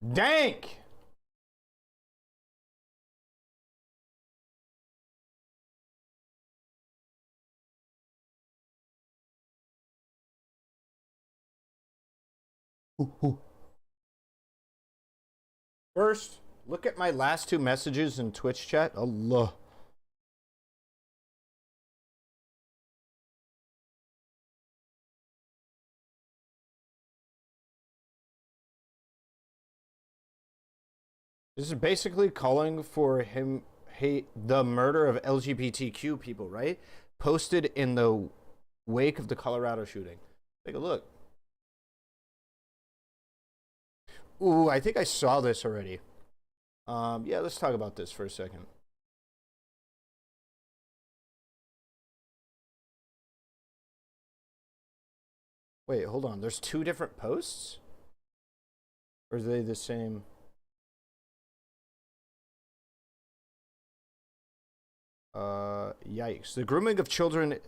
Dank! First, look at my last two messages in Twitch chat. Allah. This is basically calling for him hate the murder of LGBTQ people, right? Posted in the wake of the Colorado shooting. Take a look. Ooh, I think I saw this already. Yeah, let's talk about this for a second. Wait, hold on. There's two different posts? Or are they the same? Yikes. The grooming of children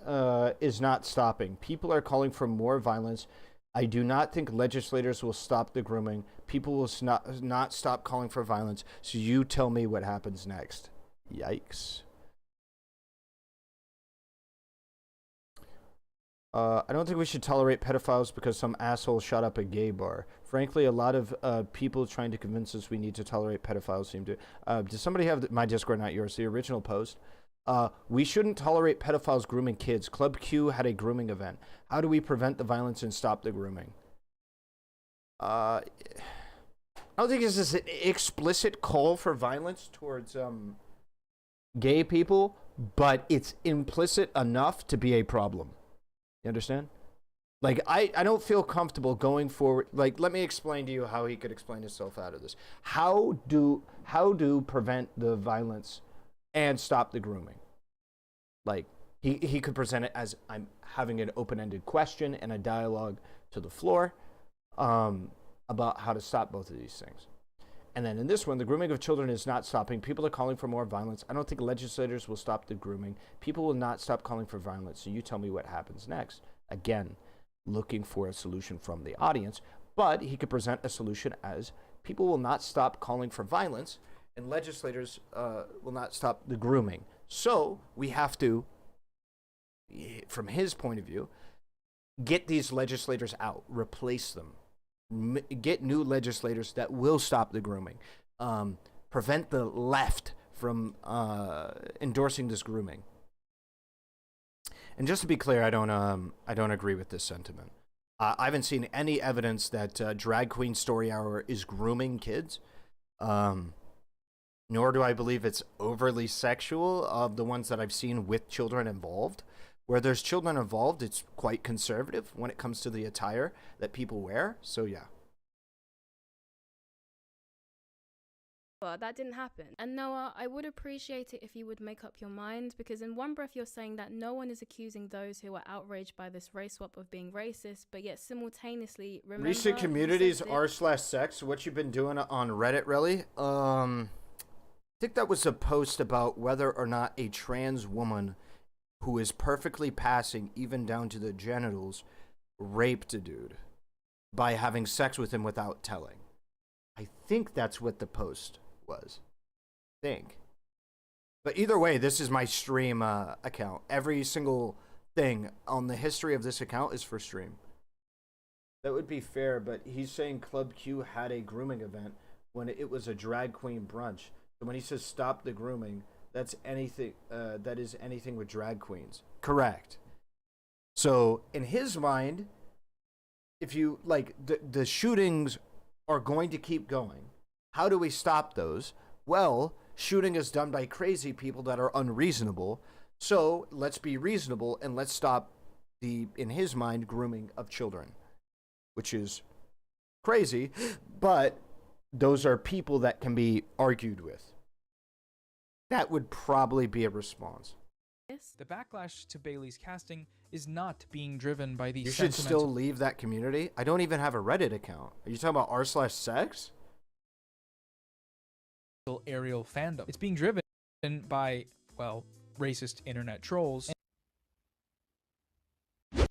is not stopping. People are calling for more violence. I do not think legislators will stop the grooming. People will not stop calling for violence. So you tell me what happens next. Yikes. I don't think we should tolerate pedophiles because some asshole shot up a gay bar. Frankly, a lot of people trying to convince us we need to tolerate pedophiles seem to... does somebody have my Discord, not yours? The original post. We shouldn't tolerate pedophiles grooming kids. Club Q had a grooming event. How do we prevent the violence and stop the grooming? I don't think this is an explicit call for violence towards gay people, but it's implicit enough to be a problem. You understand? Like, I don't feel comfortable going forward. Like, let me explain to you how he could explain himself out of this. How do prevent the violence and stop the grooming? Like, he could present it as I'm having an open-ended question and a dialogue to the floor about how to stop both of these things. And then in this one, the grooming of children is not stopping. People are calling for more violence. I don't think legislators will stop the grooming. People will not stop calling for violence. So you tell me what happens next. Again, looking for a solution from the audience. But he could present a solution as people will not stop calling for violence and legislators will not stop the grooming. So we have to, from his point of view, get these legislators out, replace them. Get new legislators that will stop the grooming, prevent the left from endorsing this grooming. And just to be clear, I don't agree with this sentiment. I haven't seen any evidence that Drag Queen Story Hour is grooming kids, nor do I believe it's overly sexual of the ones that I've seen with children involved. Where there's children involved, it's quite conservative when it comes to the attire that people wear. So, yeah. But that didn't happen. And Noah, I would appreciate it if you would make up your mind, because in one breath you're saying that no one is accusing those who are outraged by this race swap of being racist, but yet simultaneously remember... Recent communities r/sex, what you've been doing on Reddit, really? I think that was a post about whether or not a trans woman who is perfectly passing, even down to the genitals, raped a dude by having sex with him without telling. I think that's what the post was. I think. But either way, this is my stream account. Every single thing on the history of this account is for stream. That would be fair, but he's saying Club Q had a grooming event when it was a drag queen brunch. So when he says stop the grooming, that's anything, that is anything with drag queens. Correct. So, in his mind, if you, like, the shootings are going to keep going. How do we stop those? Well, shooting is done by crazy people that are unreasonable. So, let's be reasonable and let's stop the, in his mind, grooming of children. Which is crazy, but those are people that can be argued with. That would probably be a response. The backlash to Bailey's casting is not being driven by the You should still leave that community. I don't even have a Reddit account. Are you talking about r/sex? Aerial fandom. It's being driven by, well, racist internet trolls.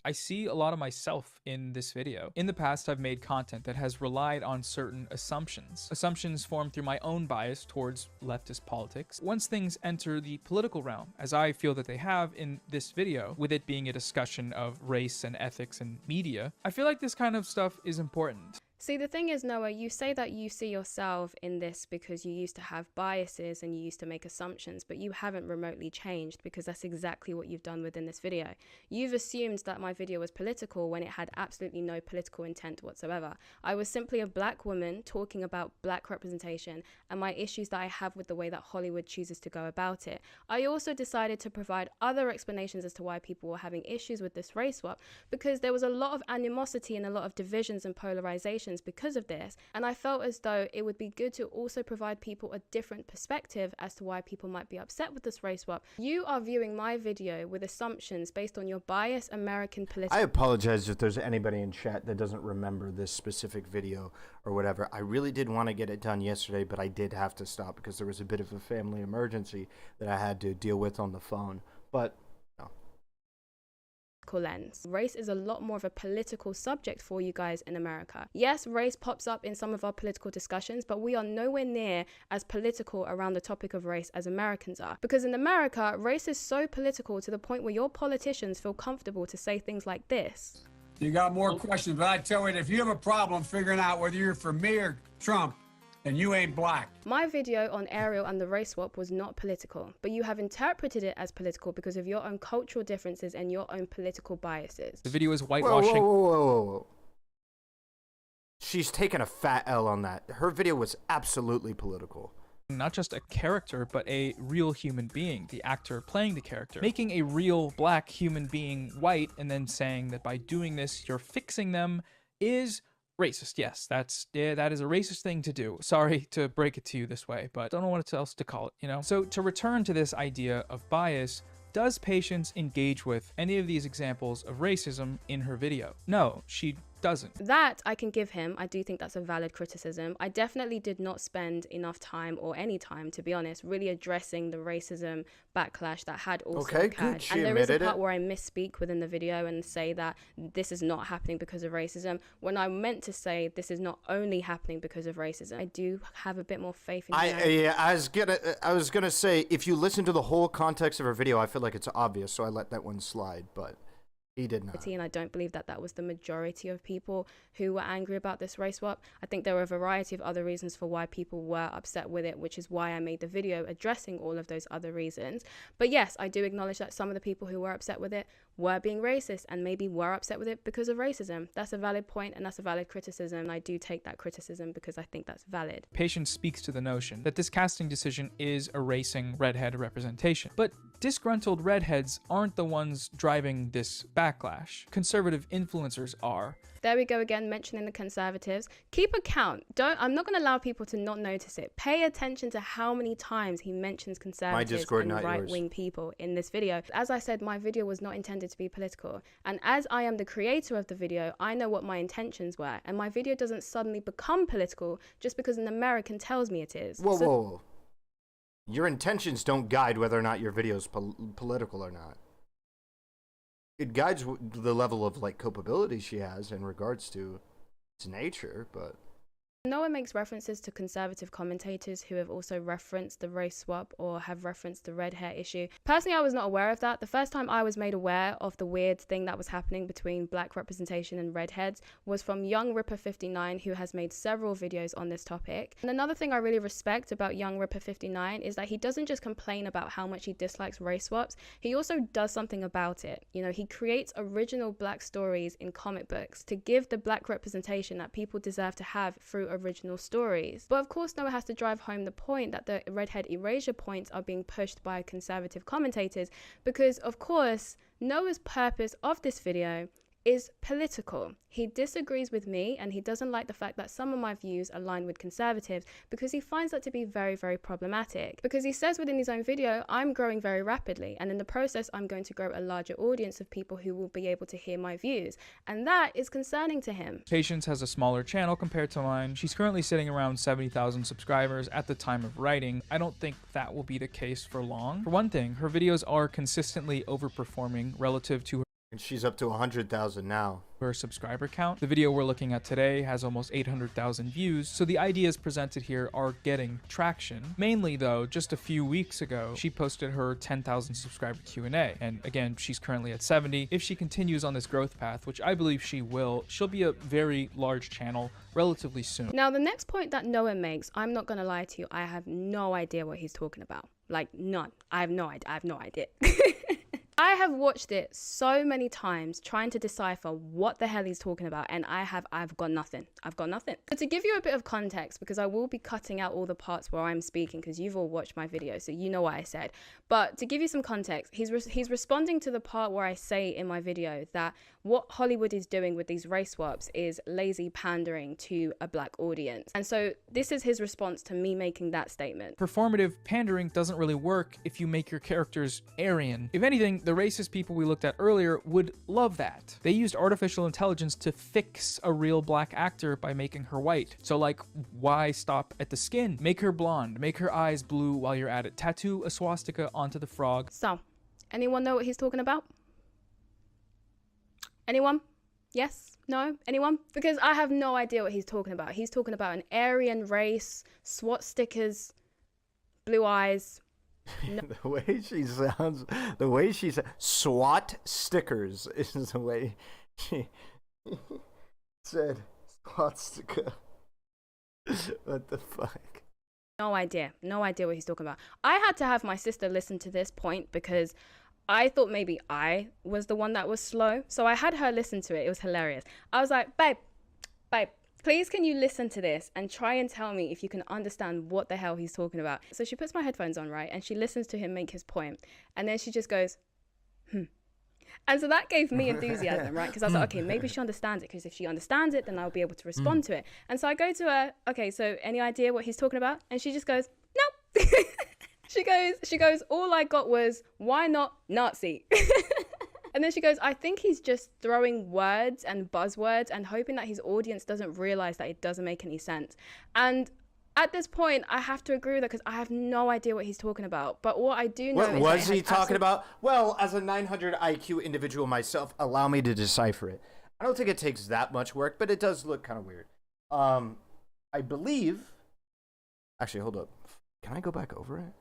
I see a lot of myself in this video. In the past, I've made content that has relied on certain assumptions formed through my own bias towards leftist politics. Once things enter the political realm, as I feel that they have in this video, with it being a discussion of race and ethics and media, I feel like this kind of stuff is important. See, the thing is, Noah, you say that you see yourself in this because you used to have biases and you used to make assumptions, but you haven't remotely changed, because that's exactly what you've done within this video. You've assumed that my video was political when it had absolutely no political intent whatsoever. I was simply a black woman talking about black representation and my issues that I have with the way that Hollywood chooses to go about it. I also decided to provide other explanations as to why people were having issues with this race swap, because there was a lot of animosity and a lot of divisions and polarizations because of this, and I felt as though it would be good to also provide people a different perspective as to why people might be upset with this race swap. You are viewing my video with assumptions based on your biased American political... I apologize if there's anybody in chat that doesn't remember this specific video or whatever. I really did want to get it done yesterday, but I did have to stop because there was a bit of a family emergency that I had to deal with on the phone. But lens. Race is a lot more of a political subject for you guys in America. Yes, race pops up in some of our political discussions, but we are nowhere near as political around the topic of race as Americans are. Because in America, race is so political to the point where your politicians feel comfortable to say things like this. You got more questions, but I tell you, if you have a problem figuring out whether you're for me or Trump, and you ain't black. My video on Ariel and the race swap was not political, but you have interpreted it as political because of your own cultural differences and your own political biases. The video is whitewashing. Whoa. She's taken a fat L on that. Her video was absolutely political. Not just a character, but a real human being, the actor playing the character. Making a real black human being white and then saying that by doing this, you're fixing them is racist. Yes, that is a racist thing to do. Sorry to break it to you this way, but don't know what else to call it, you know? So to return to this idea of bias, does Patience engage with any of these examples of racism in her video? No, she doesn't. That I can give him. I do think that's a valid criticism. I definitely did not spend enough time, or any time to be honest, really addressing the racism backlash that had also occurred. And there is a part where I misspeak within the video and say that this is not happening because of racism, when I meant to say this is not only happening because of racism. I do have a bit more faith in I was gonna say, if you listen to the whole context of her video, I feel like it's obvious, so I let that one slide, but he did not. And I don't believe that that was the majority of people who were angry about this race swap. I think there were a variety of other reasons for why people were upset with it, which is why I made the video addressing all of those other reasons. But yes, I do acknowledge that some of the people who were upset with it were being racist and maybe were upset with it because of racism. That's a valid point and that's a valid criticism. And I do take that criticism because I think that's valid. Patience speaks to the notion that this casting decision is erasing redhead representation. But disgruntled redheads aren't the ones driving this backlash. Conservative influencers are. There we go again, mentioning the conservatives. Keep a count. I'm not going to allow people to not notice it. Pay attention to how many times he mentions conservatives and right-wing people in this video. As I said, my video was not intended to be political. And as I am the creator of the video, I know what my intentions were. And my video doesn't suddenly become political just because an American tells me it is. Whoa. Your intentions don't guide whether or not your video is political or not. It guides the level of culpability she has in regards to its nature, but Noah makes references to conservative commentators who have also referenced the race swap or have referenced the red hair issue. Personally, I was not aware of that. The first time I was made aware of the weird thing that was happening between black representation and redheads was from Young Ripper 59, who has made several videos on this topic. And another thing I really respect about Young Ripper 59 is that he doesn't just complain about how much he dislikes race swaps, he also does something about it. You know, he creates original black stories in comic books to give the black representation that people deserve to have through original stories. But of course, Noah has to drive home the point that the redhead erasure points are being pushed by conservative commentators, because of course Noah's purpose of this video is political. He disagrees with me and he doesn't like the fact that some of my views align with conservatives because he finds that to be very, very problematic. Because he says within his own video, I'm growing very rapidly and in the process I'm going to grow a larger audience of people who will be able to hear my views, and that is concerning to him. Patience has a smaller channel compared to mine. She's currently sitting around 70,000 subscribers at the time of writing. I don't think that will be the case for long. For one thing, her videos are consistently overperforming relative to And she's up to 100,000 now. her subscriber count. The video we're looking at today has almost 800,000 views, so the ideas presented here are getting traction. Mainly though, just a few weeks ago, she posted her 10,000 subscriber Q&A, and again, she's currently at 70. If she continues on this growth path, which I believe she will, she'll be a very large channel relatively soon. Now, the next point that Noah makes, I'm not gonna lie to you, I have no idea what he's talking about. Like, none. I have no idea. I have watched it so many times trying to decipher what the hell he's talking about, and I've got nothing. So to give you a bit of context, because I will be cutting out all the parts where I'm speaking, because you've all watched my video, so you know what I said. But to give you some context, he's responding to the part where I say in my video that what Hollywood is doing with these race swaps is lazy pandering to a black audience. And so this is his response to me making that statement. Performative pandering doesn't really work if you make your characters Aryan. If anything, the racist people we looked at earlier would love that. They used artificial intelligence to fix a real black actor by making her white. So like, why stop at the skin? Make her blonde, make her eyes blue while you're at it. Tattoo a swastika onto the frog. So, anyone know what he's talking about? Anyone? Yes? No? Anyone? Because I have no idea what he's talking about. He's talking about an Aryan race, SWAT stickers, blue eyes. No. The way she sounds, SWAT stickers is the way she said SWAT sticker. What the fuck? No idea what he's talking about. I had to have my sister listen to this point because I thought maybe I was the one that was slow. So I had her listen to it. It was hilarious. I was like, babe, please can you listen to this and try and tell me if you can understand what the hell he's talking about. So she puts my headphones on, right? And she listens to him make his point. And then she just goes, And so that gave me enthusiasm, right? Because I was like, okay, maybe she understands it. Because if she understands it, then I'll be able to respond to it. And so I go to her, okay, so any idea what he's talking about? And she just goes, nope. She goes, all I got was, why not Nazi? And then she goes, I think he's just throwing words and buzzwords and hoping that his audience doesn't realize that it doesn't make any sense. And at this point, I have to agree with her because I have no idea what he's talking about. But what I do know What was he talking about? Well, as a 900 IQ individual myself, allow me to decipher it. I don't think it takes that much work, but it does look kind of weird. I believe... Actually, hold up. Can I go back over it?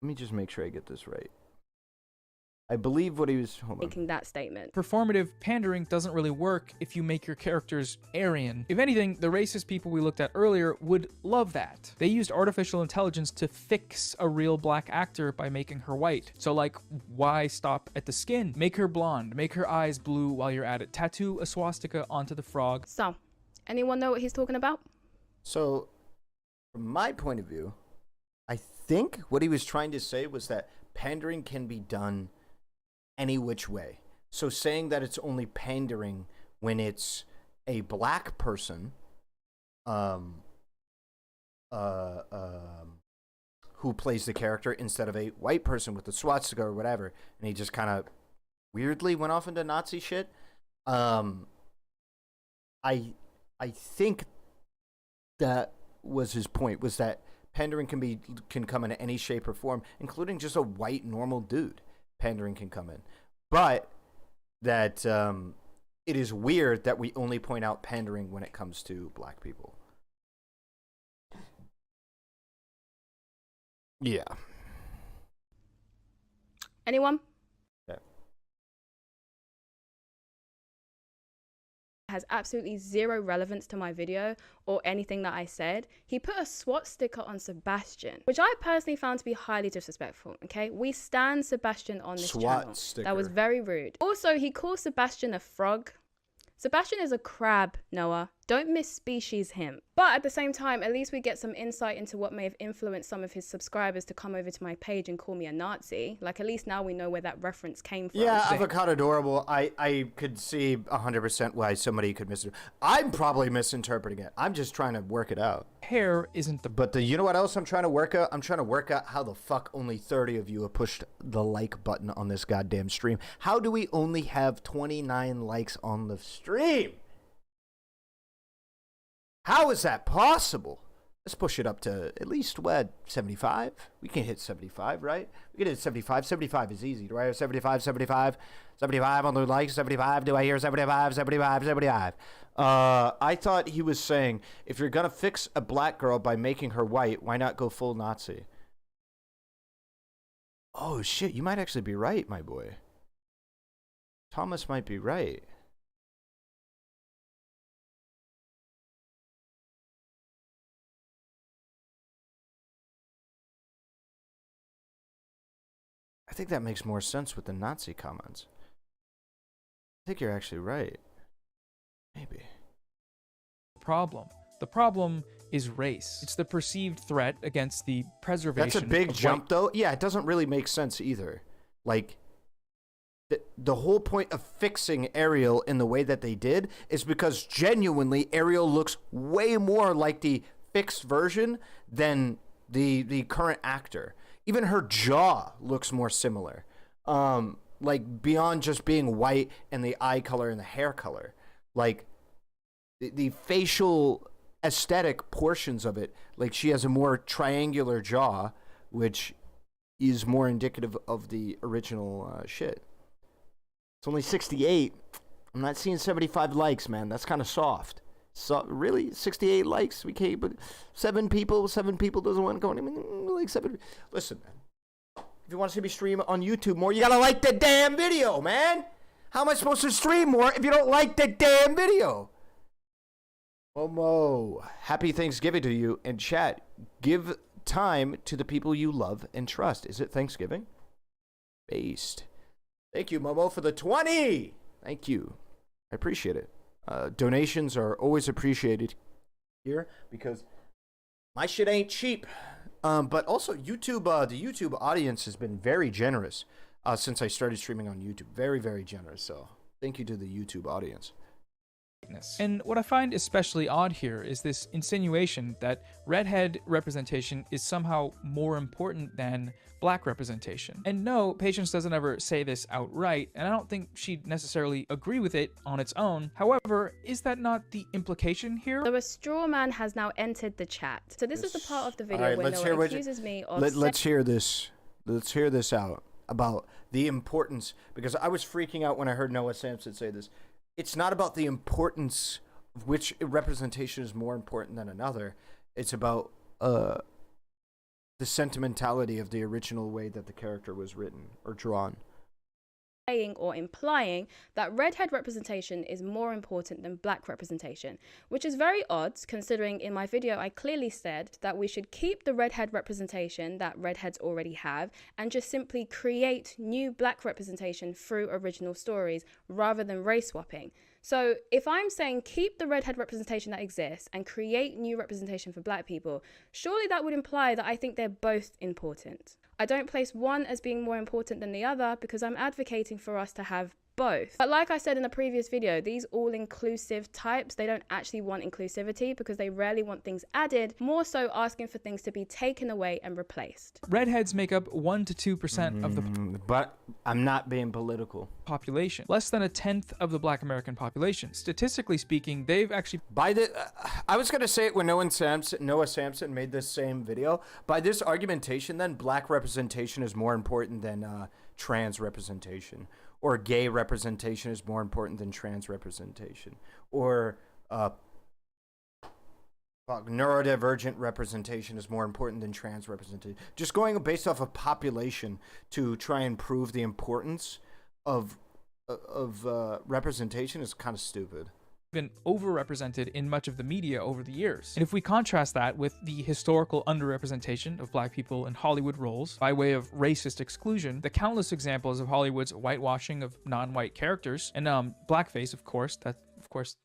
Let me just make sure I get this right. I believe what he was making that statement. Performative pandering doesn't really work if you make your characters Aryan. If anything, the racist people we looked at earlier would love that. They used artificial intelligence to fix a real black actor by making her white. So like, why stop at the skin? Make her blonde, make her eyes blue while you're at it. Tattoo a swastika onto the frog. So, anyone know what he's talking about? So, from my point of view, I think what he was trying to say was that pandering can be done any which way. So saying that it's only pandering when it's a black person who plays the character instead of a white person with the swastika or whatever, and he just kind of weirdly went off into Nazi shit. I think that was his point, was that pandering can come in any shape or form, including just a white normal dude. Pandering can come in, but that it is weird that we only point out pandering when it comes to black people. Yeah. Anyone? Yeah. Has absolutely zero relevance to my video or anything that I said. He put a SWAT sticker on Sebastian, which I personally found to be highly disrespectful. Okay, we stand Sebastian on this channel. Sticker. That was very rude. Also, he calls Sebastian a frog. Sebastian is a crab, Noah. Don't misspecies him. But at the same time, at least we get some insight into what may have influenced some of his subscribers to come over to my page and call me a Nazi. Like, at least now we know where that reference came from. Yeah, avocado adorable. I could see 100% why somebody could I'm probably misinterpreting it. I'm just trying to work it out. Hair isn't the... But you know what else I'm trying to work out? I'm trying to work out how the fuck only 30 of you have pushed the like button on this goddamn stream. How do we only have 29 likes on the stream? How is that possible? Let's push it up to at least, what, 75? We can hit 75, right? We can hit 75. 75 is easy. Do I hear 75, 75? 75 on the likes, 75. Do I hear 75, 75, 75? I thought he was saying, if you're going to fix a black girl by making her white, why not go full Nazi? Oh, shit, you might actually be right, my boy. Thomas might be right. I think that makes more sense with the Nazi comments. I think you're actually right. Maybe. The problem is race. It's the perceived threat against the preservation. That's a big jump, though. Yeah, it doesn't really make sense either. Like, the whole point of fixing Ariel in the way that they did is because genuinely Ariel looks way more like the fixed version than the current actor. Even her jaw looks more similar. Like, beyond just being white and the eye color and the hair color. Like, the facial aesthetic portions of it, like, she has a more triangular jaw, which is more indicative of the original shit. It's only 68. I'm not seeing 75 likes, man. That's kind of soft. So, really? 68 likes? We can't, but 7 people doesn't want to go anywhere. Like 7. Listen, man. If you want to see me stream on YouTube more, you gotta like the damn video, man. How am I supposed to stream more if you don't like the damn video? Momo, happy Thanksgiving to you. And chat, give time to the people you love and trust. Is it Thanksgiving? Based. Thank you, Momo, for the 20. Thank you. I appreciate it. Donations are always appreciated here because my shit ain't cheap. But also YouTube, the YouTube audience has been very generous since I started streaming on YouTube. Very, very generous. So thank you to the YouTube audience. And what I find especially odd here is this insinuation that redhead representation is somehow more important than black representation. And no, Patience doesn't ever say this outright, and I don't think she'd necessarily agree with it on its own. However, is that not the implication here? So a straw man has now entered the chat. So this is the part of the video where Noah accuses me of... Let's hear this. Let's hear this out about the importance, because I was freaking out when I heard Noah Sampson say this. It's not about the importance of which representation is more important than another. It's about the sentimentality of the original way that the character was written or drawn. Saying or implying that redhead representation is more important than black representation, which is very odd considering in my video I clearly said that we should keep the redhead representation that redheads already have and just simply create new black representation through original stories rather than race swapping. So if I'm saying keep the redhead representation that exists and create new representation for black people, surely that would imply that I think they're both important. I don't place one as being more important than the other because I'm advocating for us to have both. But like I said in the previous video, these all-inclusive types, they don't actually want inclusivity because they rarely want things added, more so asking for things to be taken away and replaced. Redheads make up 1 to 2% of the But I'm not being political. population, less than 1/10 of the black American population. Statistically speaking, they've actually... By the, I was gonna say it when Noah Sampson made this same video. By this argumentation, then black representation is more important than trans representation, or gay representation is more important than trans representation, or neurodivergent representation is more important than trans representation. Just going based off of population to try and prove the importance of representation is kind of stupid. Been overrepresented in much of the media over the years. And if we contrast that with the historical underrepresentation of black people in Hollywood roles by way of racist exclusion, the countless examples of Hollywood's whitewashing of non-white characters, and blackface, of course,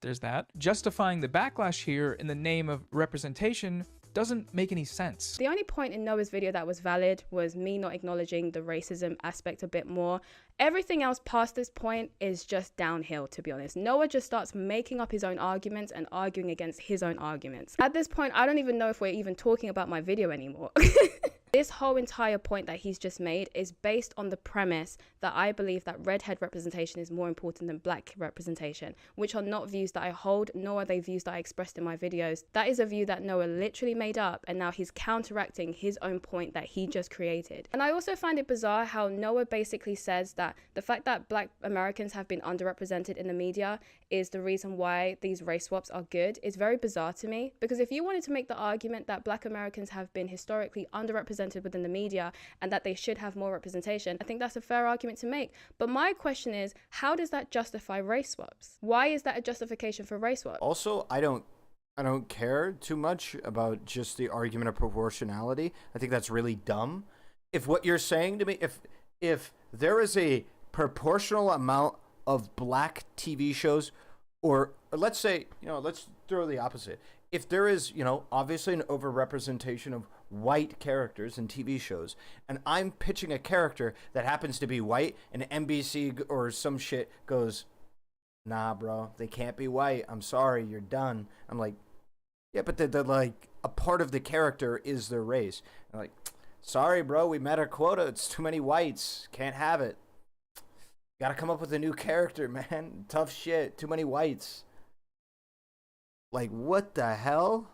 there's that, justifying the backlash here in the name of representation doesn't make any sense. The only point in Noah's video that was valid was me not acknowledging the racism aspect a bit more. Everything else past this point is just downhill, to be honest. Noah just starts making up his own arguments and arguing against his own arguments. At this point, I don't even know if we're even talking about my video anymore. This whole entire point that he's just made is based on the premise that I believe that redhead representation is more important than black representation, which are not views that I hold, nor are they views that I expressed in my videos. That is a view that Noah literally made up, and now he's counteracting his own point that he just created. And I also find it bizarre how Noah basically says that the fact that black Americans have been underrepresented in the media is the reason why these race swaps are good. Is very bizarre to me, because if you wanted to make the argument that black Americans have been historically underrepresented within the media and that they should have more representation, I think that's a fair argument to make. But my question is, how does that justify race swaps? Why is that a justification for race swaps? Also, I don't care too much about just the argument of proportionality. I think that's really dumb. If what you're saying to me, if there is a proportional amount of black TV shows, or let's say, let's throw the opposite. If there is, obviously an overrepresentation of white characters in TV shows, and I'm pitching a character that happens to be white, and NBC or some shit goes, nah, bro, they can't be white. I'm sorry, you're done. I'm like, yeah, but they're like, a part of the character is their race. I'm like, sorry, bro, we met our quota. It's too many whites. Can't have it. Gotta come up with a new character, man. Tough shit. Too many whites. Like, what the hell?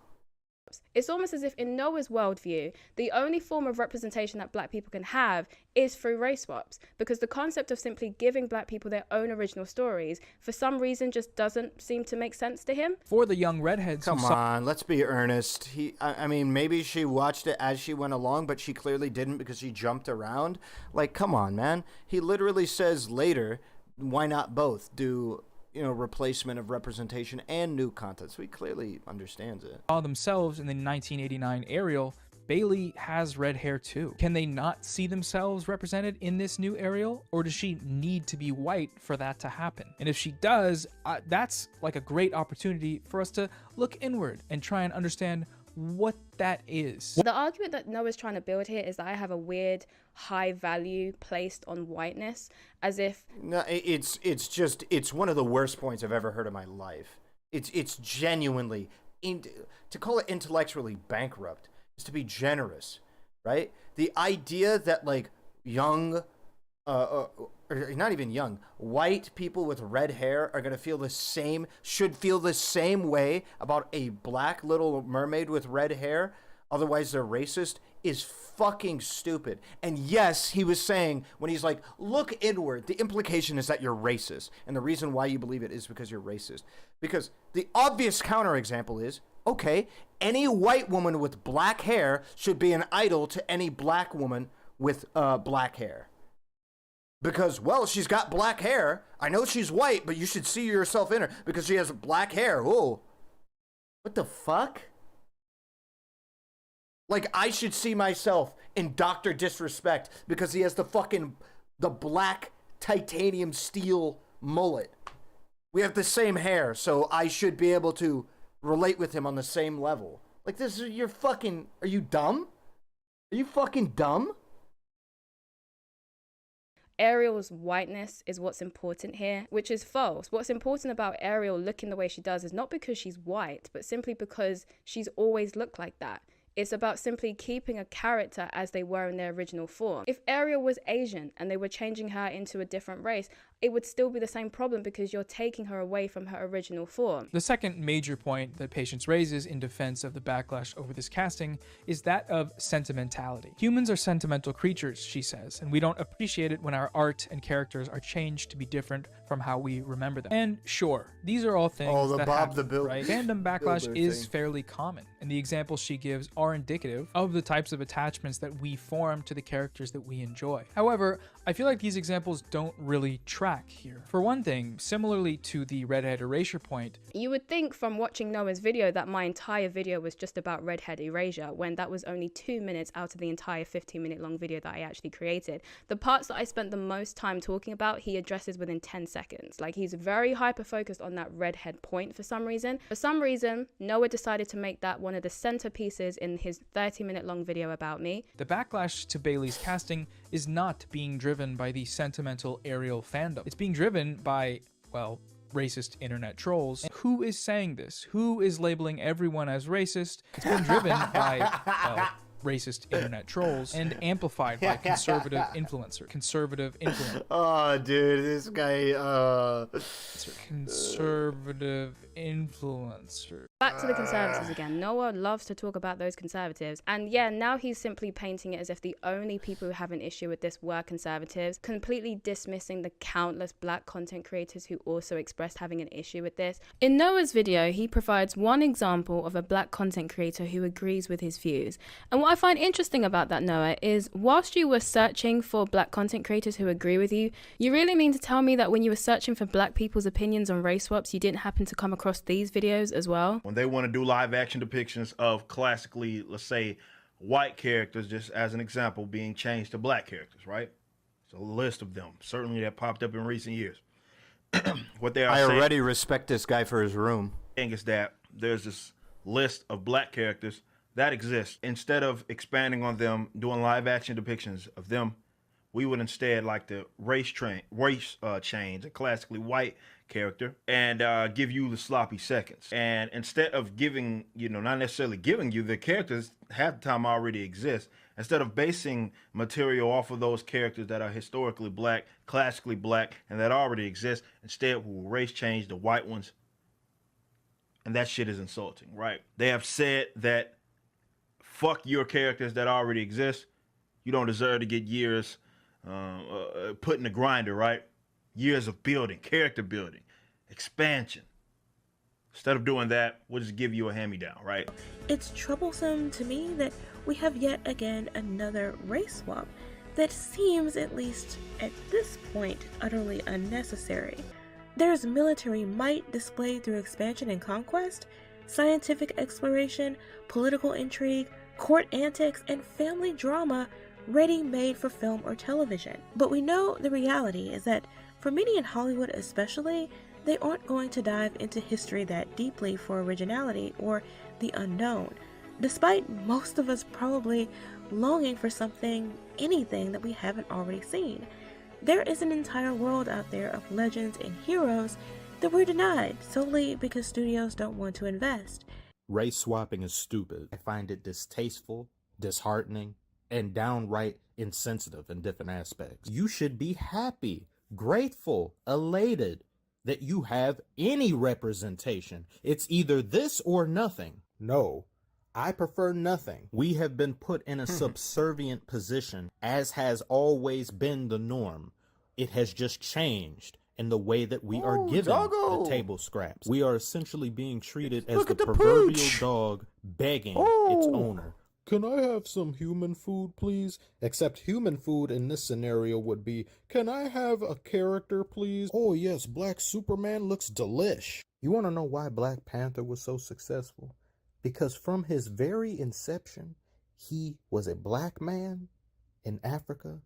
It's almost as if in Noah's worldview, the only form of representation that black people can have is through race swaps, because the concept of simply giving black people their own original stories for some reason just doesn't seem to make sense to him. For the young redheads, come on, let's be earnest. I mean, maybe she watched it as she went along, but she clearly didn't because she jumped around. Like, come on, man. He literally says later, why not both do replacement of representation and new content? So he clearly understands it. Saw themselves in the 1989 Ariel. Bailey has red hair too. Can they not see themselves represented in this new Ariel, or does she need to be white for that to happen? And if she does, that's like a great opportunity for us to look inward and try and understand what that is. The argument that Noah's trying to build here is that I have a weird high value placed on whiteness, as if no, it's one of the worst points I've ever heard in my life. It's genuinely to call it intellectually bankrupt is to be generous, right? The idea that like young or not even young, white people with red hair are gonna should feel the same way about a black little mermaid with red hair, otherwise they're racist, is fucking stupid. And yes, he was saying when he's like, look inward, the implication is that you're racist, and the reason why you believe it is because you're racist. Because the obvious counterexample is, okay, any white woman with black hair should be an idol to any black woman with black hair. Because, well, she's got black hair. I know she's white, but you should see yourself in her because she has black hair. Whoa. What the fuck? Like, I should see myself in Dr. Disrespect because he has the black titanium steel mullet. We have the same hair, so I should be able to relate with him on the same level. Like, are you dumb? Are you fucking dumb? Ariel's whiteness is what's important here, which is false. What's important about Ariel looking the way she does is not because she's white, but simply because she's always looked like that. It's about simply keeping a character as they were in their original form. If Ariel was Asian and they were changing her into a different race, it would still be the same problem because you're taking her away from her original form. The second major point that Patience raises in defense of the backlash over this casting is that of sentimentality. Humans are sentimental creatures, she says, and we don't appreciate it when our art and characters are changed to be different from how we remember them. And sure, these are all things that happen, right? Fandom backlash is fairly common, and the examples she gives are indicative of the types of attachments that we form to the characters that we enjoy. However, I feel like these examples don't really track here. For one thing, similarly to the redhead erasure point, you would think from watching Noah's video that my entire video was just about redhead erasure, when that was only 2 minutes out of the entire 15-minute long video that I actually created. The parts that I spent the most time talking about, he addresses within 10 seconds. Like, he's very hyper-focused on that redhead point for some reason. For some reason, Noah decided to make that one of the centerpieces in his 30-minute long video about me. The backlash to Bailey's casting is not being driven by the sentimental Ariel fandom. It's being driven by, well, racist internet trolls. Who is saying this? Who is labeling everyone as racist? It's being driven by, well, racist internet trolls and amplified by conservative influencer. Oh, dude, this guy. Conservative influencer. Back to the conservatives again. Noah loves to talk about those conservatives. And yeah, now he's simply painting it as if the only people who have an issue with this were conservatives, completely dismissing the countless black content creators who also expressed having an issue with this. In Noah's video, he provides one example of a black content creator who agrees with his views. And what I find interesting about that, Noah, is whilst you were searching for black content creators who agree with you, you really mean to tell me that when you were searching for black people's opinions on race swaps, you didn't happen to come across these videos as well? When they want to do live action depictions of classically, let's say, white characters, just as an example, being changed to black characters, right? It's a list of them, certainly that popped up in recent years. What they are I saying already respect this guy for his room. is that there's this list of black characters that exist. Instead of expanding on them, doing live action depictions of them, we would instead like to change a classically white character and give you the sloppy seconds. And instead of giving, not necessarily giving you the characters, half the time already exist. Instead of basing material off of those characters that are historically black, classically black, and that already exist, instead we'll race change the white ones. And that shit is insulting, right? They have said that fuck your characters that already exist. You don't deserve to get years put in the grinder, right? Years of building, character building, expansion. Instead of doing that, we'll just give you a hand-me-down, right? It's troublesome to me that we have yet again another race swap that seems, at least at this point, utterly unnecessary. There's military might displayed through expansion and conquest, scientific exploration, political intrigue, court antics, and family drama ready-made for film or television. But we know the reality is that for many in Hollywood especially, they aren't going to dive into history that deeply for originality or the unknown, despite most of us probably longing for anything that we haven't already seen. There is an entire world out there of legends and heroes that we're denied solely because studios don't want to invest. Race swapping is stupid. I find it distasteful, disheartening, and downright insensitive in different aspects. You should be happy, grateful, elated that you have any representation. It's either this or nothing. No, I prefer nothing. We have been put in a subservient position, as has always been the norm. It has just changed in the way that we are given the table scraps. We are essentially being treated as the proverbial dog begging its owner. Can I have some human food, please? Except human food in this scenario would be, can I have a character, please? Oh yes, Black Superman looks delish. You want to know why Black Panther was so successful? Because from his very inception, he was a black man in Africa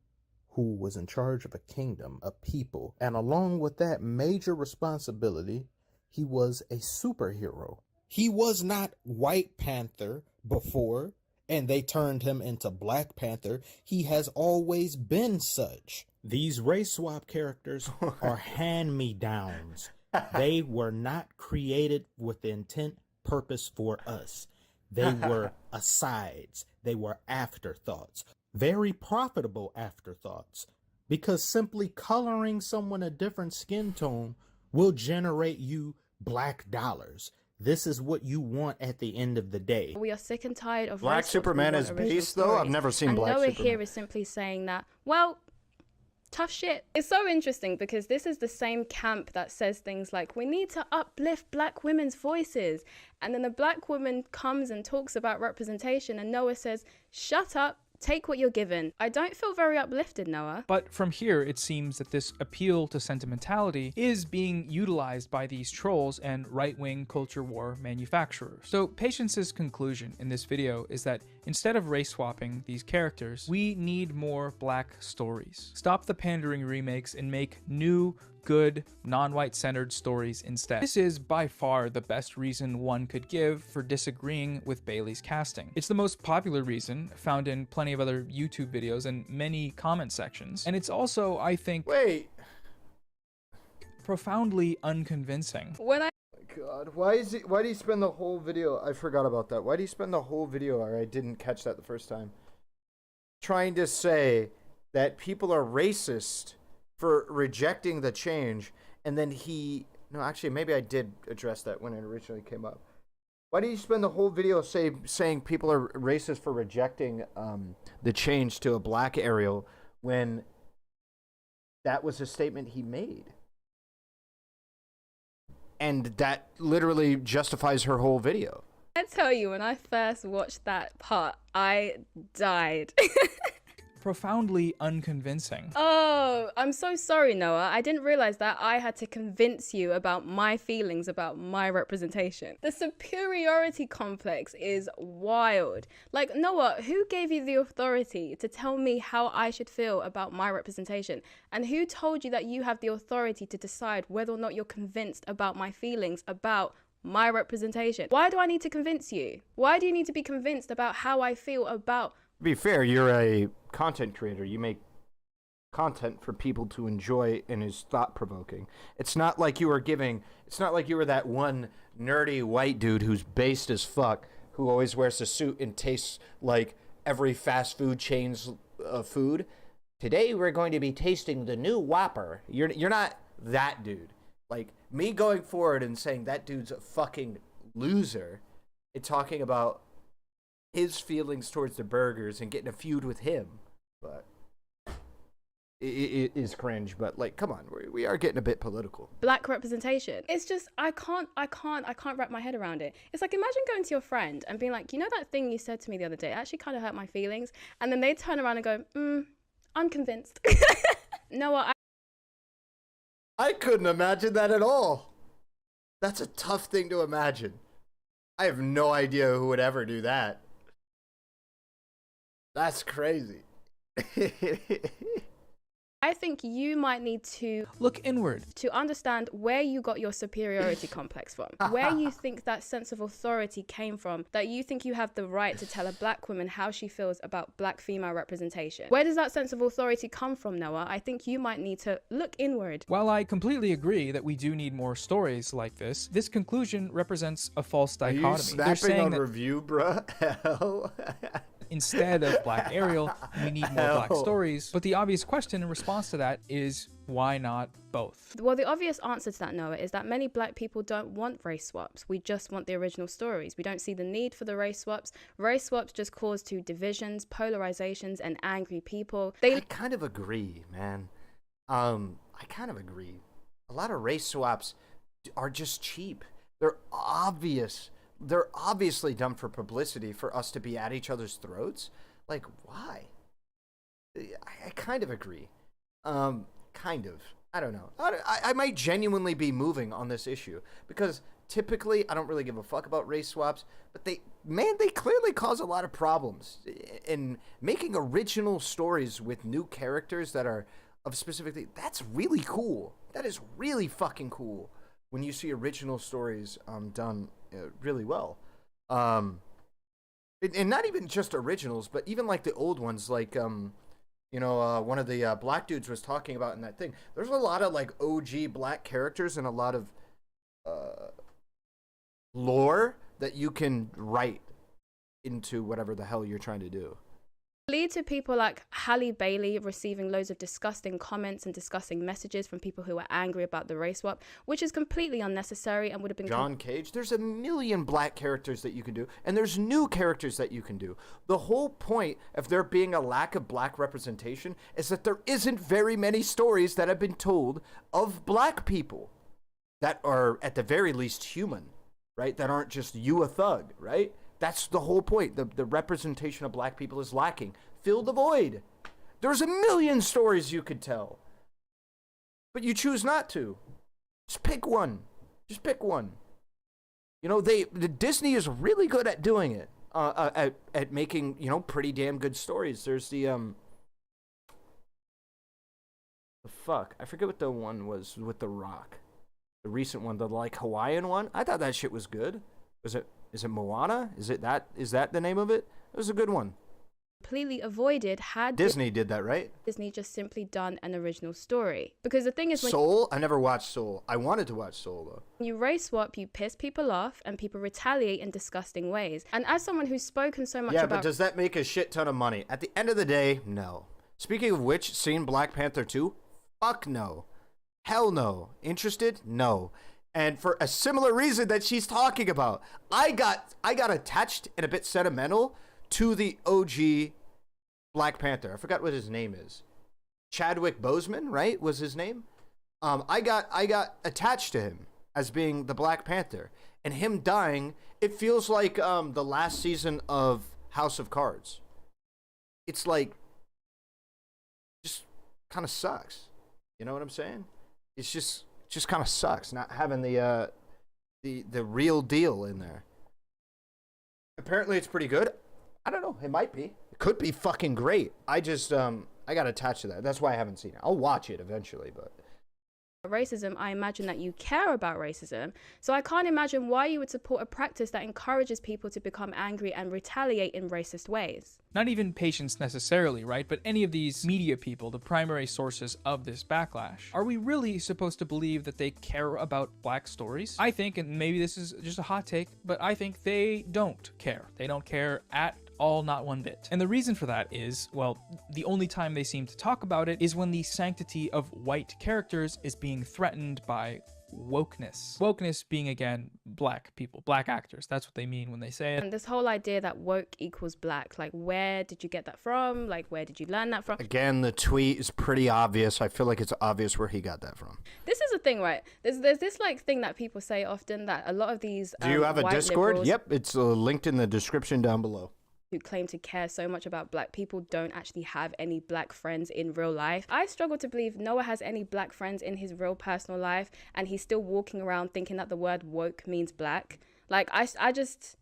who was in charge of a kingdom, a people. And along with that major responsibility, he was a superhero. He was not White Panther before, and they turned him into Black Panther. He has always been such. These race swap characters are hand-me-downs. They were not created with the intent, purpose for us. They were asides. They were afterthoughts. Very profitable afterthoughts. Because simply coloring someone a different skin tone will generate you black dollars. This is what you want at the end of the day. We are sick and tired of Black Superman is based, though? I've never seen Black Superman. And Noah here is simply saying that, well, tough shit. It's so interesting because this is the same camp that says things like, we need to uplift black women's voices. And then the black woman comes and talks about representation and Noah says, shut up. Take what you're given. I don't feel very uplifted, Noah. But from here, it seems that this appeal to sentimentality is being utilized by these trolls and right-wing culture war manufacturers. So Patience's conclusion in this video is that instead of race swapping these characters, we need more black stories. Stop the pandering remakes and make new, good, non-white centered stories instead. This is by far the best reason one could give for disagreeing with Bailey's casting. It's the most popular reason, found in plenty of other YouTube videos and many comment sections. And it's also, I think, profoundly unconvincing. When I God. God. Why do you spend the whole video? I forgot about that. Why do you spend the whole video, or I didn't catch that the first time, trying to say that people are racist for rejecting the change, and then no, actually, maybe I did address that when it originally came up. Why do you spend the whole video saying people are racist for rejecting the change to a black Ariel when that was a statement he made? And that literally justifies her whole video. I tell you, when I first watched that part, I died. Profoundly unconvincing. Oh, I'm so sorry, Noah. I didn't realize that I had to convince you about my feelings about my representation. The superiority complex is wild. Like, Noah, who gave you the authority to tell me how I should feel about my representation? And who told you that you have the authority to decide whether or not you're convinced about my feelings about my representation? Why do I need to convince you? Why do you need to be convinced about how I feel about... To be fair, you're a content creator. You make content for people to enjoy and is thought-provoking. It's not like you were that one nerdy white dude who's based as fuck, who always wears a suit and tastes like every fast food chain's food. Today we're going to be tasting the new Whopper. You're not that dude. Like, me going forward and saying that dude's a fucking loser and talking about his feelings towards the burgers and getting a feud with him, but it is cringe. But like, come on, we are getting a bit political. Black representation. It's just, I can't wrap my head around it. It's like, imagine going to your friend and being like, you know that thing you said to me the other day, it actually kind of hurt my feelings. And then they turn around and go, I'm convinced. Noah, I couldn't imagine that at all. That's a tough thing to imagine. I have no idea who would ever do that. That's crazy. I think you might need to Look inward. to understand where you got your superiority complex from, where you think that sense of authority came from, that you think you have the right to tell a black woman how she feels about black female representation. Where does that sense of authority come from, Noah? I think you might need to look inward. While I completely agree that we do need more stories like this conclusion represents a false Are dichotomy. you snapping on that review, bruh? Hell. instead of Black Ariel, we need more black stories. But the obvious question in response to that is, why not both? Well, the obvious answer to that, Noah, is that many black people don't want race swaps. We just want the original stories. We don't see the need for the race swaps. Race swaps just cause to divisions, polarizations, and angry people. I kind of agree, man. I kind of agree. A lot of race swaps are just cheap. They're obvious. They're obviously done for publicity, for us to be at each other's throats. Like, why? I kind of agree. Kind of. I don't know. I might genuinely be moving on this issue, because typically I don't really give a fuck about race swaps, but they clearly cause a lot of problems in making original stories with new characters that are of specifically. That's really cool. That is really fucking cool when you see original stories done really well. And not even just originals, but even like the old ones, like one of the black dudes was talking about in that thing. There's a lot of like OG black characters and a lot of lore that you can write into whatever the hell you're trying to do. Lead to people like Halle Bailey receiving loads of disgusting comments and disgusting messages from people who are angry about the race swap, which is completely unnecessary and would have been... John Cage. There's a million black characters that you can do, and there's new characters that you can do. The whole point of there being a lack of black representation is that there isn't very many stories that have been told of black people that are at the very least human, right? That aren't just you a thug, right? That's the whole point. The representation of black people is lacking. Fill the void. There's a million stories you could tell, but you choose not to. Just pick one. Just pick one. You know, the Disney is really good at doing it. At making, pretty damn good stories. There's the fuck, I forget what the one was with The Rock. The recent one, the like Hawaiian one. I thought that shit was good. Is it Moana? Is that the name of it? It was a good one. completely avoided had Disney did that, right? Disney just simply done an original story. Because the thing is, when Soul? I never watched Soul. I wanted to watch Soul, though. you race swap, you piss people off and people retaliate in disgusting ways. And as someone who's spoken so much Yeah, about... but does that make a shit ton of money? At the end of the day, no. Speaking of which, seen Black Panther 2? Fuck no. Hell no. Interested? No. And for a similar reason that she's talking about. I got attached and a bit sentimental to the OG Black Panther. I forgot what his name is. Chadwick Boseman, right? Was his name? I got attached to him as being the Black Panther. And him dying, it feels like the last season of House of Cards. It's like, just kind of sucks. You know what I'm saying? It's just kind of sucks not having the real deal in there. Apparently it's pretty good. I don't know. It might be. It could be fucking great. I just I got attached to that. That's why I haven't seen it. I'll watch it eventually, but racism, I imagine that you care about racism. So I can't imagine why you would support a practice that encourages people to become angry and retaliate in racist ways. Not even patients necessarily, right? But any of these media people, the primary sources of this backlash. Are we really supposed to believe that they care about black stories? I think, and maybe this is just a hot take, but I think they don't care. They don't care at all, not one bit. And the reason for that is, well, the only time they seem to talk about it is when the sanctity of white characters is being threatened by wokeness. Wokeness being, again, black people, black actors. That's what they mean when they say it. And this whole idea that woke equals black, like, where did you get that from? Like, where did you learn that from? again, the tweet is pretty obvious. I feel like it's obvious where he got that from. This is a thing, right? There's this like thing that people say often, that a lot of these Do you have a white Discord? liberals Yep, it's linked in the description down below. who claim to care so much about black people don't actually have any black friends in real life. I struggle to believe Noah has any black friends in his real personal life, and he's still walking around thinking that the word woke means black. Like, I just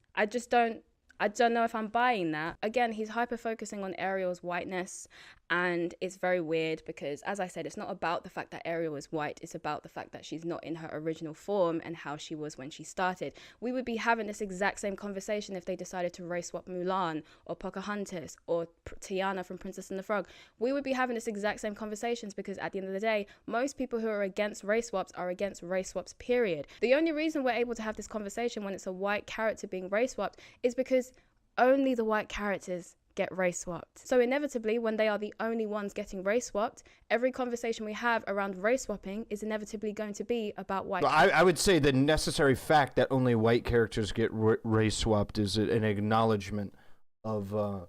don't know if I'm buying that. Again, he's hyper focusing on Ariel's whiteness, and it's very weird because, as I said, it's not about the fact that Ariel is white, it's about the fact that she's not in her original form and how she was when she started. We would be having this exact same conversation if they decided to race swap Mulan or Pocahontas or Tiana from Princess and the Frog. We would be having this exact same conversations because at the end of the day, most people who are against race swaps are against race swaps, period. The only reason we're able to have this conversation when it's a white character being race swapped is because only the white characters get race swapped. So inevitably, when they are the only ones getting race swapped, every conversation we have around race swapping is inevitably going to be about white. I would say the necessary fact that only white characters get race swapped is an acknowledgement of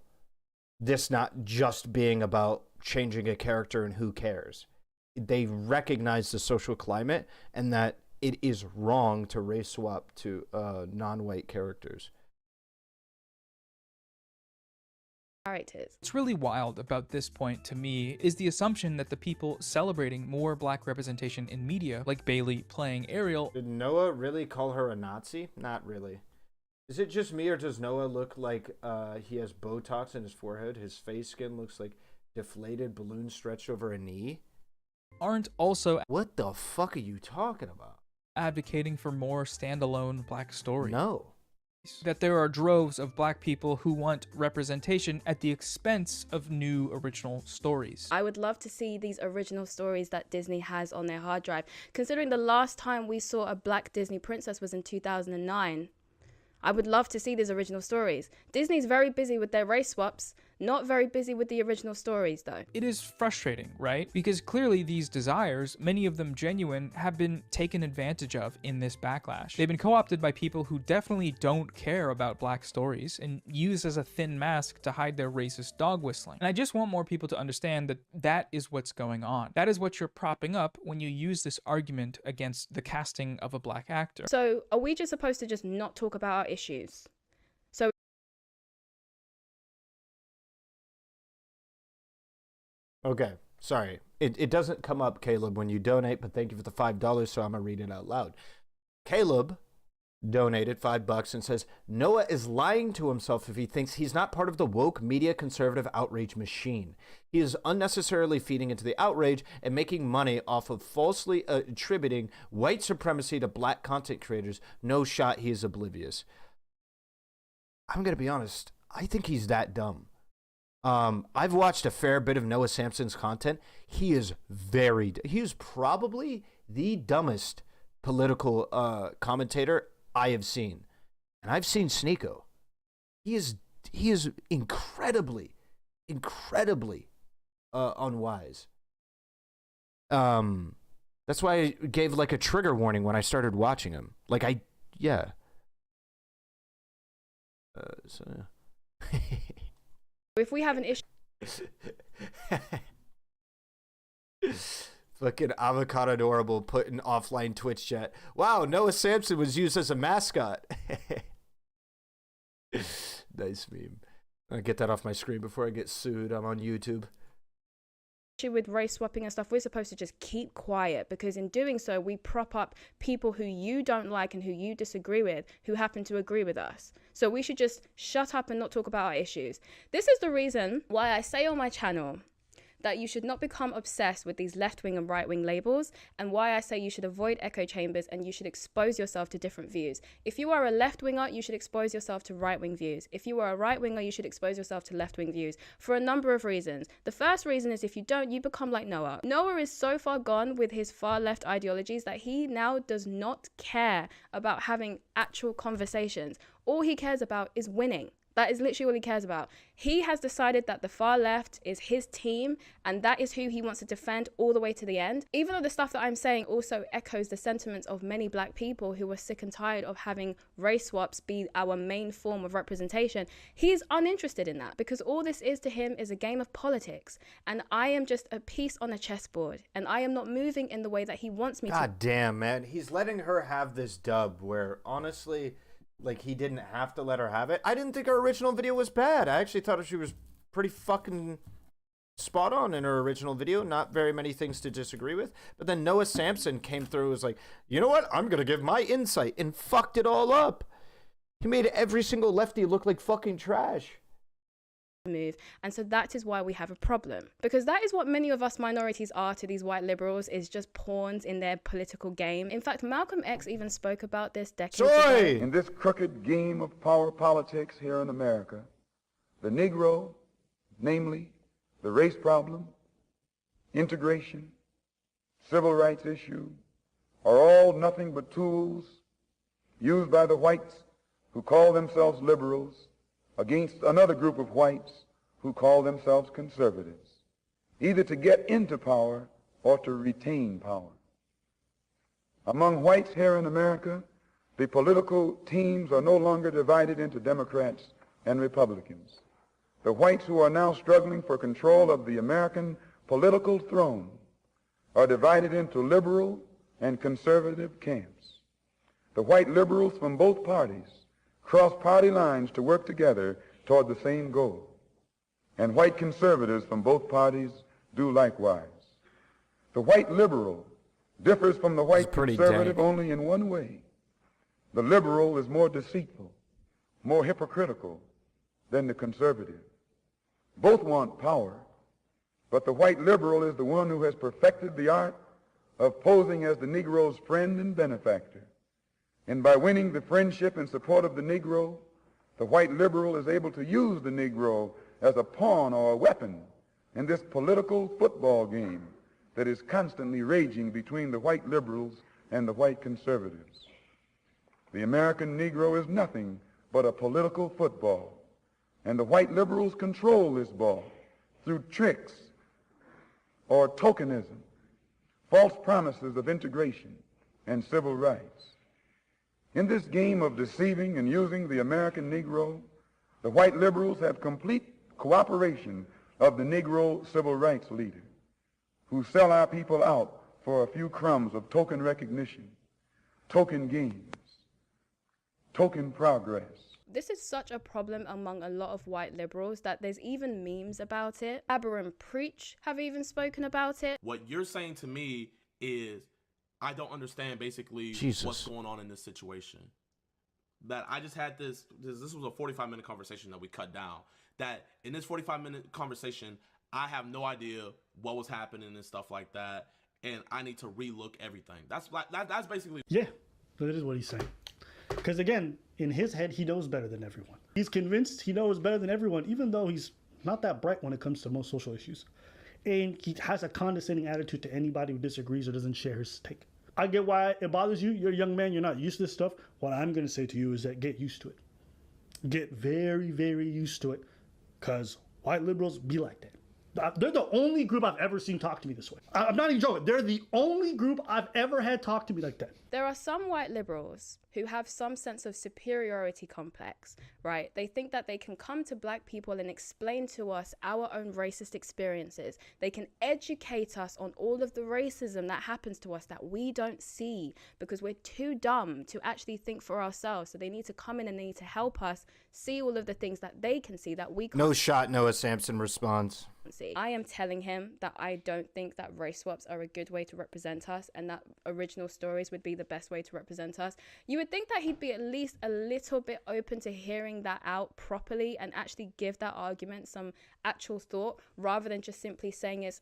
this not just being about changing a character and who cares. They recognize the social climate and that it is wrong to race swap to non-white characters. Characters. What's really wild about this point to me is the assumption that the people celebrating more black representation in media, like Bailey playing Ariel, Did Noah really call her a Nazi? Not really. Is it just me, or does Noah look like he has Botox in his forehead? His face skin looks like deflated balloon stretched over a knee? aren't also What the fuck are you talking about? advocating for more standalone black stories. No. That there are droves of black people who want representation at the expense of new original stories. I would love to see these original stories that Disney has on their hard drive. Considering the last time we saw a black Disney princess was in 2009. I would love to see these original stories. Disney's very busy with their race swaps, not very busy with the original stories though. It is frustrating, right? Because clearly these desires, many of them genuine, have been taken advantage of in this backlash. They've been co-opted by people who definitely don't care about black stories and used as a thin mask to hide their racist dog whistling. And I just want more people to understand that that is what's going on. That is what you're propping up when you use this argument against the casting of a black actor. So are we just supposed to just not talk about our issues? Okay, sorry. It doesn't come up, Caleb, when you donate, but thank you for the $5, so I'm going to read it out loud. Caleb donated $5 and says, Noah is lying to himself if he thinks he's not part of the woke media conservative outrage machine. He is unnecessarily feeding into the outrage and making money off of falsely attributing white supremacy to black content creators. No shot he is oblivious. I'm going to be honest. I think he's that dumb. I've watched a fair bit of Noah Sampson's content. He is probably the dumbest political commentator I have seen. And I've seen Sneeko. He is incredibly unwise. That's why I gave like a trigger warning when I started watching him. Yeah. If we have an issue Fucking avocado adorable put in offline Twitch chat. Wow, Noah Sampson was used as a mascot. Nice meme. I'll get that off my screen before I get sued. I'm on YouTube. with race swapping and stuff, we're supposed to just keep quiet, because in doing so we prop up people who you don't like and who you disagree with, who happen to agree with us. So we should just shut up and not talk about our issues. This is the reason why I say on my channel that you should not become obsessed with these left-wing and right-wing labels, and why I say you should avoid echo chambers and you should expose yourself to different views. If you are a left-winger, you should expose yourself to right-wing views. If you are a right-winger, you should expose yourself to left-wing views, for a number of reasons. The first reason is if you don't, you become like Noah. Noah is so far gone with his far-left ideologies that he now does not care about having actual conversations. All he cares about is winning. That is literally all he cares about. He has decided that the far left is his team, and that is who he wants to defend all the way to the end. Even though the stuff that I'm saying also echoes the sentiments of many black people who are sick and tired of having race swaps be our main form of representation, he's uninterested in that, because all this is to him is a game of politics. And I am just a piece on a chessboard, and I am not moving in the way that he wants me to. God damn, man. He's letting her have this dub where, honestly, like, he didn't have to let her have it. I didn't think her original video was bad. I actually thought she was pretty fucking spot on in her original video. Not very many things to disagree with. But then Noah Sampson came through and was like, you know what? I'm going to give my insight, and fucked it all up. He made every single lefty look like fucking trash. Move. And so that is why we have a problem, because that is what many of us minorities are to these white liberals, is just pawns in their political game. In fact, Malcolm X even spoke about this decades ago. In this crooked game of power politics here in America, the Negro, namely the race problem, integration, civil rights issue, are all nothing but tools used by the whites who call themselves liberals against another group of whites who call themselves conservatives, either to get into power or to retain power. Among whites here in America, the political teams are no longer divided into Democrats and Republicans. The whites who are now struggling for control of the American political throne are divided into liberal and conservative camps. The white liberals from both parties cross party lines to work together toward the same goal. And white conservatives from both parties do likewise. The white liberal differs from the white conservative only in one way. The liberal is more deceitful, more hypocritical than the conservative. Both want power, but the white liberal is the one who has perfected the art of posing as the Negro's friend and benefactor. And by winning the friendship and support of the Negro, the white liberal is able to use the Negro as a pawn or a weapon in this political football game that is constantly raging between the white liberals and the white conservatives. The American Negro is nothing but a political football, and the white liberals control this ball through tricks or tokenism, false promises of integration and civil rights. In this game of deceiving and using the American Negro, the white liberals have complete cooperation of the Negro civil rights leader, who sell our people out for a few crumbs of token recognition, token gains, token progress. This is such a problem among a lot of white liberals that there's even memes about it. Aberrant Preach have even spoken about it. What you're saying to me is, I don't understand basically what's going on in this situation. That I just had this was a 45-minute conversation that we cut down. That in this 45-minute conversation, I have no idea what was happening and stuff like that, and I need to relook everything. That's basically... Yeah, that is what he's saying. Because again, in his head, he knows better than everyone. He's convinced he knows better than everyone, even though he's not that bright when it comes to most social issues. And he has a condescending attitude to anybody who disagrees or doesn't share his take. I get why it bothers you. You're a young man. You're not used to this stuff. What I'm going to say to you is that get used to it. Get very, very used to it, because white liberals be like that. They're the only group I've ever seen talk to me this way. I'm not even joking. They're the only group I've ever had talk to me like that. There are some white liberals who have some sense of superiority complex, right? They think that they can come to black people and explain to us our own racist experiences. They can educate us on all of the racism that happens to us that we don't see because we're too dumb to actually think for ourselves. So they need to come in and they need to help us see all of the things that they can see that we can't. No shot, Noah Sampson responds. See. I am telling him that I don't think that race swaps are a good way to represent us and that original stories would be the best way to represent us. You would think that he'd be at least a little bit open to hearing that out properly and actually give that argument some actual thought rather than just simply saying it's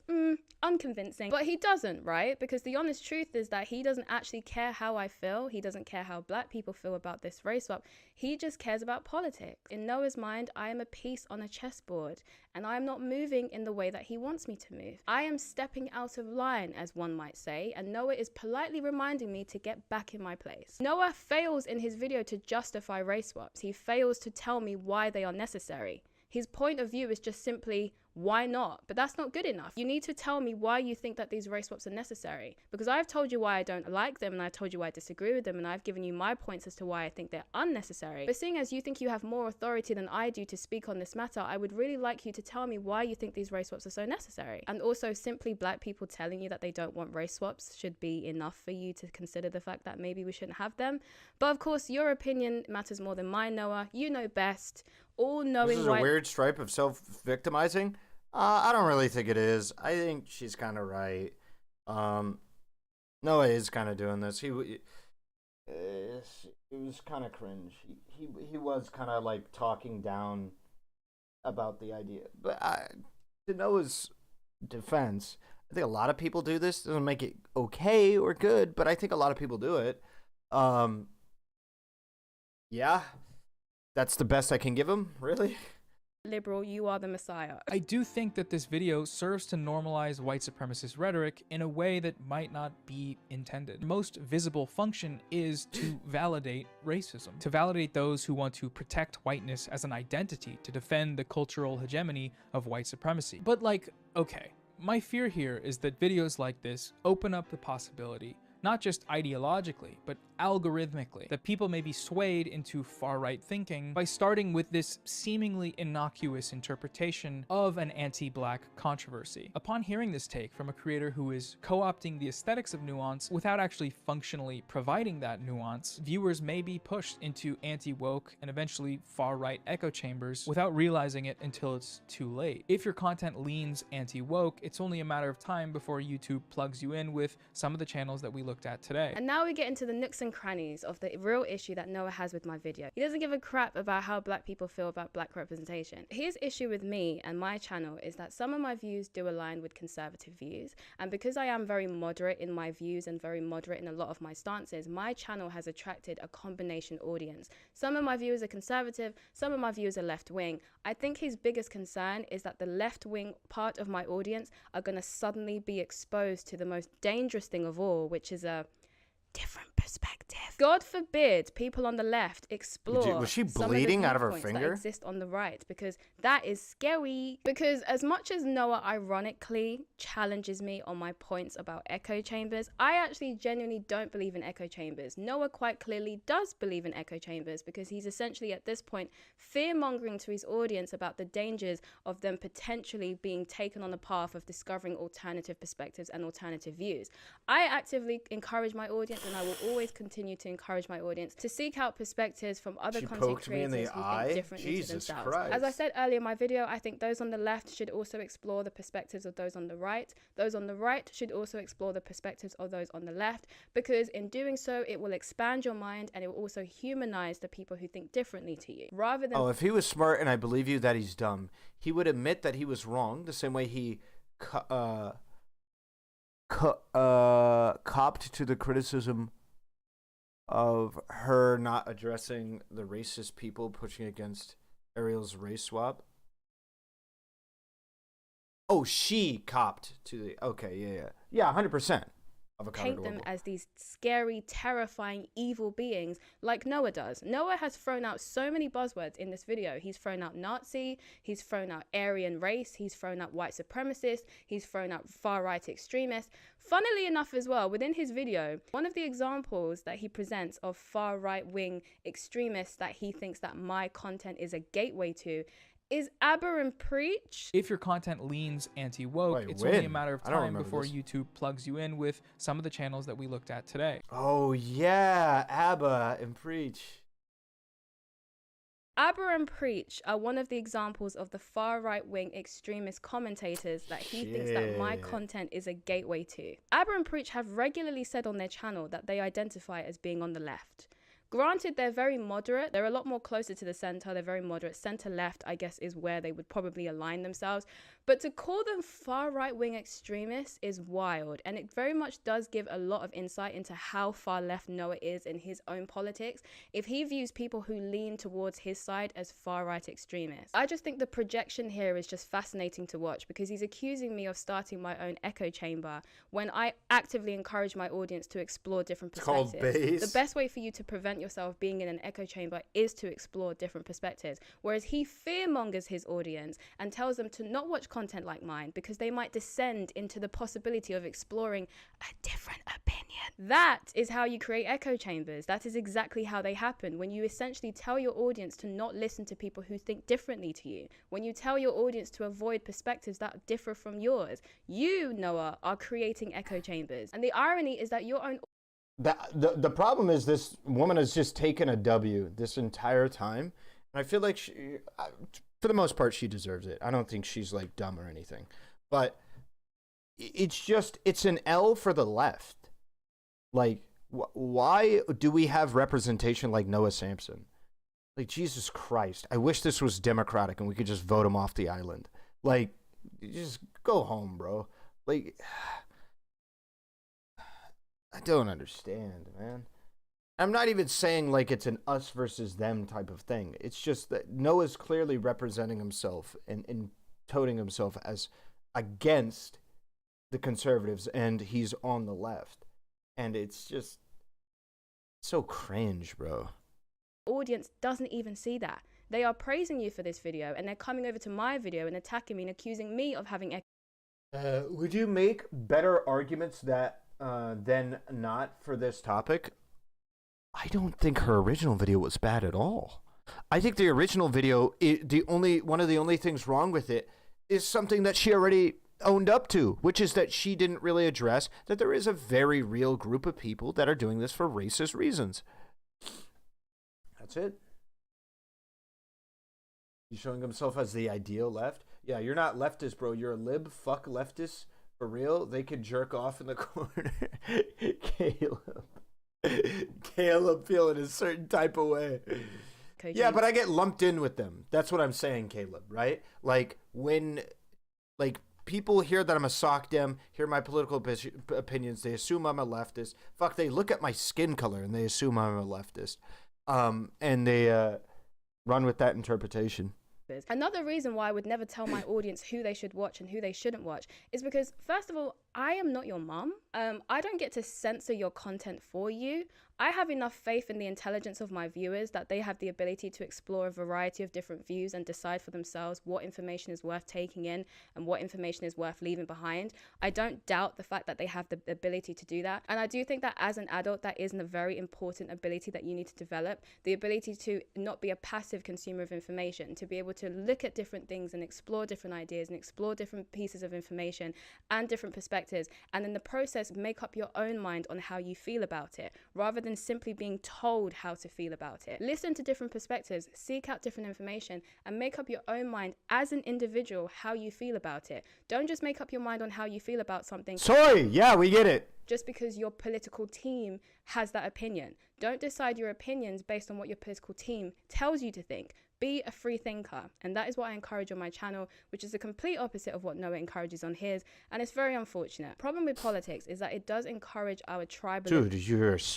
unconvincing. But he doesn't, right? Because the honest truth is that he doesn't actually care how I feel. He doesn't care how black people feel about this race swap. He just cares about politics. In Noah's mind, I am a piece on a chessboard and I am not moving in the way that he wants me to move. I am stepping out of line, as one might say, and Noah is politely reminding me to get back in my place. Noah fails in his video to justify race swaps. He fails to tell me why they are necessary. His point of view is just simply, why not? But that's not good enough. You need to tell me why you think that these race swaps are necessary. Because I've told you why I don't like them, and I've told you why I disagree with them, and I've given you my points as to why I think they're unnecessary. But seeing as you think you have more authority than I do to speak on this matter, I would really like you to tell me why you think these race swaps are so necessary. And also, simply black people telling you that they don't want race swaps should be enough for you to consider the fact that maybe we shouldn't have them. But of course, your opinion matters more than mine, Noah. You know best. All knowing. This is a weird stripe of self-victimizing. I don't really think it is. I think she's kind of right. Noah is kind of doing this. It was kind of cringe. He was kind of like talking down about the idea. But to Noah's defense, I think a lot of people do this. Doesn't make it okay or good, but I think a lot of people do it. Yeah, that's the best I can give him, really. Liberal, you are the messiah. I do think that this video serves to normalize white supremacist rhetoric in a way that might not be intended. The most visible function is to validate racism, to validate those who want to protect whiteness as an identity, to defend the cultural hegemony of white supremacy. But like, okay, my fear here is that videos like this open up the possibility, not just ideologically, but algorithmically, that people may be swayed into far-right thinking by starting with this seemingly innocuous interpretation of an anti-black controversy. Upon hearing this take from a creator who is co-opting the aesthetics of nuance without actually functionally providing that nuance, viewers may be pushed into anti-woke and eventually far-right echo chambers without realizing it until it's too late. If your content leans anti-woke, it's only a matter of time before YouTube plugs you in with some of the channels that we looked at today. And now we get into the nooks and crannies of the real issue that Noah has with my video. He doesn't give a crap about how black people feel about black representation. His issue with me and my channel is that some of my views do align with conservative views, and because I am very moderate in my views and very moderate in a lot of my stances, my channel has attracted a combination audience. Some of my viewers are conservative, some of my viewers are left-wing. I think his biggest concern is that the left-wing part of my audience are going to suddenly be exposed to the most dangerous thing of all, which is a different perspective. God forbid people on the left explore was she bleeding out of her finger that exist on the right, because that is scary. Because as much as Noah ironically challenges me on my points about echo chambers, I actually genuinely don't believe in echo chambers. Noah quite clearly does believe in echo chambers, because he's essentially at this point fear-mongering to his audience about the dangers of them potentially being taken on the path of discovering alternative perspectives and alternative views. I actively encourage my audience, and I will always continue to encourage my audience to seek out perspectives from other content creators who think differently to themselves. As I said earlier in my video, I think those on the left should also explore the perspectives of those on the right. Those on the right should also explore the perspectives of those on the left, because in doing so, it will expand your mind and it will also humanize the people who think differently to you. Rather than if he was smart, and I believe you that he's dumb, he would admit that he was wrong the same way he copped to the criticism of her not addressing the racist people pushing against Ariel's race swap. Oh, she copped to the. Okay, yeah, 100%. Paint them as these scary, terrifying, evil beings like Noah does. Noah has thrown out so many buzzwords in this video. He's thrown out Nazi, he's thrown out Aryan race, he's thrown out white supremacist, he's thrown out far-right extremist. Funnily enough as well, within his video, one of the examples that he presents of far-right-wing extremists that he thinks that my content is a gateway to is Aberrant Preach. If your content leans anti-woke, it's only a matter of time before YouTube plugs you in with some of the channels that we looked at today. Oh yeah, Abba and Preach. Aberrant Preach are one of the examples of the far right-wing extremist commentators that he thinks that my content is a gateway to. Aberrant Preach have regularly said on their channel that they identify as being on the left. Granted, they're very moderate. They're a lot more closer to the center. They're very moderate. Center left, I guess, is where they would probably align themselves. But to call them far right-wing extremists is wild. And it very much does give a lot of insight into how far left Noah is in his own politics if he views people who lean towards his side as far right extremists. I just think the projection here is just fascinating to watch because he's accusing me of starting my own echo chamber when I actively encourage my audience to explore different perspectives. It's called base. The best way for you to prevent yourself being in an echo chamber is to explore different perspectives, whereas he fearmongers his audience and tells them to not watch content like mine because they might descend into the possibility of exploring a different opinion. That is how you create echo chambers. That is exactly how they happen. When you essentially tell your audience to not listen to people who think differently to you, when you tell your audience to avoid perspectives that differ from yours, you, Noah, are creating echo chambers. And the irony is that your own The problem is this woman has just taken a W this entire time. And I feel like for the most part, she deserves it. I don't think she's like dumb or anything, but it's an L for the left. Like, why do we have representation like Noah Sampson? Like, Jesus Christ. I wish this was democratic and we could just vote him off the island. Like, just go home, bro. Like, I don't understand, man. I'm not even saying like it's an us versus them type of thing. It's just that Noah's clearly representing himself and toting himself as against the conservatives, and he's on the left. And it's just so cringe, bro. Audience doesn't even see that. They are praising you for this video, and they're coming over to my video and attacking me and accusing me of having would you make better arguments that than not for this topic? I don't think her original video was bad at all. I think the original video, one of the only things wrong with it is something that she already owned up to, which is that she didn't really address that there is a very real group of people that are doing this for racist reasons. That's it. He's showing himself as the ideal left. Yeah, you're not leftist, bro. You're a lib. Fuck leftists. For real. They could jerk off in the corner. Caleb feeling a certain type of way. Okay, yeah, but I get lumped in with them. That's what I'm saying, Caleb, right? Like, when people hear that I'm a sock dem, hear my political opinions, they assume I'm a leftist. Fuck, they look at my skin color and they assume I'm a leftist. And they run with that interpretation. Another reason why I would never tell my audience who they should watch and who they shouldn't watch is because, first of all, I am not your mom. I don't get to censor your content for you. I have enough faith in the intelligence of my viewers that they have the ability to explore a variety of different views and decide for themselves what information is worth taking in and what information is worth leaving behind. I don't doubt the fact that they have the ability to do that. And I do think that as an adult, that is a very important ability that you need to develop. The ability to not be a passive consumer of information, to be able to look at different things and explore different ideas and explore different pieces of information and different perspectives. And in the process, make up your own mind on how you feel about it, rather than simply being told how to feel about it. Listen to different perspectives, seek out different information, and make up your own mind as an individual how you feel about it. Don't just make up your mind on how you feel about something. Sorry, yeah, we get it. Just because your political team has that opinion. Don't decide your opinions based on what your political team tells you to think. Be a free thinker. And that is what I encourage on my channel, which is the complete opposite of what Noah encourages on his. And it's very unfortunate. Problem with politics is that it does encourage our tribalism. Dude,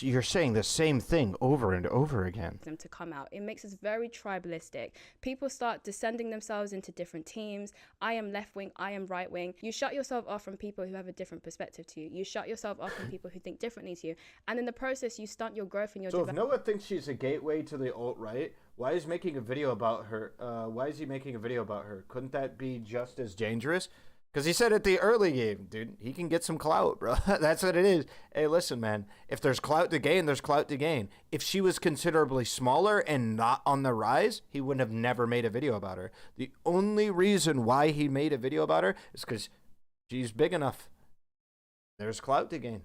you're saying the same thing over and over again. To come out. It makes us very tribalistic. People start descending themselves into different teams. I am left wing, I am right wing. You shut yourself off from people who have a different perspective to you. You shut yourself off from people who think differently to you. And in the process, you stunt your growth and your development. So if Noah thinks she's a gateway to the alt-right, why is making a video about her? Why is he making a video about her? Couldn't that be just as dangerous? Because he said at the early game, dude, he can get some clout, bro. That's what it is. Hey, listen, man. If there's clout to gain, there's clout to gain. If she was considerably smaller and not on the rise, he wouldn't have never made a video about her. The only reason why he made a video about her is because she's big enough. There's clout to gain.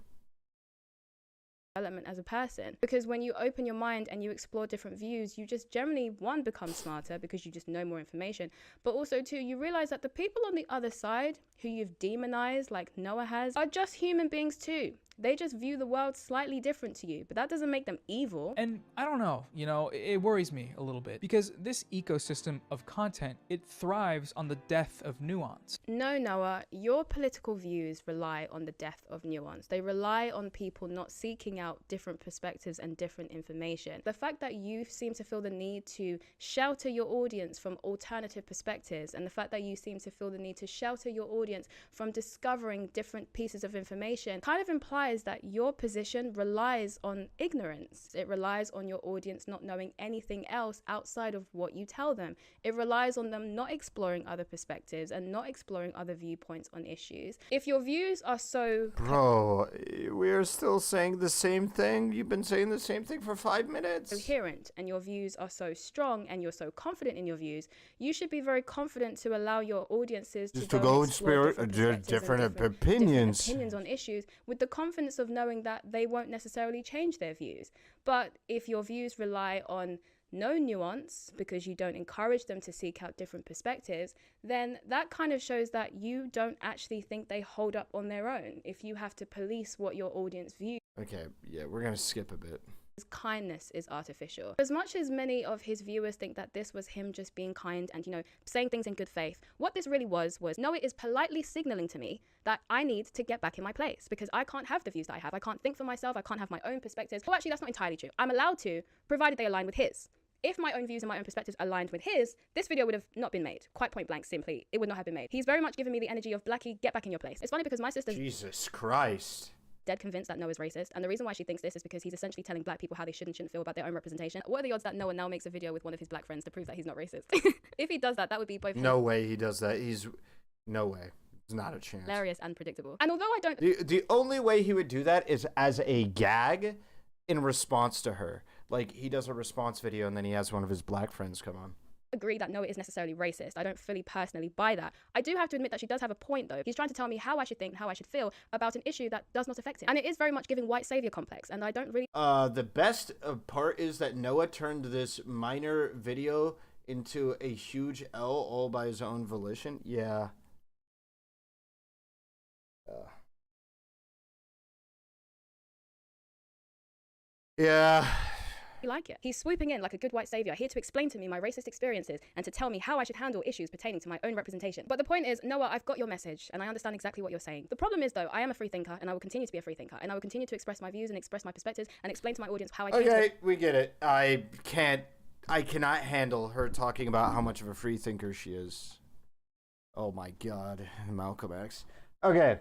As a person, because when you open your mind and you explore different views, you just generally, one, become smarter because you just know more information, but also two, you realize that the people on the other side who you've demonized like Noah has are just human beings too. They just view the world slightly different to you, but that doesn't make them evil. And I don't know, you know, it worries me a little bit because this ecosystem of content, it thrives on the death of nuance. No, Noah, your political views rely on the death of nuance. They rely on people not seeking out different perspectives and different information. The fact that you seem to feel the need to shelter your audience from alternative perspectives, and the fact that you seem to feel the need to shelter your audience from discovering different pieces of information kind of implies that your position relies on ignorance. It relies on your audience not knowing anything else outside of what you tell them. It relies on them not exploring other perspectives and not exploring other viewpoints on issues. If your views are so... Bro, we're still saying the same thing. You've been saying the same thing for 5 minutes. Coherent, and your views are so strong and you're so confident in your views, you should be very confident to allow your audiences to go and spirit different opinions on issues with the confidence of knowing that they won't necessarily change their views. But if your views rely on no nuance because you don't encourage them to seek out different perspectives, then that kind of shows that you don't actually think they hold up on their own. If you have to police what your audience views. Okay, yeah, we're gonna skip a bit. His kindness is artificial. As much as many of his viewers think that this was him just being kind and, you know, saying things in good faith, what this really was Noah is politely signaling to me that I need to get back in my place because I can't have the views that I have. I can't think for myself. I can't have my own perspectives. Well, actually, that's not entirely true. I'm allowed to, provided they align with his. If my own views and my own perspectives aligned with his, this video would have not been made. Quite point blank, simply, it would not have been made. He's very much given me the energy of, Blackie, get back in your place. It's funny because my sister's... Jesus Christ. Dead convinced that Noah's racist, and the reason why she thinks this is because he's essentially telling black people how they should and shouldn't feel about their own representation. What are the odds that Noah now makes a video with one of his black friends to prove that he's not racist? If he does that, that would be both... No way he does that. No way. There's not a chance. Hilarious and predictable. And although I don't... The only way he would do that is as a gag in response to her. Like, he does a response video and then he has one of his black friends come on. Agree that Noah is necessarily racist. I don't fully personally buy that. I do have to admit that she does have a point though. He's trying to tell me how I should think, how I should feel about an issue that does not affect him. And it is very much giving white savior complex, and I don't really... The best part is that Noah turned this minor video into a huge L all by his own volition. Yeah. Yeah. like it. He's swooping in like a good white savior, here to explain to me my racist experiences and to tell me how I should handle issues pertaining to my own representation. But the point is, Noah, I've got your message and I understand exactly what you're saying. The problem is though, I am a free thinker and I will continue to be a free thinker and I will continue to express my views and express my perspectives and explain to my audience how I Okay, we get it. I cannot handle her talking about how much of a free thinker she is. Oh my God, Malcolm X. Okay,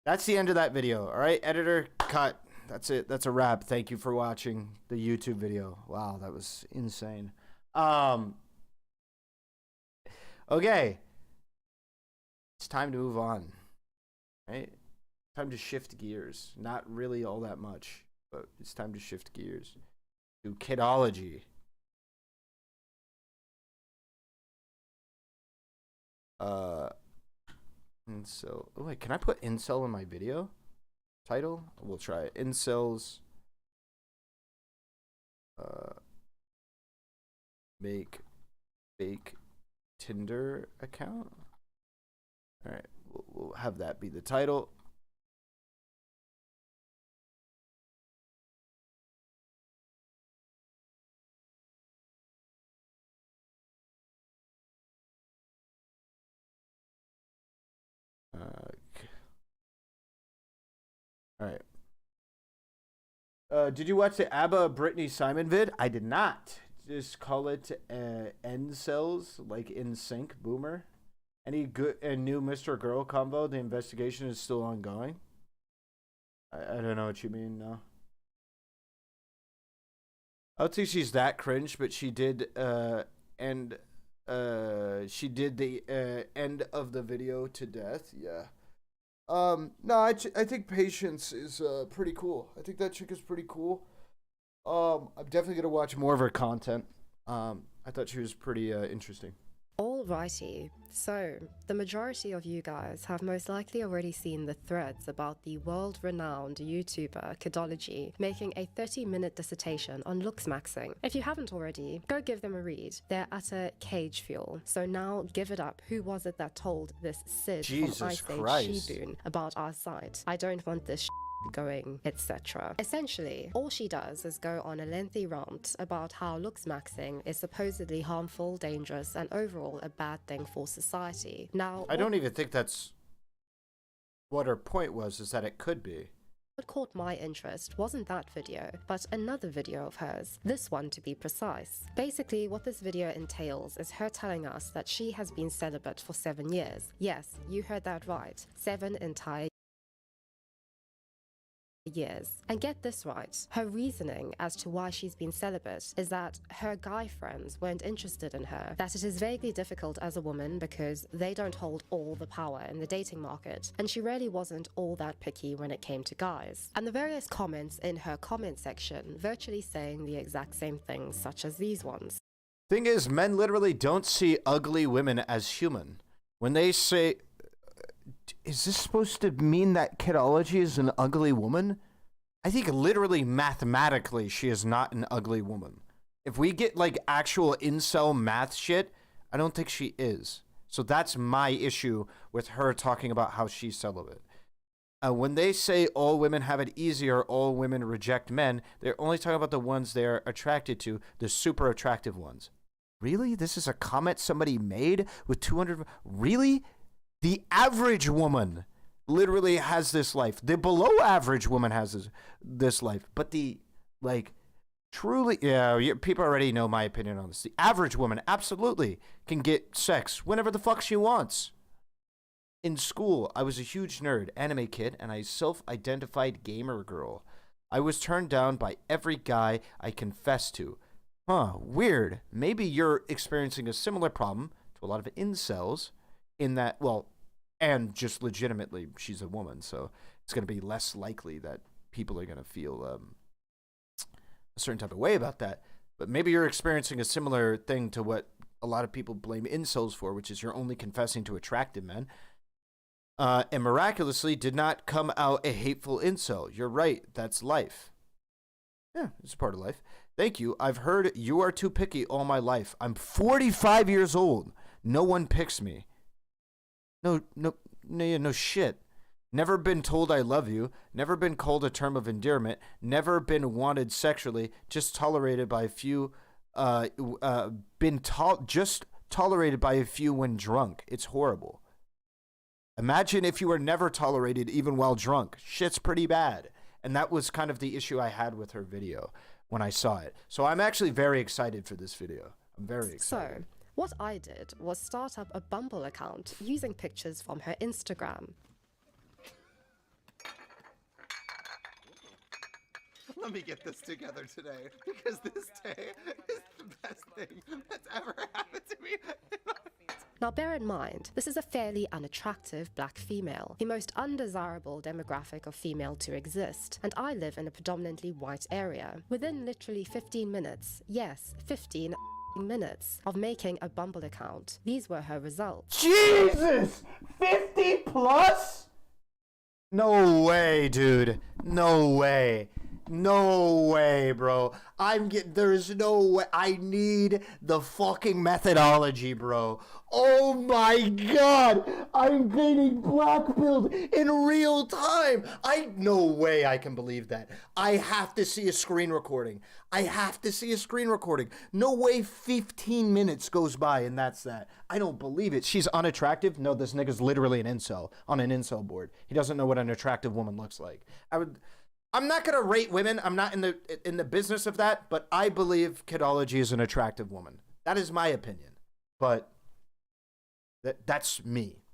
that's the end of that video. All right, editor, cut. That's it. That's a wrap. Thank you for watching the YouTube video. Wow, that was insane. Okay. It's time to move on. Right? Time to shift gears. Not really all that much, but it's time to shift gears to Kidology. Incel. Oh wait, can I put incel in my video title? We'll try it. Incels make fake Tinder account. All right, we'll have that be the title. All right. Did you watch the ABBA Britney Simon vid? I did not. Just call it Incels, like in sync, boomer. Any good and new Mr. Girl convo? The investigation is still ongoing. I don't know what you mean, no. I don't think she's that cringe, but she did end the end of the video to death. Yeah. No, I think Patience is pretty cool. I think that chick is pretty cool. I'm definitely gonna watch more of her content. I thought she was pretty interesting. Alrighty, so the majority of you guys have most likely already seen the threads about the world-renowned YouTuber Kidology making a 30-minute dissertation on Looksmaxing. If you haven't already, go give them a read. They're at a cage fuel. So now give it up. Who was it that told this Sid from Ice Age Shibun about our site? I don't want this going, etc. Essentially, all she does is go on a lengthy rant about how Looksmaxing is supposedly harmful, dangerous, and overall a bad thing for society. Now, I don't even think that's what her point was, is that it could be. What caught my interest wasn't that video, but another video of hers, this one to be precise. Basically, what this video entails is her telling us that she has been celibate for 7 years. Yes, you heard that right. 7 entire years. And get this right, her reasoning as to why she's been celibate is that her guy friends weren't interested in her, that it is vaguely difficult as a woman because they don't hold all the power in the dating market, and she really wasn't all that picky when it came to guys. And the various comments in her comment section virtually saying the exact same things, such as these ones. Thing is, men literally don't see ugly women as human. When they say, is this supposed to mean that Kidology is an ugly woman? I think literally mathematically she is not an ugly woman. If we get like actual incel math shit, I don't think she is. So that's my issue with her talking about how she's celibate. When they say all women have it easy or all women reject men, they're only talking about the ones they're attracted to, the super attractive ones. Really? This is a comment somebody made with 200... Really? The average woman literally has this life. The below average woman has this life. But the, like, truly, yeah, people already know my opinion on this. The average woman absolutely can get sex whenever the fuck she wants. In school, I was a huge nerd, anime kid, and I self-identified gamer girl. I was turned down by every guy I confessed to. Huh, weird. Maybe you're experiencing a similar problem to a lot of incels. In that, well, and just legitimately, she's a woman, so it's going to be less likely that people are going to feel a certain type of way about that. But maybe you're experiencing a similar thing to what a lot of people blame incels for, which is you're only confessing to attractive men. And miraculously did not come out a hateful incel. You're right, that's life. Yeah, it's part of life. Thank you. I've heard you are too picky all my life. I'm 45 years old. No one picks me. No shit. Never been told I love you. Never been called a term of endearment. Never been wanted sexually. Just tolerated by a few. Just tolerated by a few when drunk. It's horrible. Imagine if you were never tolerated even while drunk. Shit's pretty bad. And that was kind of the issue I had with her video when I saw it. So I'm actually very excited for this video. I'm very excited. So, what I did was start up a Bumble account using pictures from her Instagram. Let me get this together today, because this day is the best thing that's ever happened to me. Now bear in mind, this is a fairly unattractive black female, the most undesirable demographic of female to exist, and I live in a predominantly white area. Within literally 15 minutes, yes, 15 minutes of making a Bumble account, these were her results. Jesus! 50 plus? No way, dude. No way. No way, bro. There's no way. I need the fucking methodology, bro. Oh my god. I'm getting blackpilled in real time. No way I can believe that. I have to see a screen recording. No way 15 minutes goes by and that's that. I don't believe it. She's unattractive? No, this nigga's literally an incel on an incel board. He doesn't know what an attractive woman looks like. I'm not gonna rate women. I'm not in the business of that, but I believe Kidology is an attractive woman. That is my opinion. But that's me.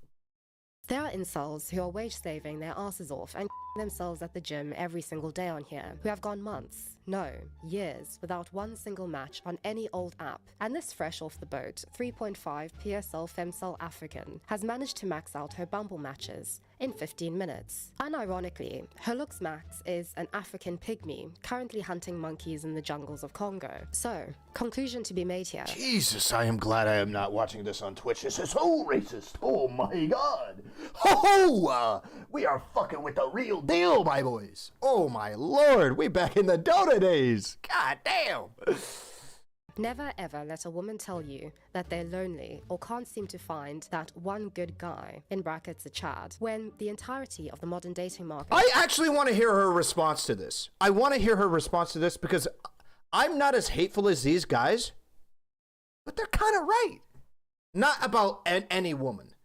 There are incels who are wage slaving their asses off and themselves at the gym every single day on here, who have gone months, no, years, without one single match on any old app. And this fresh off the boat, 3.5 PSL femcel African has managed to max out her Bumble matches in 15 minutes. Unironically, her Looksmax is an African pygmy currently hunting monkeys in the jungles of Congo. So, conclusion to be made here. Jesus, I am glad I am not watching this on Twitch. This is so racist. Oh my god. Ho! We are fucking with the real deal, my boys. Oh my lord, we back in the Dota days. God damn. Never ever let a woman tell you that they're lonely or can't seem to find that one good guy, in brackets a Chad, when the entirety of the modern dating market... I actually want to hear her response to this. Because I'm not as hateful as these guys, but they're kind of right. Not about any woman.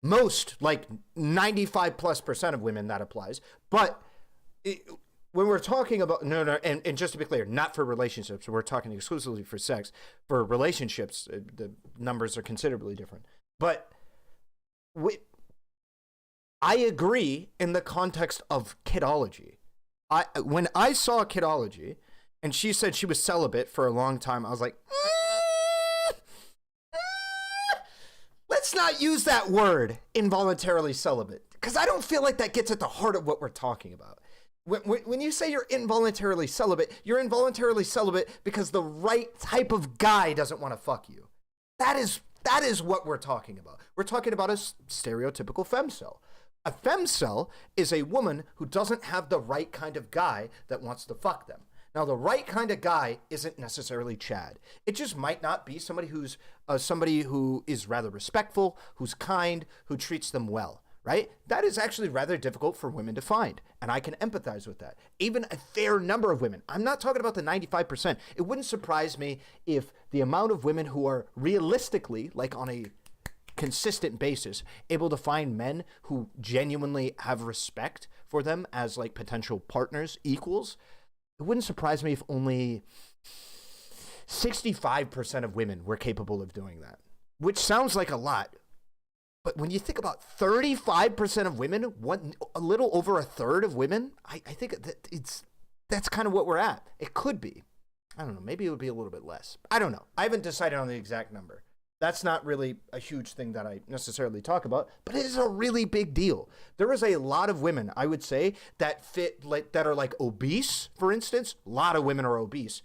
Most, like 95+% of women, that applies. But when we're talking about, and just to be clear, not for relationships, we're talking exclusively for sex. For relationships, the numbers are considerably different. But I agree in the context of Kidology. When I saw Kidology, and she said she was celibate for a long time, I was like, let's not use that word, involuntarily celibate, because I don't feel like that gets at the heart of what we're talking about. When you say you're involuntarily celibate because the right type of guy doesn't want to fuck you. That is what we're talking about. We're talking about a stereotypical femcel. A femcel is a woman who doesn't have the right kind of guy that wants to fuck them. Now, the right kind of guy isn't necessarily Chad. It just might not be somebody who is rather respectful, who's kind, who treats them well. Right? That is actually rather difficult for women to find, and I can empathize with that. Even a fair number of women. I'm not talking about the 95%. It wouldn't surprise me if the amount of women who are realistically, like on a consistent basis, able to find men who genuinely have respect for them as like potential partners, equals. It wouldn't surprise me if only 65% of women were capable of doing that, which sounds like a lot. But when you think about 35% of women, a little over a third of women, I think that's kind of what we're at. It could be. I don't know. Maybe it would be a little bit less. I don't know. I haven't decided on the exact number. That's not really a huge thing that I necessarily talk about, but it is a really big deal. There is a lot of women, I would say, that are like obese, for instance. A lot of women are obese.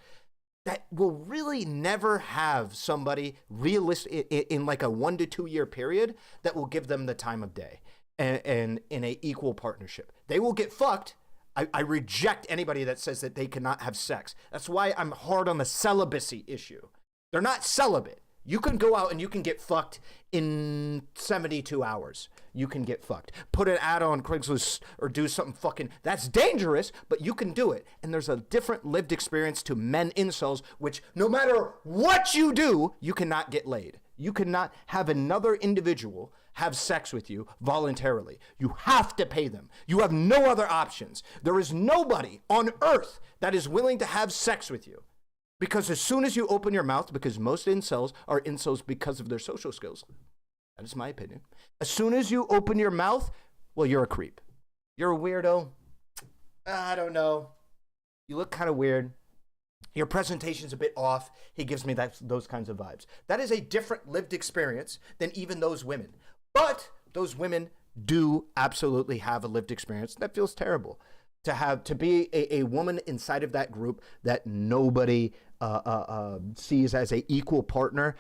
That will really never have somebody realistic in like a 1 to 2 year period that will give them the time of day and in a equal partnership. They will get fucked. I reject anybody that says that they cannot have sex. That's why I'm hard on the celibacy issue. They're not celibate. You can go out and you can get fucked in 72 hours. You can get fucked. Put an ad on Craigslist or do something fucking, that's dangerous, but you can do it. And there's a different lived experience to men incels, which no matter what you do, you cannot get laid. You cannot have another individual have sex with you voluntarily. You have to pay them. You have no other options. There is nobody on earth that is willing to have sex with you. Because as soon as you open your mouth, because most incels are incels because of their social skills. That is my opinion. As soon as you open your mouth, well, you're a creep. You're a weirdo. I don't know. You look kind of weird. Your presentation's a bit off. He gives me those kinds of vibes. That is a different lived experience than even those women. But those women do absolutely have a lived experience that feels terrible. To be a woman inside of that group that nobody sees as a equal partner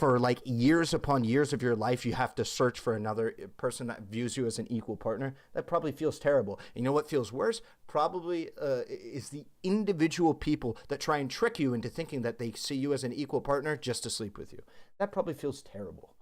for like years upon years of your life, you have to search for another person that views you as an equal partner. That probably feels terrible. And you know what feels worse? Probably is the individual people that try and trick you into thinking that they see you as an equal partner just to sleep with you. That probably feels terrible.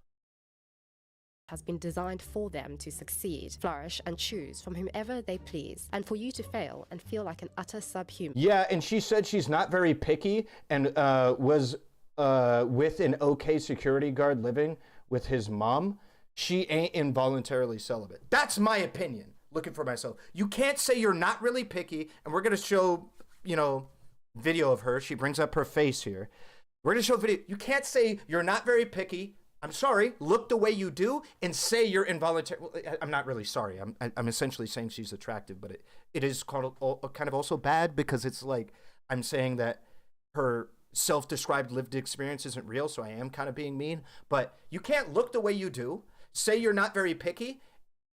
Has been designed for them to succeed, flourish, and choose from whomever they please, and for you to fail and feel like an utter subhuman. Yeah, and she said she's not very picky and was with an okay security guard living with his mom. She ain't involuntarily celibate. That's my opinion, looking for myself. You can't say you're not really picky, and we're going to show, you know, video of her. She brings up her face here. We're going to show video. You can't say you're not very picky. I'm sorry, look the way you do and say you're involuntary. Well, I'm not really sorry. I'm essentially saying she's attractive, but it is kind of also bad because it's like I'm saying that her self-described lived experience isn't real, so I am kind of being mean. But you can't look the way you do, say you're not very picky,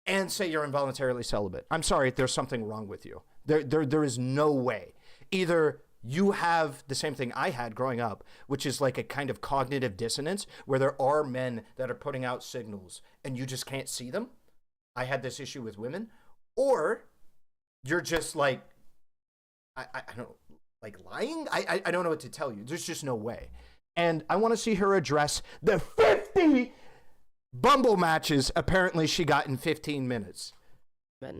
and say you're involuntarily celibate. I'm sorry, there's something wrong with you. There is no way. Either you have the same thing I had growing up, which is like a kind of cognitive dissonance where there are men that are putting out signals and you just can't see them. I had this issue with women. Or you're just like, I don't know, like lying? I don't know what to tell you. There's just no way. And I want to see her address the 50 Bumble matches apparently she got in 15 minutes.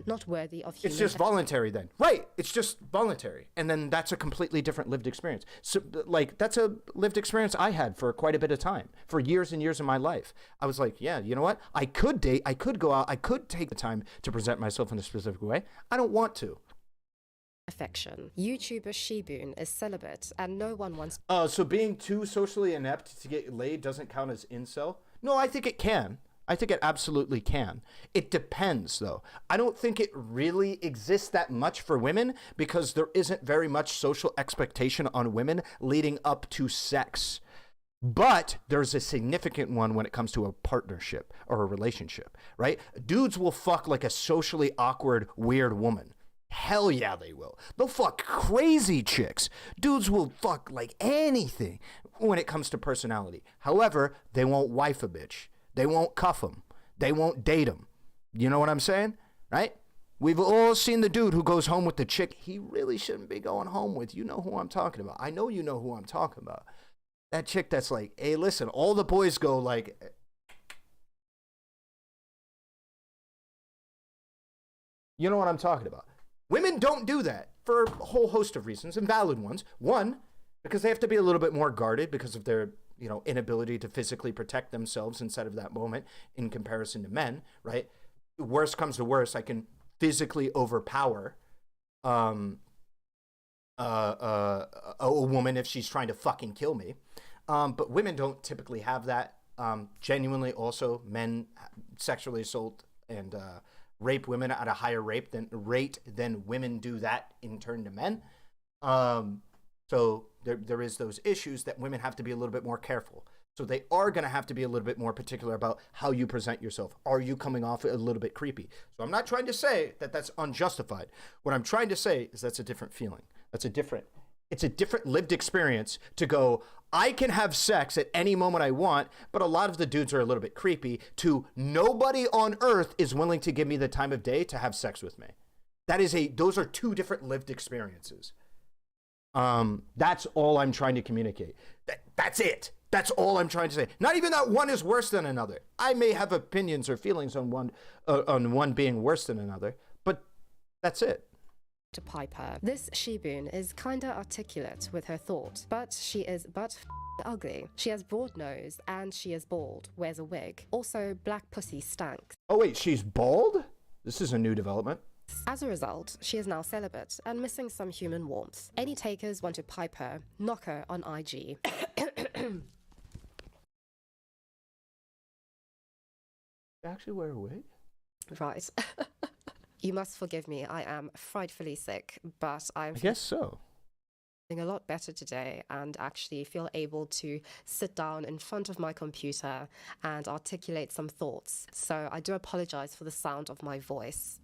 Not worthy of human. It's just voluntary then. Right. It's just voluntary. And then that's a completely different lived experience. So like that's a lived experience I had for quite a bit of time, for years and years of my life. I was like, yeah, you know what? I could date, I could go out, I could take the time to present myself in a specific way. I don't want to. Affection. YouTuber Shibun is celibate and no one wants. So being too socially inept to get laid doesn't count as incel? No, I think it can. I think it absolutely can. It depends, though. I don't think it really exists that much for women because there isn't very much social expectation on women leading up to sex. But there's a significant one when it comes to a partnership or a relationship, right? Dudes will fuck like a socially awkward, weird woman. Hell yeah, they will. They'll fuck crazy chicks. Dudes will fuck like anything when it comes to personality. However, they won't wife a bitch. They won't cuff them. They won't date them. You know what I'm saying? Right? We've all seen the dude who goes home with the chick he really shouldn't be going home with. You know who I'm talking about. I know you know who I'm talking about. That chick that's like, hey, listen, all the boys go like... You know what I'm talking about. Women don't do that for a whole host of reasons and valid ones. One, because they have to be a little bit more guarded because of their... inability to physically protect themselves inside of that moment in comparison to men, right? Worst comes to worst, I can physically overpower a woman if she's trying to fucking kill me. But women don't typically have that. Genuinely also, men sexually assault and rape women at a higher rate than women do that in turn to men. So there is those issues that women have to be a little bit more careful. So they are going to have to be a little bit more particular about how you present yourself. Are you coming off a little bit creepy? So I'm not trying to say that that's unjustified. What I'm trying to say is that's a different feeling. It's a different lived experience to go, I can have sex at any moment I want, but a lot of the dudes are a little bit creepy, to nobody on earth is willing to give me the time of day to have sex with me. Those are two different lived experiences. That's all I'm trying to communicate. That's it. That's all I'm trying to say. Not even that one is worse than another. I may have opinions or feelings on one being worse than another, but that's it. To Piper. This Shibun is kinda articulate with her thought, but she is ugly. She has broad nose and she is bald, wears a wig. Also, black pussy stanks. Oh wait, she's bald? This is a new development. As a result, she is now celibate and missing some human warmth. Any takers want to pipe her, knock her on IG. Actually wear a wig? Right. You must forgive me, I am frightfully sick, but I guess so. Feeling a lot better today and actually feel able to sit down in front of my computer and articulate some thoughts. So I do apologize for the sound of my voice.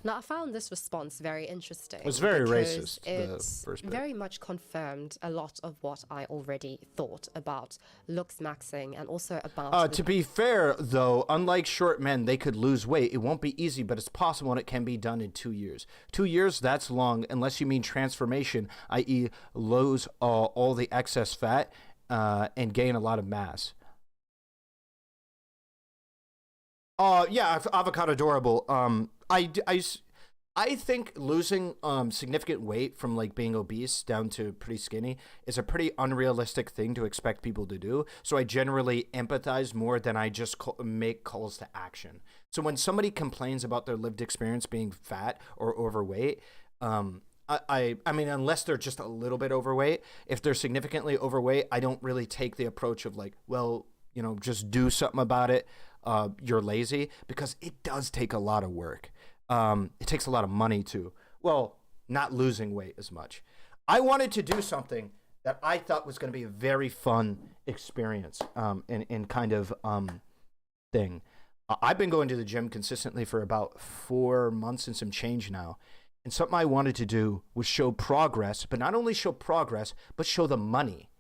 Now, I found this response very interesting. It was very because racist, the It first bit. very much confirmed a lot of what I already thought about Looksmaxing and also about... To be fair, though, unlike short men, they could lose weight. It won't be easy, but it's possible and it can be done in 2 years. 2 years, that's long, unless you mean transformation, i.e. lose all the excess fat and gain a lot of mass. Yeah, avocado adorable. I think losing significant weight from like being obese down to pretty skinny is a pretty unrealistic thing to expect people to do. So I generally empathize more than I just make calls to action. So when somebody complains about their lived experience being fat or overweight, I mean, unless they're just a little bit overweight, if they're significantly overweight, I don't really take the approach of like, well, you know, just do something about it. You're lazy, because it does take a lot of work. It takes a lot of money too. Well, not losing weight as much. I wanted to do something that I thought was going to be a very fun experience and kind of thing. I've been going to the gym consistently for about 4 months and some change now. And something I wanted to do was show progress, but not only show progress, but show the money.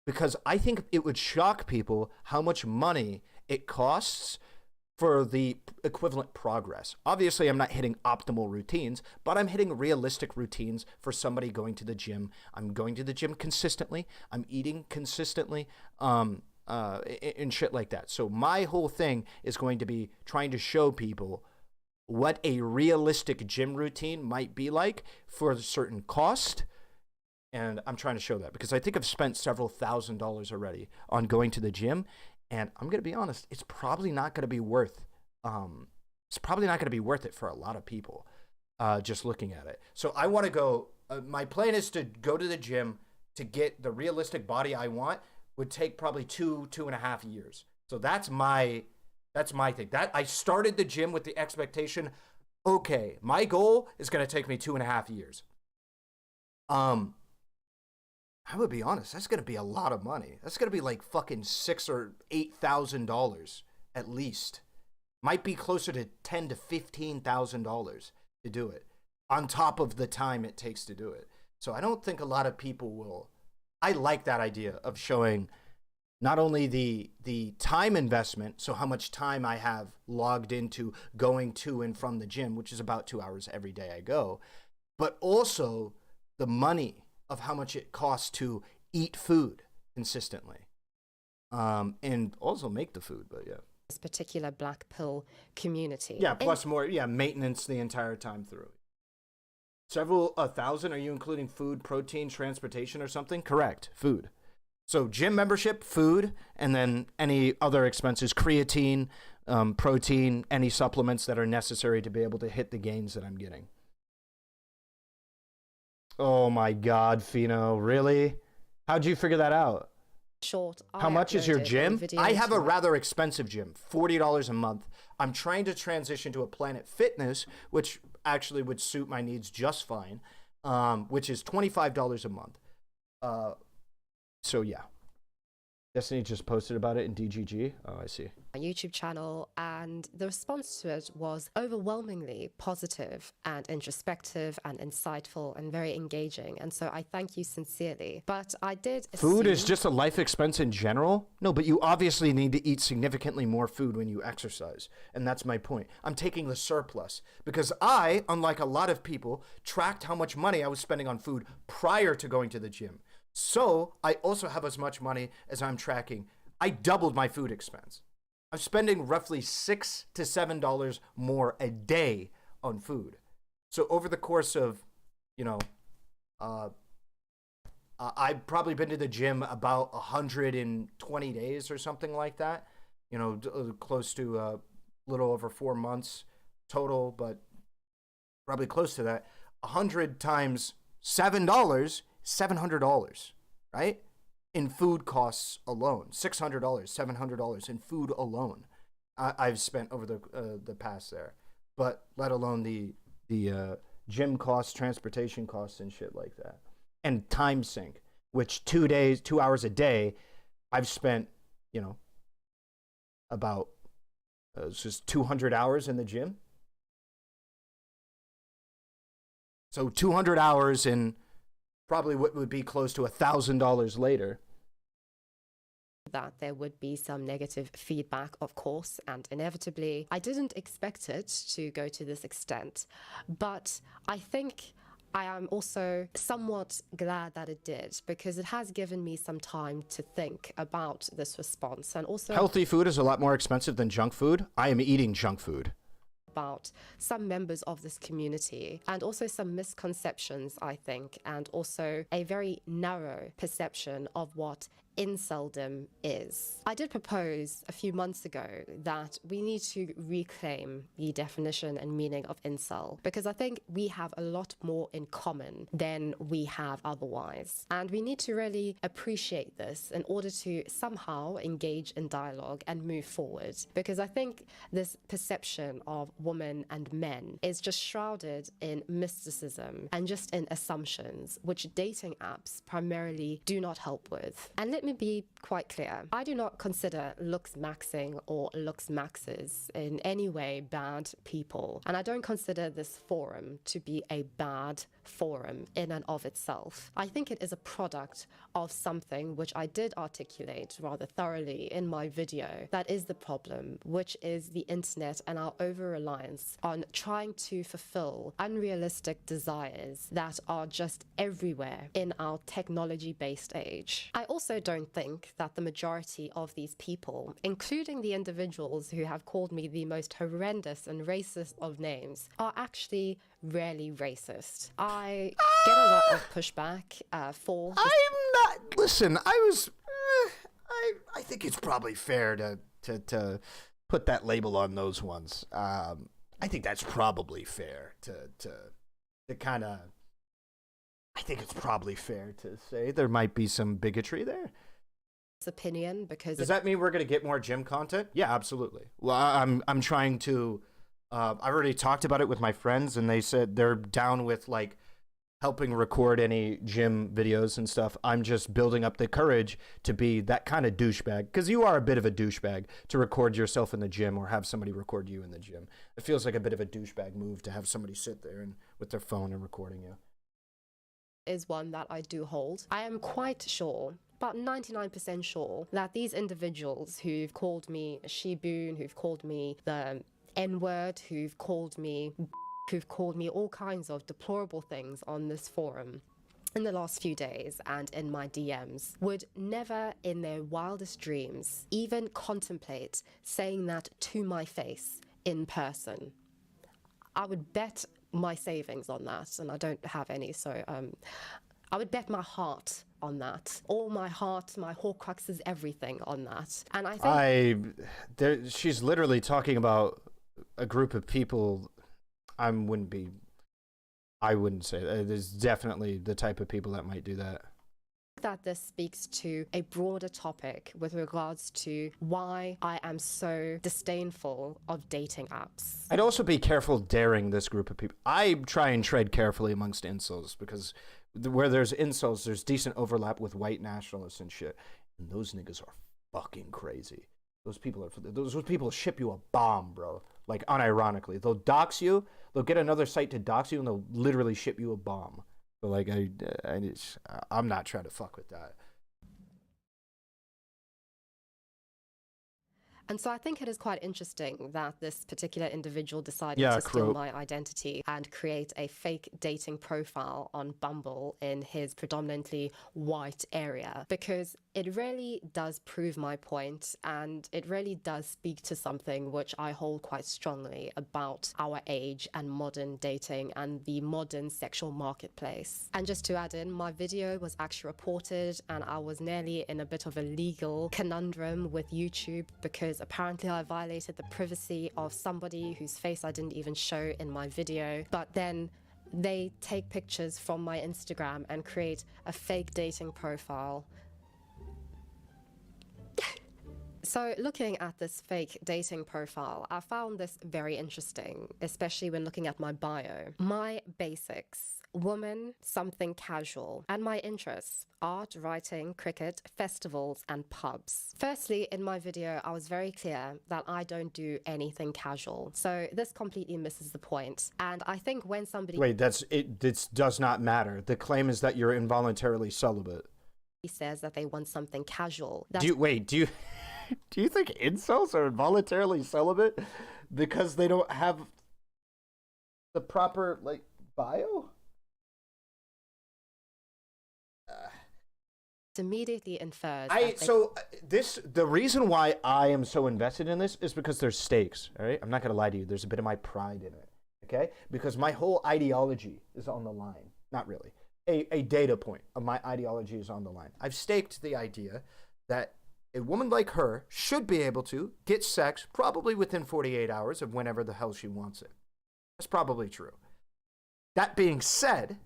Because I think it would shock people how much money it costs for the equivalent progress. Obviously, I'm not hitting optimal routines, but I'm hitting realistic routines for somebody going to the gym. I'm going to the gym consistently. I'm eating consistently, and shit like that. So my whole thing is going to be trying to show people what a realistic gym routine might be like for a certain cost. And I'm trying to show that because I think I've spent several $1,000s already on going to the gym. And I'm going to be honest, it's probably not going to be worth it for a lot of people, just looking at it. So I want to go, my plan is to go to the gym to get the realistic body I want. Would take probably 2.5 years. So that's my thing. That I started the gym with the expectation, okay, my goal is going to take me 2.5 years. I would be honest, that's going to be a lot of money. That's going to be like fucking $6,000 or $8,000 at least. Might be closer to $10,000 to $15,000 to do it, on top of the time it takes to do it. So I don't think a lot of people will. I like that idea of showing not only the time investment, so how much time I have logged into going to and from the gym, which is about 2 hours every day I go, but also the money of how much it costs to eat food consistently, and also make the food, but yeah. This particular black pill community. Yeah, plus more, maintenance the entire time through. Several 1,000, are you including food, protein, transportation, or something? Correct, food. So gym membership, food, and then any other expenses, creatine, protein, any supplements that are necessary to be able to hit the gains that I'm getting. Oh my God, Fino, really? How'd you figure that out? How much is your gym? I have a rather expensive gym, $40 a month. I'm trying to transition to a Planet Fitness, which actually would suit my needs just fine, which is $25 a month. So yeah. Destiny just posted about it in DGG. Oh, I see. My YouTube channel, and the response to it was overwhelmingly positive and introspective and insightful and very engaging. And so I thank you sincerely. But I did Food is just a life expense in general? No, but you obviously need to eat significantly more food when you exercise. And that's my point. I'm taking the surplus because I, unlike a lot of people, tracked how much money I was spending on food prior to going to the gym. So I also have as much money as I'm tracking. I doubled my food expense. I'm spending roughly $6 to $7 more a day on food. So over the course of, I've probably been to the gym about 120 days or something like that. Close to a little over 4 months total, but probably close to that. 100 times $7. $700, right? In food costs alone. $600, $700 in food alone. I've spent over the past there, but let alone the gym costs, transportation costs, and shit like that, and time sink, which 2 hours a day, I've spent about just 200 hours in the gym. So 200 hours and probably what would be close to $1,000 later. That there would be some negative feedback, of course, and inevitably, I didn't expect it to go to this extent, but I think I am also somewhat glad that it did, because it has given me some time to think about this response. And also, healthy food is a lot more expensive than junk food. I am eating junk food. About some members of this community, and also some misconceptions, I think, and also a very narrow perception of what inceldom is. I did propose a few months ago that we need to reclaim the definition and meaning of incel, because I think we have a lot more in common than we have otherwise. And we need to really appreciate this in order to somehow engage in dialogue and move forward. Because I think this perception of women and men is just shrouded in mysticism and just in assumptions, which dating apps primarily do not help with. And let me be quite clear. I do not consider Looksmaxing or Looksmaxers in any way bad people. And I don't consider this forum to be a bad forum in and of itself. I think it is a product of something which I did articulate rather thoroughly in my video. That is the problem, which is the internet and our over-reliance on trying to fulfill unrealistic desires that are just everywhere in our technology-based age. I also don't think that the majority of these people, including the individuals who have called me the most horrendous and racist of names, are actually really racist. I get a lot of pushback for... I'm not... Listen, I think it's probably fair to put that label on those ones. I think that's probably fair to kind of... I think it's probably fair to say there might be some bigotry there. Opinion, because... Does that mean we're going to get more gym content? Yeah, absolutely. Well, I'm trying to... I've already talked about it with my friends, and they said they're down with, like, helping record any gym videos and stuff. I'm just building up the courage to be that kind of douchebag, because you are a bit of a douchebag to record yourself in the gym or have somebody record you in the gym. It feels like a bit of a douchebag move to have somebody sit there and with their phone and recording you. Is one that I do hold. I am quite sure, about 99% sure, that these individuals who've called me a she-boon, who've called me the N-word, who've called me all kinds of deplorable things on this forum in the last few days and in my DMs, would never in their wildest dreams even contemplate saying that to my face in person. I would bet my savings on that, and I don't have any, so I would bet my heart on that. All my heart, my Horcruxes, everything on that. And I think... she's literally talking about a group of people. I wouldn't say that. There's definitely the type of people that might do that. That this speaks to a broader topic with regards to why I am so disdainful of dating apps. I'd also be careful daring this group of people. I try and tread carefully amongst incels, because where there's incels, there's decent overlap with white nationalists and shit. And those niggas are fucking crazy. Those people ship you a bomb, bro. Like, unironically. They'll dox you, they'll get another site to dox you, and they'll literally ship you a bomb. So, like, I'm not trying to fuck with that. And so I think it is quite interesting that this particular individual decided to steal my identity and create a fake dating profile on Bumble in his predominantly white area, because it really does prove my point, and it really does speak to something which I hold quite strongly about our age and modern dating and the modern sexual marketplace. And just to add in, my video was actually reported, and I was nearly in a bit of a legal conundrum with YouTube, because apparently I violated the privacy of somebody whose face I didn't even show in my video. But then they take pictures from my Instagram and create a fake dating profile. So looking at this fake dating profile, I found this very interesting, especially when looking at my bio. My basics woman, something casual, and my interests: art, writing, cricket, festivals, and pubs. Firstly, in my video, I was very clear that I don't do anything casual, so this completely misses the point. And I think when somebody— Wait, this does not matter. The claim is that you're involuntarily celibate. says that they want something casual. Do you do you think incels are involuntarily celibate because they don't have the proper bio? Immediately infers. The reason why I am so invested in this is because there's stakes. All right, I'm not gonna lie to you. There's a bit of my pride in it. Okay, because my whole ideology is on the line. Not really. A data point of my ideology is on the line. I've staked the idea that a woman like her should be able to get sex probably within 48 hours of whenever the hell she wants it. That's probably true. That being said,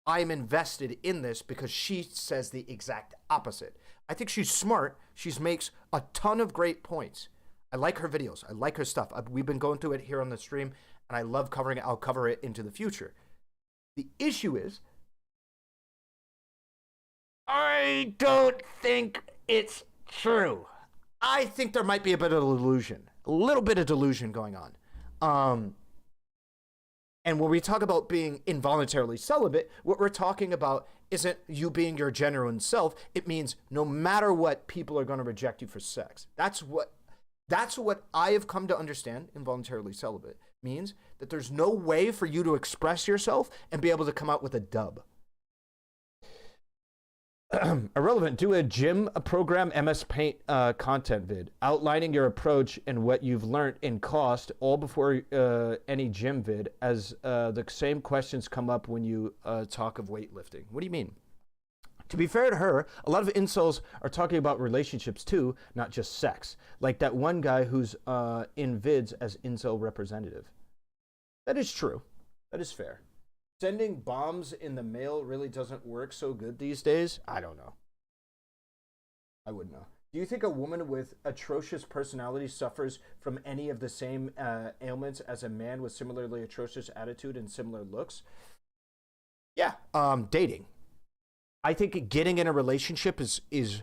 I'm invested in this because she says the exact opposite. I think she's smart. She makes a ton of great points. I like her videos. I like her stuff. We've been going through it here on the stream, and I love covering it. I'll cover it into the future. The issue is, I don't think it's true. I think there might be a bit of delusion, a little bit of delusion going on. And when we talk about being involuntarily celibate, what we're talking about isn't you being your genuine self. It means no matter what, people are going to reject you for sex. That's what I have come to understand involuntarily celibate means, that there's no way for you to express yourself and be able to come out with a dub. Ahrelevant, do a gym program MS Paint content vid outlining your approach and what you've learned in cost, all before any gym vid, as the same questions come up when you talk of weightlifting. What do you mean? To be fair to her, a lot of incels are talking about relationships too, not just sex. Like that one guy who's in vids as incel representative. That is true. That is fair. Sending bombs in the mail really doesn't work so good these days? I don't know. I wouldn't know. Do you think a woman with atrocious personality suffers from any of the same ailments as a man with similarly atrocious attitude and similar looks? Yeah, dating. I think getting in a relationship is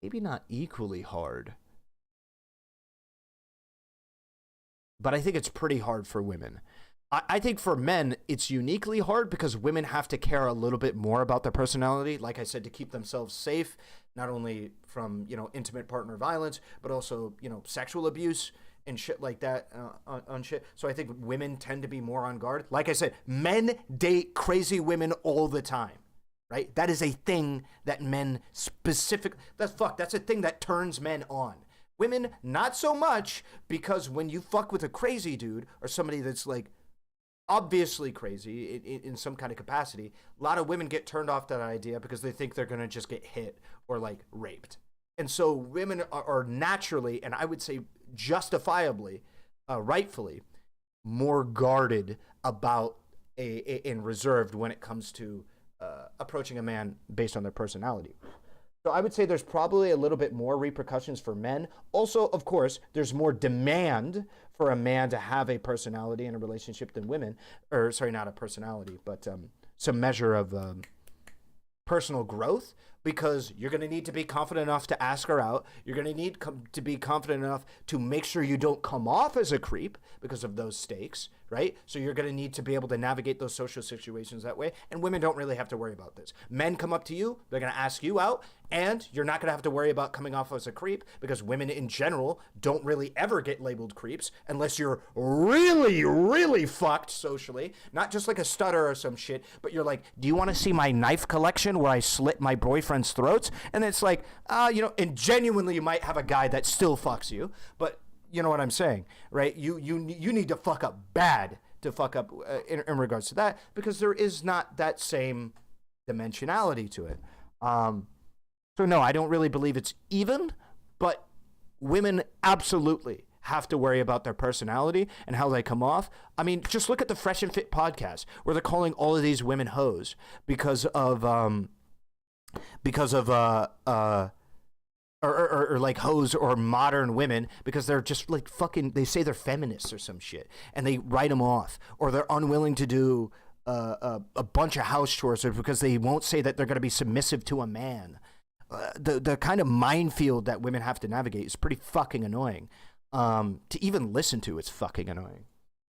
maybe not equally hard. But I think it's pretty hard for women. I think for men, it's uniquely hard because women have to care a little bit more about their personality, like I said, to keep themselves safe, not only from, intimate partner violence, but also, sexual abuse and shit like that on shit. So I think women tend to be more on guard. Like I said, men date crazy women all the time, right? That is a thing that men that's a thing that turns men on. Women, not so much, because when you fuck with a crazy dude or somebody that's obviously crazy in some kind of capacity, a lot of women get turned off that idea because they think they're going to just get hit or raped. And so women are naturally, and I would say justifiably, rightfully, more guarded about and reserved when it comes to approaching a man based on their personality. So I would say there's probably a little bit more repercussions for men. Also, of course, there's more demand for a man to have a personality in a relationship than women. Or, sorry, not a personality, but some measure of personal growth, because you're going to need to be confident enough to ask her out. You're going to need to be confident enough to make sure you don't come off as a creep because of those stakes, right? So you're going to need to be able to navigate those social situations that way. And women don't really have to worry about this. Men come up to you, they're going to ask you out, and you're not going to have to worry about coming off as a creep, because women in general don't really ever get labeled creeps unless you're really, really fucked socially. Not just like a stutter or some shit, but you're like, do you want to see my knife collection where I slit my boyfriend's throats? And it's like, and genuinely you might have a guy that still fucks you, but you know what I'm saying, right? You need to fuck up bad to fuck up in regards to that, because there is not that same dimensionality to it. So no, I don't really believe it's even, but women absolutely have to worry about their personality and how they come off. I mean, just look at the Fresh and Fit podcast where they're calling all of these women hoes because of or like hoes or modern women because they're just like fucking, they say they're feminists or some shit and they write them off, or they're unwilling to do a bunch of house chores because they won't say that they're going to be submissive to a man. The kind of minefield that women have to navigate is pretty fucking annoying. To even listen to, it's fucking annoying.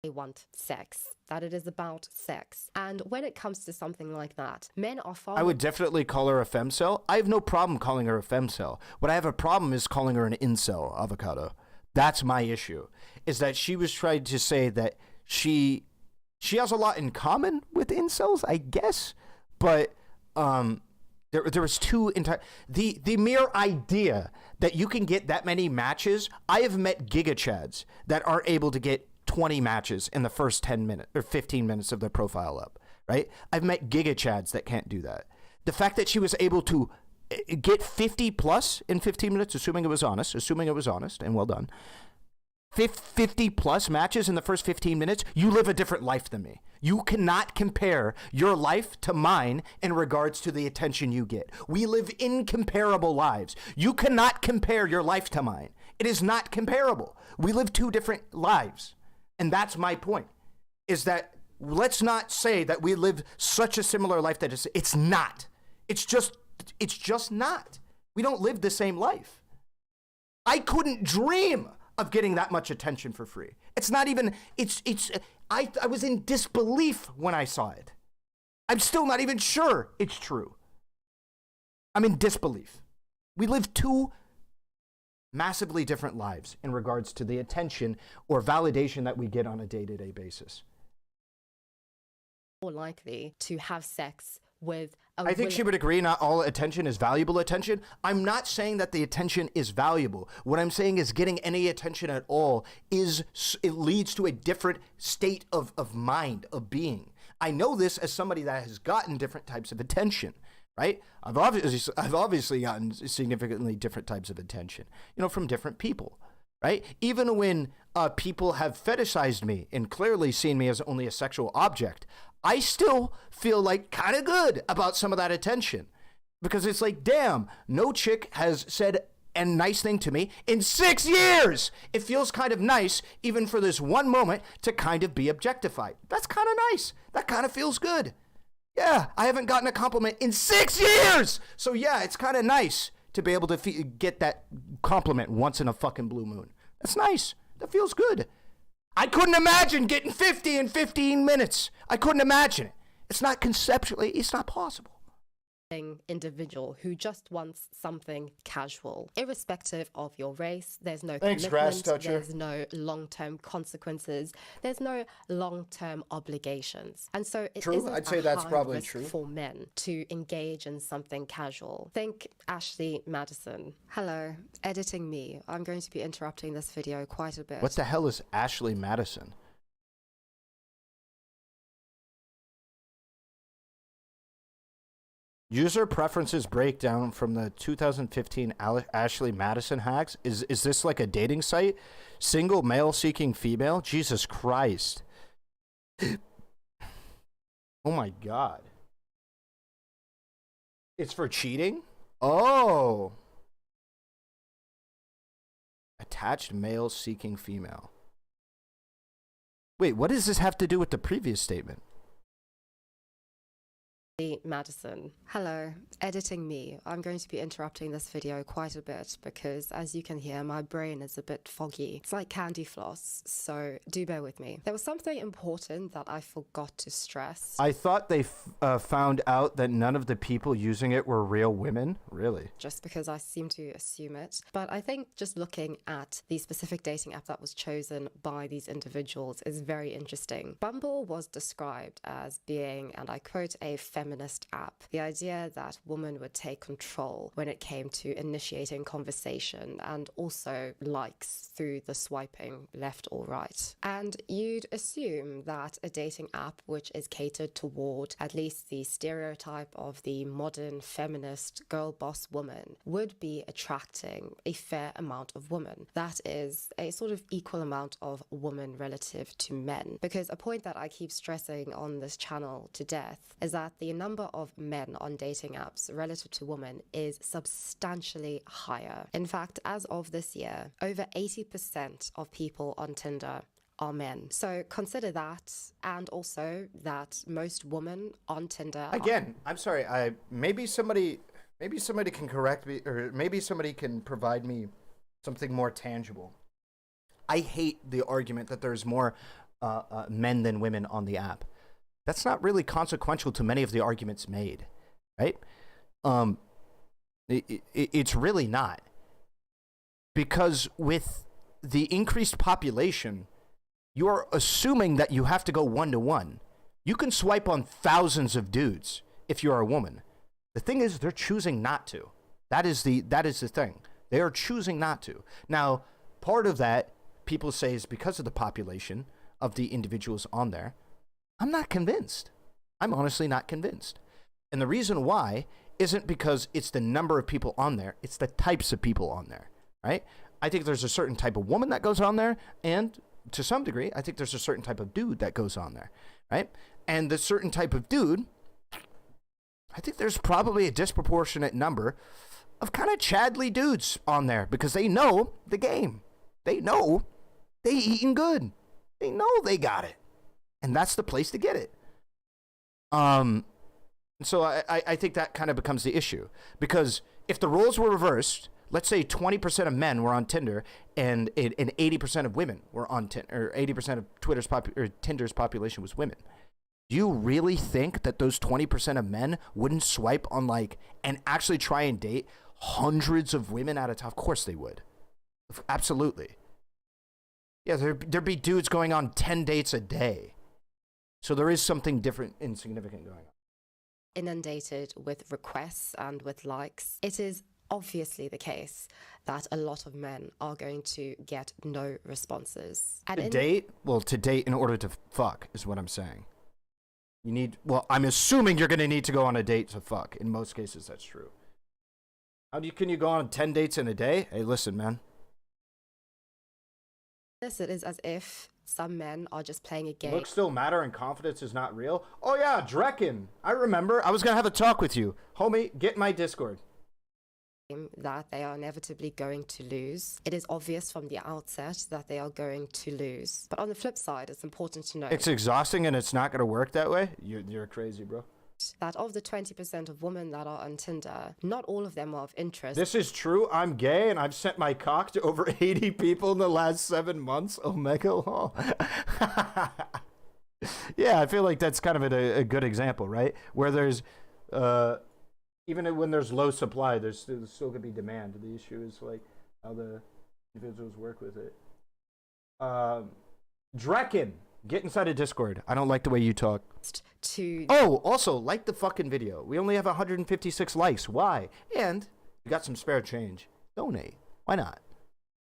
They want sex, that it is about sex. And when it comes to something like that, men are far... I would definitely call her a femcel. I have no problem calling her a femcel. What I have a problem is calling her an incel, Avocado. That's my issue, is that she was trying to say that she has a lot in common with incels, I guess, but there was two entire... The mere idea that you can get that many matches, I have met Giga Chads that are able to get 20 matches in the first 10 minutes or 15 minutes of their profile up, right? I've met Giga Chads that can't do that. The fact that she was able to get 50 plus in 15 minutes, assuming it was honest, and well done, 50 plus matches in the first 15 minutes, you live a different life than me. You cannot compare your life to mine in regards to the attention you get. We live incomparable lives. You cannot compare your life to mine. It is not comparable. We live two different lives. And that's my point, is that let's not say that we live such a similar life that it's not. It's just not. We don't live the same life. I couldn't dream of getting that much attention for free. It's not even, I was in disbelief when I saw it. I'm still not even sure it's true. I'm in disbelief. We live two massively different lives in regards to the attention or validation that we get on a day-to-day basis. More likely to have sex with a... I think she would agree not all attention is valuable attention. I'm not saying that the attention is valuable. What I'm saying is getting any attention at all it leads to a different state of mind, of being. I know this as somebody that has gotten different types of attention. Right? I've obviously gotten significantly different types of attention, from different people, right? Even when people have fetishized me and clearly seen me as only a sexual object, I still feel like kind of good about some of that attention, because it's like, damn, no chick has said a nice thing to me in 6 years. It feels kind of nice, even for this one moment, to kind of be objectified. That's kind of nice. That kind of feels good. Yeah, I haven't gotten a compliment in 6 years. So yeah, it's kind of nice to be able to get that compliment once in a fucking blue moon. That's nice. That feels good. I couldn't imagine getting 50 in 15 minutes. I couldn't imagine it. It's not conceptually, it's not possible. Individual who just wants something casual, irrespective of your race. There's no Thanks, grass commitment, toucher. there's no long-term consequences, there's no long-term obligations, and so it True, isn't I'd say a that's high probably risk true. for men to engage in something casual. Think Ashley Madison. Hello, editing me. I'm going to be interrupting this video quite a bit. What the hell is Ashley Madison? User preferences breakdown from the 2015 Ashley Madison hacks. Is this like a dating site? Single male seeking female? Jesus Christ. Oh my God. It's for cheating? Oh. Attached male seeking female. Wait, what does this have to do with the previous statement? Madison. Hello, editing me. I'm going to be interrupting this video quite a bit because, as you can hear, my brain is a bit foggy. It's like candy floss, so do bear with me. There was something important that I forgot to stress. I thought they found out that none of the people using it were real women. Really? Just because I seem to assume it. But I think just looking at the specific dating app that was chosen by these individuals is very interesting. Bumble was described as being, and I quote, a feminist app. The idea that women would take control when it came to initiating conversation and also likes through the swiping left or right. And you'd assume that a dating app which is catered toward at least the stereotype of the modern feminist girl boss woman would be attracting a fair amount of women. That is a sort of equal amount of women relative to men. Because a point that I keep stressing on this channel to death is that the the number of men on dating apps relative to women is substantially higher. In fact, as of this year, over 80% of people on Tinder are men. So consider that, and also that most women on Tinder Again, I'm sorry, maybe somebody can correct me, or maybe somebody can provide me something more tangible. I hate the argument that there's more men than women on the app. That's not really consequential to many of the arguments made, right? It's really not. Because with the increased population, you're assuming that you have to go one-to-one. You can swipe on thousands of dudes if you're a woman. The thing is, they're choosing not to. That is the thing. They are choosing not to. Now, part of that, people say, is because of the population of the individuals on there. I'm not convinced. I'm honestly not convinced. And the reason why isn't because it's the number of people on there. It's the types of people on there, right? I think there's a certain type of woman that goes on there, and to some degree, I think there's a certain type of dude that goes on there, right? And the certain type of dude, I think there's probably a disproportionate number of kind of Chadley dudes on there because they know the game. They know they eating good. They know they got it. And that's the place to get it. So I think that kind of becomes the issue. Because if the roles were reversed, let's say 20% of men were on Tinder and 80% of women were on Tinder, or 80% of Tinder's population was women. Do you really think that those 20% of men wouldn't swipe on and actually try and date hundreds of women at a time? Of course they would. Absolutely. Yeah, there'd be dudes going on 10 dates a day. So there is something different and significant going on. Inundated with requests and with likes. It is obviously the case that a lot of men are going to get no responses. And to date in order to fuck is what I'm saying. I'm assuming you're going to need to go on a date to fuck. In most cases, that's true. Can you go on 10 dates in a day? Hey, listen, man. It is as if some men are just playing a game. Looks still matter and confidence is not real. Oh yeah, Drekken. I remember. I was going to have a talk with you. Homie, get my Discord. That they are inevitably going to lose. It is obvious from the outset that they are going to lose. But on the flip side, it's important to know it's exhausting and it's not going to work that way. You're crazy, bro. That of the 20% of women that are on Tinder, not all of them are of interest. This is true. I'm gay and I've sent my cock to over 80 people in the last 7 months. Omega Law. Yeah, I feel like that's kind of a good example, right? Where there's, even when there's low supply, there's still going to be demand. The issue is how the individuals work with it. Drekken. Get inside a Discord. I don't like the way you talk. Also, like the fucking video. We only have 156 likes. Why? And you got some spare change. Donate. Why not?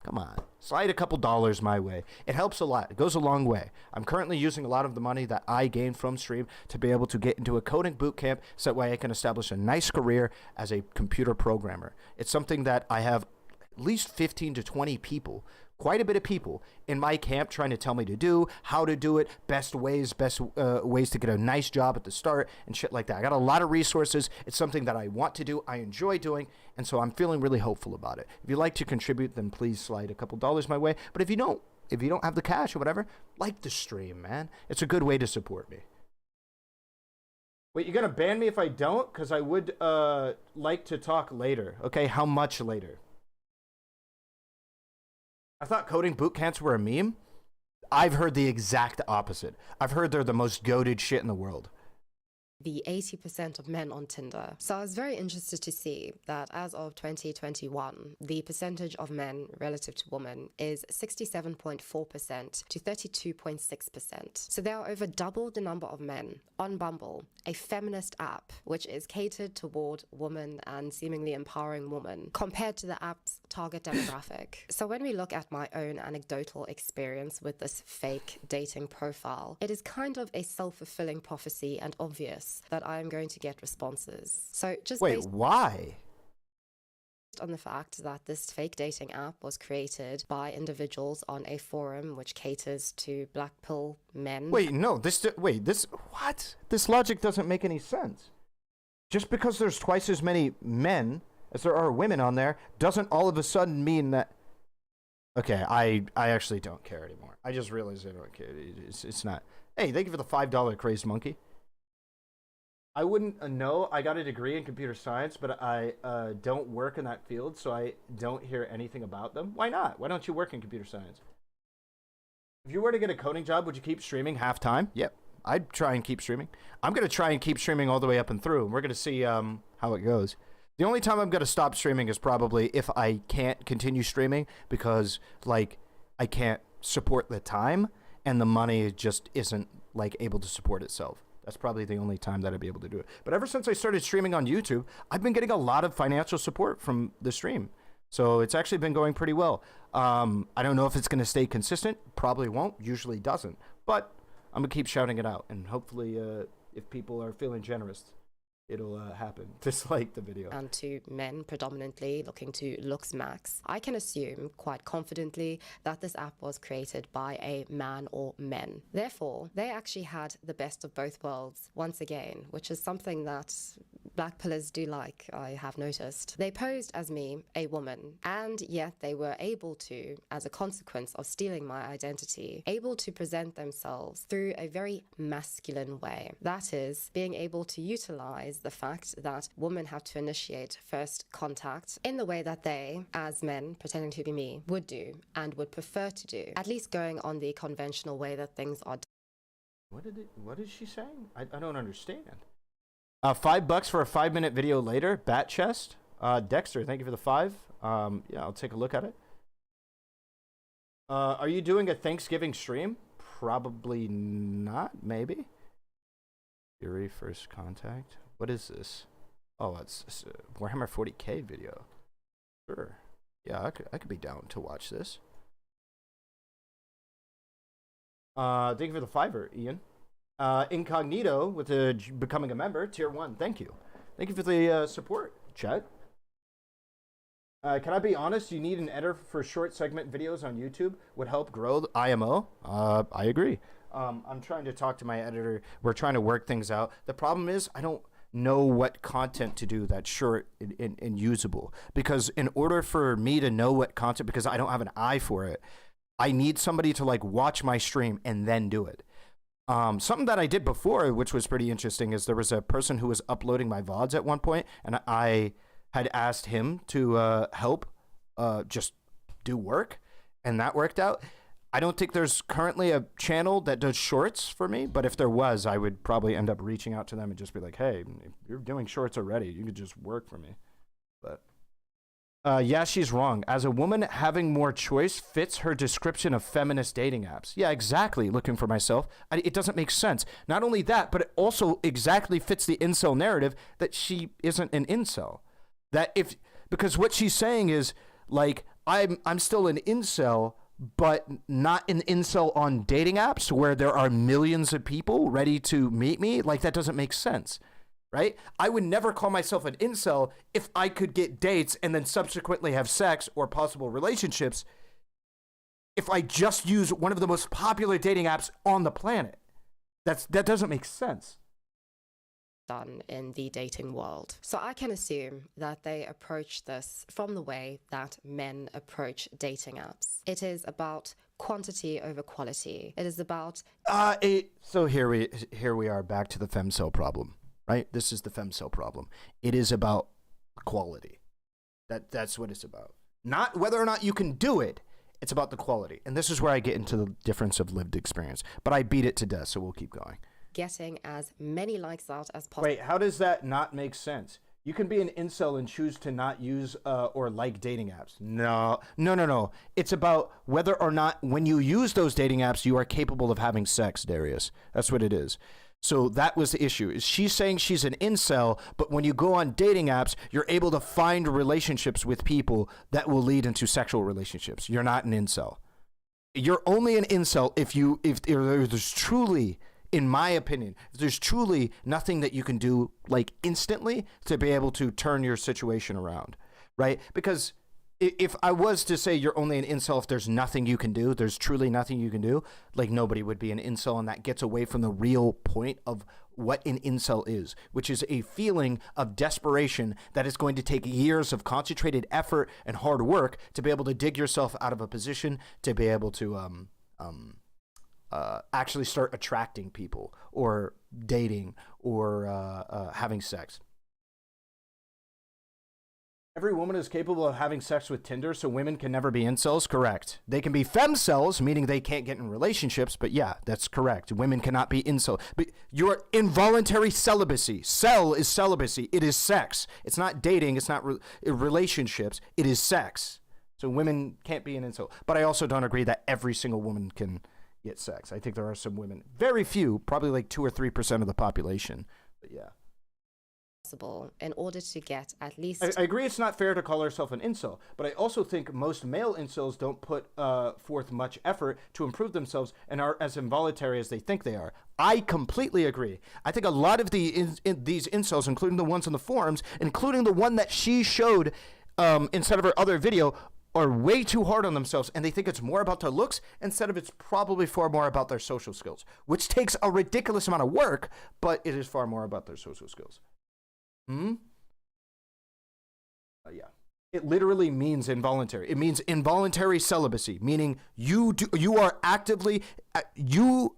Come on. Slide a couple dollars my way. It helps a lot. It goes a long way. I'm currently using a lot of the money that I gained from stream to be able to get into a coding boot camp so that way I can establish a nice career as a computer programmer. It's something that I have at least 15 to 20 people, quite a bit of people in my camp trying to tell me to do, how to do it, best ways to get a nice job at the start and shit like that. I got a lot of resources. It's something that I want to do, I enjoy doing, and so I'm feeling really hopeful about it. If you'd like to contribute, then please slide a couple dollars my way. But if you don't have the cash or whatever, like the stream, man. It's a good way to support me. Wait, you're gonna ban me if I don't? Because I would like to talk later. Okay, how much later? I thought coding boot camps were a meme. I've heard the exact opposite. I've heard they're the most goated shit in the world. The 80% of men on Tinder. So I was very interested to see that as of 2021, the percentage of men relative to women is 67.4% to 32.6%. So there are over double the number of men on Bumble, a feminist app which is catered toward women and seemingly empowering women, compared to the app's target demographic. So when we look at my own anecdotal experience with this fake dating profile, it is kind of a self-fulfilling prophecy and obvious that I am going to get responses. So just why? On the fact that this fake dating app was created by individuals on a forum which caters to black pill men. This logic doesn't make any sense. Just because there's twice as many men as there are women on there doesn't all of a sudden mean that. Okay, I actually don't care anymore. I just realized I don't care. It's not. Hey, thank you for the $5 crazed monkey. I wouldn't know. I got a degree in computer science, but I don't work in that field, so I don't hear anything about them. Why not? Why don't you work in computer science? If you were to get a coding job, would you keep streaming half time? Yep, I'd try and keep streaming. I'm going to try and keep streaming all the way up and through, and we're going to see how it goes. The only time I'm going to stop streaming is probably if I can't continue streaming because, like, I can't support the time and the money just isn't, like, able to support itself. That's probably the only time that I'd be able to do it. But ever since I started streaming on YouTube, I've been getting a lot of financial support from the stream. So it's actually been going pretty well. I don't know if it's going to stay consistent. Probably won't. Usually doesn't. But I'm going to keep shouting it out. And hopefully, if people are feeling generous, it'll happen. Dislike the video. And to men predominantly looking to Looksmax, I can assume quite confidently that this app was created by a man or men. Therefore, they actually had the best of both worlds once again, which is something that black pillars do like, I have noticed. They posed as me, a woman, and yet they were able to, as a consequence of stealing my identity, able to present themselves through a very masculine way. That is, being able to utilize the fact that women have to initiate first contact in the way that they, as men pretending to be me, would do and would prefer to do, at least going on the conventional way that things are done. What is she saying? I don't understand. $5 for a 5-minute video later. Bat chest. Dexter, thank you for the 5. Yeah, I'll take a look at it. Are you doing a Thanksgiving stream? Probably not. Maybe. Fury first contact. What is this? Oh, it's a Warhammer 40k video. Sure. Yeah, I could be down to watch this. Thank you for the 5, Ian. Incognito with becoming a member, tier 1. Thank you. Thank you for the support, chat. Can I be honest? You need an editor for short segment videos on YouTube. Would help grow the IMO. I agree. I'm trying to talk to my editor. We're trying to work things out. The problem is I don't know what content to do that's short and usable. Because in order for me to know what content, because I don't have an eye for it, I need somebody to like watch my stream and then do it. Something that I did before, which was pretty interesting, is there was a person who was uploading my VODs at one point, and I had asked him to help just do work, and that worked out. I don't think there's currently a channel that does shorts for me, but if there was, I would probably end up reaching out to them and just be like, hey, if you're doing shorts already, you could just work for me. But yeah, she's wrong. As a woman, having more choice fits her description of feminist dating apps. Yeah, exactly. Looking for myself. It doesn't make sense. Not only that, but it also exactly fits the incel narrative that she isn't an incel. Because what she's saying is, like, I'm still an incel, but not an incel on dating apps where there are millions of people ready to meet me. Like, that doesn't make sense. Right? I would never call myself an incel if I could get dates and then subsequently have sex or possible relationships if I just use one of the most popular dating apps on the planet. That doesn't make sense. Done in the dating world. So I can assume that they approach this from the way that men approach dating apps. It is about quantity over quality. It is about... So here we are back to the femcel problem. Right? This is the femcel problem. It is about quality. That's what it's about. Not whether or not you can do it. It's about the quality. And this is where I get into the difference of lived experience. But I beat it to death, so we'll keep going. Getting as many likes out as possible. Wait, how does that not make sense? You can be an incel and choose to not use or like dating apps. No. It's about whether or not when you use those dating apps, you are capable of having sex, Darius. That's what it is. So that was the issue. Is she's saying she's an incel, but when you go on dating apps, you're able to find relationships with people that will lead into sexual relationships. You're not an incel. You're only an incel if there's truly, in my opinion, if there's truly nothing that you can do like instantly to be able to turn your situation around, right? Because if I was to say you're only an incel if there's nothing you can do, there's truly nothing you can do, like nobody would be an incel, and that gets away from the real point of what an incel is, which is a feeling of desperation that is going to take years of concentrated effort and hard work to be able to dig yourself out of a position to be able to actually start attracting people or dating or having sex. Every woman is capable of having sex with Tinder, so women can never be incels. Correct. They can be femcels, meaning they can't get in relationships, but yeah, that's correct. Women cannot be incel. But your involuntary celibacy. Cel is celibacy. It is sex. It's not dating. It's not relationships. It is sex. So women can't be an incel. But I also don't agree that every single woman can get sex. I think there are some women, very few, probably like 2 or 3% of the population. But yeah. In order to get at least... I agree it's not fair to call herself an incel, but I also think most male incels don't put forth much effort to improve themselves and are as involuntary as they think they are. I completely agree. I think a lot of these incels, including the ones on the forums, including the one that she showed instead of her other video, are way too hard on themselves, and they think it's more about their looks instead of it's probably far more about their social skills, which takes a ridiculous amount of work, but it is far more about their social skills. Yeah. It literally means involuntary. It means involuntary celibacy, meaning you are actively, you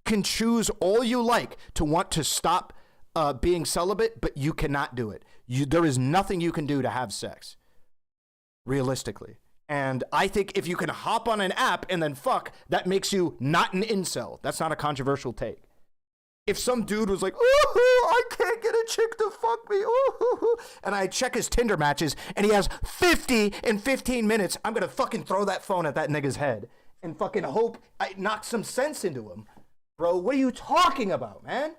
can choose all you like to want to stop being celibate, but you cannot do it. There is nothing you can do to have sex, realistically. And I think if you can hop on an app and then fuck, that makes you not an incel. That's not a controversial take. If some dude was like, ooh, I can't get a chick to fuck me, ooh, and I check his Tinder matches and he has 50 in 15 minutes, I'm gonna fucking throw that phone at that nigga's head and fucking hope I knock some sense into him. Bro, what are you talking about, man?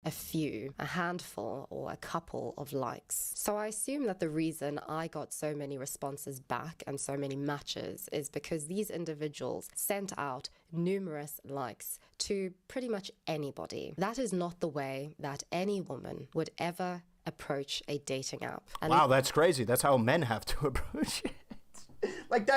A few, a handful, or a couple of likes. So I assume that the reason I got so many responses back and so many matches is because these individuals sent out numerous likes to pretty much anybody. That is not the way that any woman would ever approach a dating app. And wow, that's crazy. That's how men have to approach it. Like,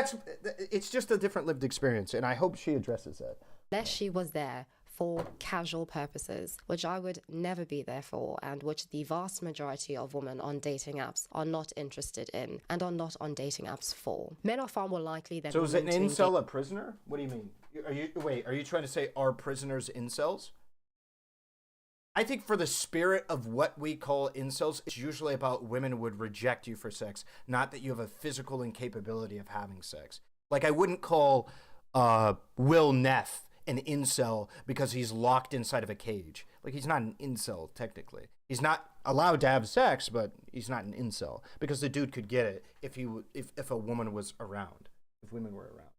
it's just a different lived experience, and I hope she addresses that. unless she was there for casual purposes, which I would never be there for, and which the vast majority of women on dating apps are not interested in and are not on dating apps for. Men are far more likely than So is women an to incel a prisoner? What do you mean? Are you trying to say are prisoners incels? I think for the spirit of what we call incels, it's usually about women would reject you for sex, not that you have a physical incapability of having sex. Like, I wouldn't call Will Neff an incel because he's locked inside of a cage. Like, he's not an incel, technically. He's not allowed to have sex, but he's not an incel because the dude could get it if a woman was around, if women were around.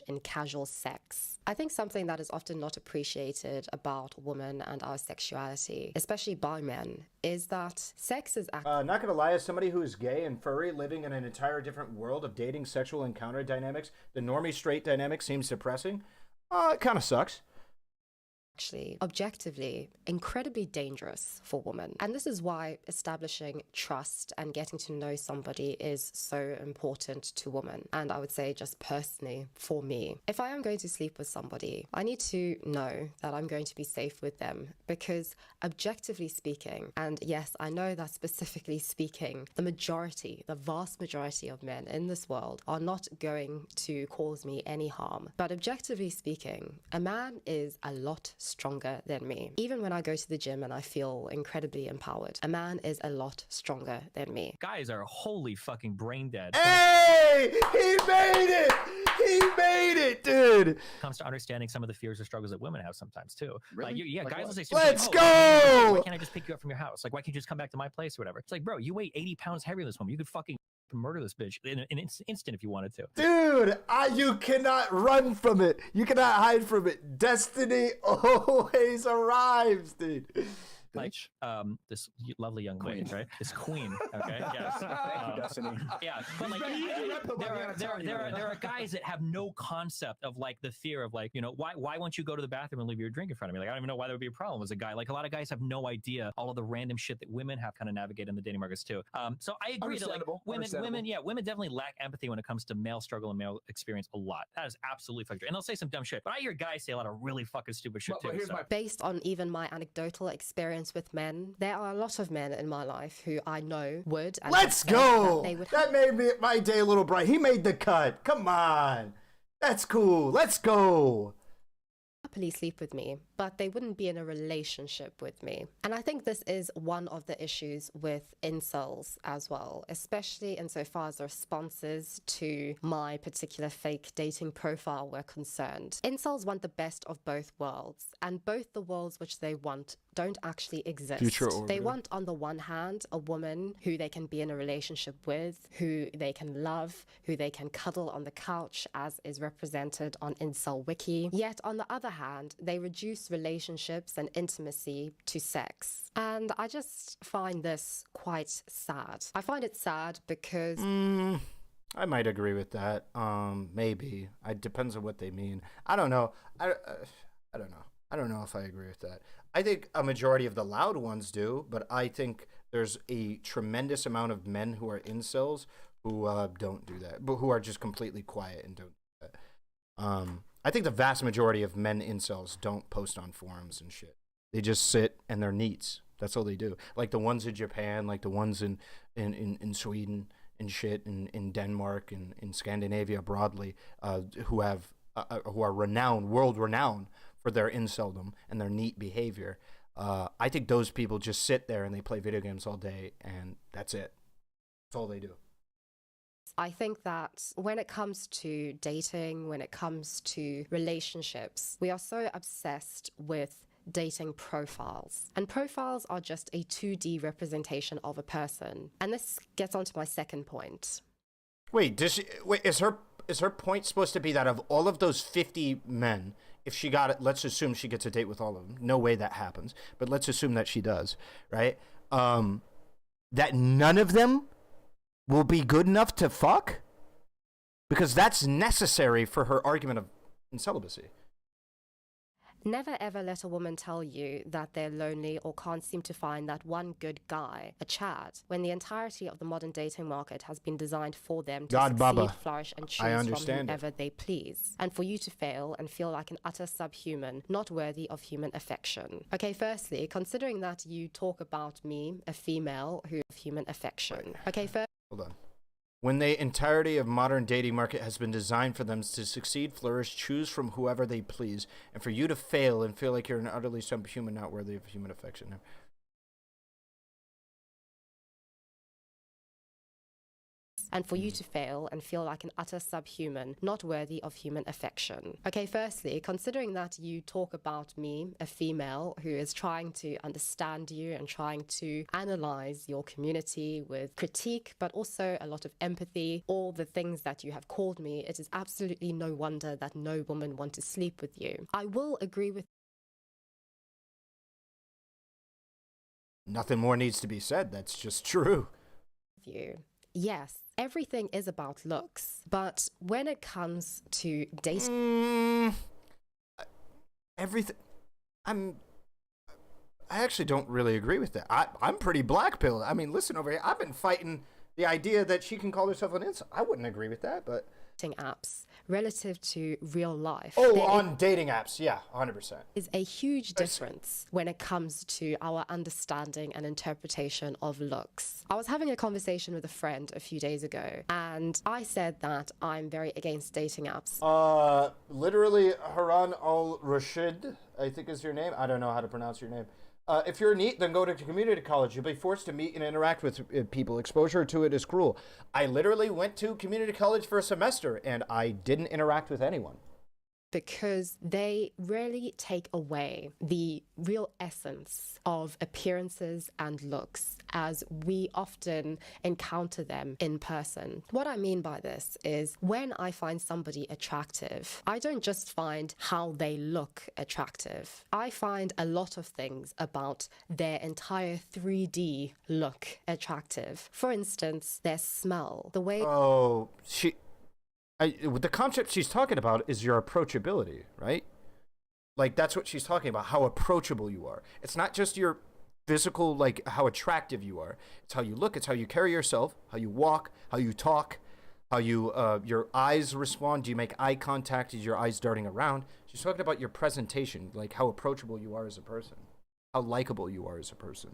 In casual sex. I think something that is often not appreciated about women and our sexuality, especially by men, is that sex is not gonna lie, as somebody who is gay and furry living in an entire different world of dating sexual encounter dynamics, the normie straight dynamic seems depressing. It kind of sucks. Actually, objectively, incredibly dangerous for women. And this is why establishing trust and getting to know somebody is so important to women. And I would say just personally, for me, if I am going to sleep with somebody, I need to know that I'm going to be safe with them, because objectively speaking, and yes, I know that specifically speaking, the vast majority of men in this world are not going to cause me any harm. But objectively speaking, a man is a lot stronger than me. Even when I go to the gym and I feel incredibly empowered, a man is a lot stronger than me. Guys are wholly fucking brain dead. Hey! He made it! He made it, dude! Comes to understanding some of the fears or struggles that women have sometimes too. Really? Like, yeah, like guys what? will say, Let's like, go! Why can't I just pick you up from your house? Like, why can't you just come back to my place or whatever? It's like, bro, you weigh 80 pounds heavier than this woman. You could fucking murder this bitch in an instant if you wanted to. Dude, you cannot run from it. You cannot hide from it. Destiny always arrives, dude. like this lovely young lady, right? This queen, okay? Yes. Thank you, Destiny. Yeah, but like there are guys that have no concept of like the fear of like, you know, why won't you go to the bathroom and leave your drink in front of me? Like I don't even know why that would be a problem as a guy. Like a lot of guys have no idea all of the random shit that women have kind of navigated in the dating markets too. So I agree that like women definitely lack empathy when it comes to male struggle and male experience a lot. That is absolutely fucking true. And they'll say some dumb shit, but I hear guys say a lot of really fucking stupid shit too. Based on even my anecdotal experience with men, there are a lot of men in my life who I know would. And Let's go. That made my day a little bright. He made the cut. Come on. That's cool. Let's go. Happily sleep with me, but they wouldn't be in a relationship with me. And I think this is one of the issues with incels as well, especially insofar as the responses to my particular fake dating profile were concerned. Incels want the best of both worlds, and both the worlds which they want don't actually exist. They want, on the one hand, a woman who they can be in a relationship with, who they can love, who they can cuddle on the couch, as is represented on Incel Wiki. Yet, on the other hand, they reduce relationships and intimacy to sex. And I just find this quite sad. I find it sad because... I might agree with that. Maybe. It depends on what they mean. I don't know. I don't know. I don't know if I agree with that. I think a majority of the loud ones do, but I think there's a tremendous amount of men who are incels who don't do that, but who are just completely quiet and don't do that. I think the vast majority of men incels don't post on forums and shit. They just sit and they're neats. That's all they do. Like the ones in Japan, like the ones in Sweden and shit, in Denmark and in Scandinavia broadly, who are world renowned for their inceldom and their neat behavior. I think those people just sit there and they play video games all day and that's it. That's all they do. I think that when it comes to dating, when it comes to relationships, we are so obsessed with dating profiles. And profiles are just a 2D representation of a person. And this gets on to my second point. Wait, is her point supposed to be that of all of those 50 men, if she got it, let's assume she gets a date with all of them. No way that happens, but let's assume that she does, right? That none of them will be good enough to fuck? Because that's necessary for her argument of incelibacy. Never ever let a woman tell you that they're lonely or can't seem to find that one good guy, a Chad, when the entirety of the modern dating market has been designed for them to succeed, flourish, and choose from whoever they please. And for you to fail and feel like an utter subhuman, not worthy of human affection. Okay, firstly, considering that you talk about me, a female who has human affection. Okay, hold on. When the entirety of modern dating market has been designed for them to succeed, flourish, choose from whoever they please, and for you to fail and feel like you're an utterly subhuman, not worthy of human affection. And for you to fail and feel like an utter subhuman, not worthy of human affection. Okay, firstly, considering that you talk about me, a female who is trying to understand you and trying to analyze your community with critique, but also a lot of empathy, all the things that you have called me, it is absolutely no wonder that no woman wants to sleep with you. I will agree with nothing more needs to be said. That's just true. You. Yes, everything is about looks, but when it comes to dating, everything, I actually don't really agree with that. I'm pretty black pilled. I mean, listen over here. I've been fighting the idea that she can call herself an incel. I wouldn't agree with that, but apps relative to real life. Oh, on dating apps, yeah, 100%. Is a huge difference when it comes to our understanding and interpretation of looks. I was having a conversation with a friend a few days ago, and I said that I'm very against dating apps. Literally, Haran al-Rashid, I think is your name. I don't know how to pronounce your name. If you're neat, then go to community college. You'll be forced to meet and interact with people. Exposure to it is cruel. I literally went to community college for a semester, and I didn't interact with anyone. because they really take away the real essence of appearances and looks as we often encounter them in person. What I mean by this is when I find somebody attractive, I don't just find how they look attractive. I find a lot of things about their entire 3D look attractive. For instance, their smell, the way... Oh, the concept she's talking about is your approachability, right? Like, that's what she's talking about, how approachable you are. It's not just your physical, like, how attractive you are. It's how you look, it's how you carry yourself, how you walk, how you talk, how you, your eyes respond. Do you make eye contact? Is your eyes darting around? She's talking about your presentation, like how approachable you are as a person, how likable you are as a person.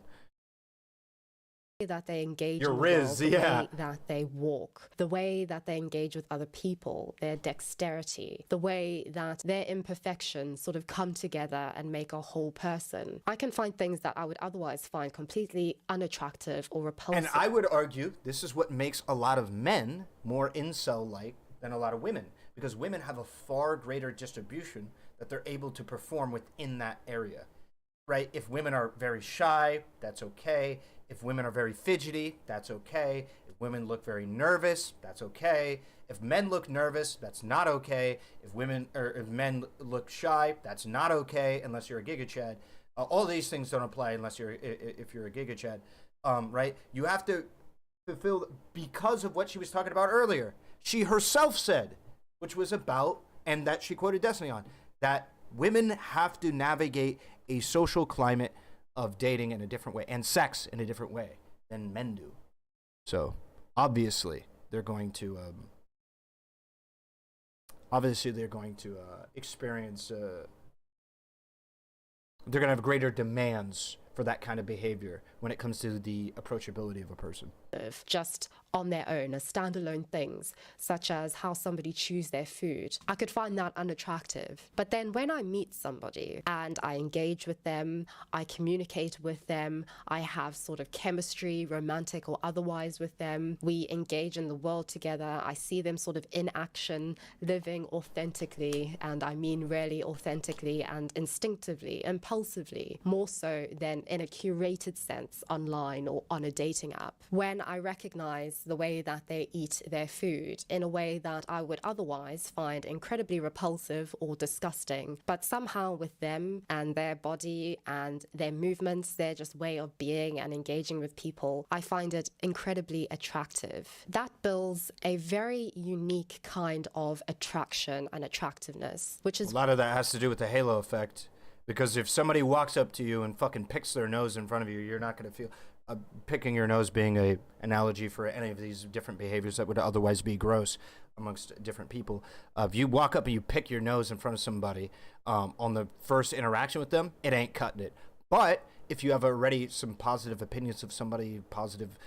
That they engage Your in the Riz, world, the yeah. way that they walk, the way that they engage with other people, their dexterity, the way that their imperfections sort of come together and make a whole person. I can find things that I would otherwise find completely unattractive or repulsive. And I would argue this is what makes a lot of men more incel-like than a lot of women, because women have a far greater distribution that they're able to perform within that area, right? If women are very shy, that's okay. If women are very fidgety, that's okay. If women look very nervous, that's okay. If men look nervous, that's not okay. If men look shy, that's not okay unless you're a Giga Chad. All these things don't apply unless if you're a Giga Chad, right? You have to fulfill, because of what she was talking about earlier. She herself said, which was about, and that she quoted Destiny on, that women have to navigate a social climate of dating in a different way and sex in a different way than men do. So obviously they're going to experience they're going to have greater demands for that kind of behavior when it comes to the approachability of a person. Just on their own as standalone things, such as how somebody chews their food. I could find that unattractive. But then when I meet somebody and I engage with them, I communicate with them, I have sort of chemistry, romantic or otherwise with them, we engage in the world together, I see them sort of in action, living authentically, and I mean really authentically and instinctively, impulsively, more so than in a curated sense online or on a dating app. When I recognize the way that they eat their food in a way that I would otherwise find incredibly repulsive or disgusting, but somehow with them and their body and their movements, their just way of being and engaging with people, I find it incredibly attractive. That builds a very unique kind of attraction and attractiveness, which is... A lot of that has to do with the halo effect, because if somebody walks up to you and fucking picks their nose in front of you, you're not going to feel... picking your nose being a analogy for any of these different behaviors that would otherwise be gross amongst different people. If you walk up and you pick your nose in front of somebody on the first interaction with them, it ain't cutting it. But if you have already some positive opinions of somebody, positive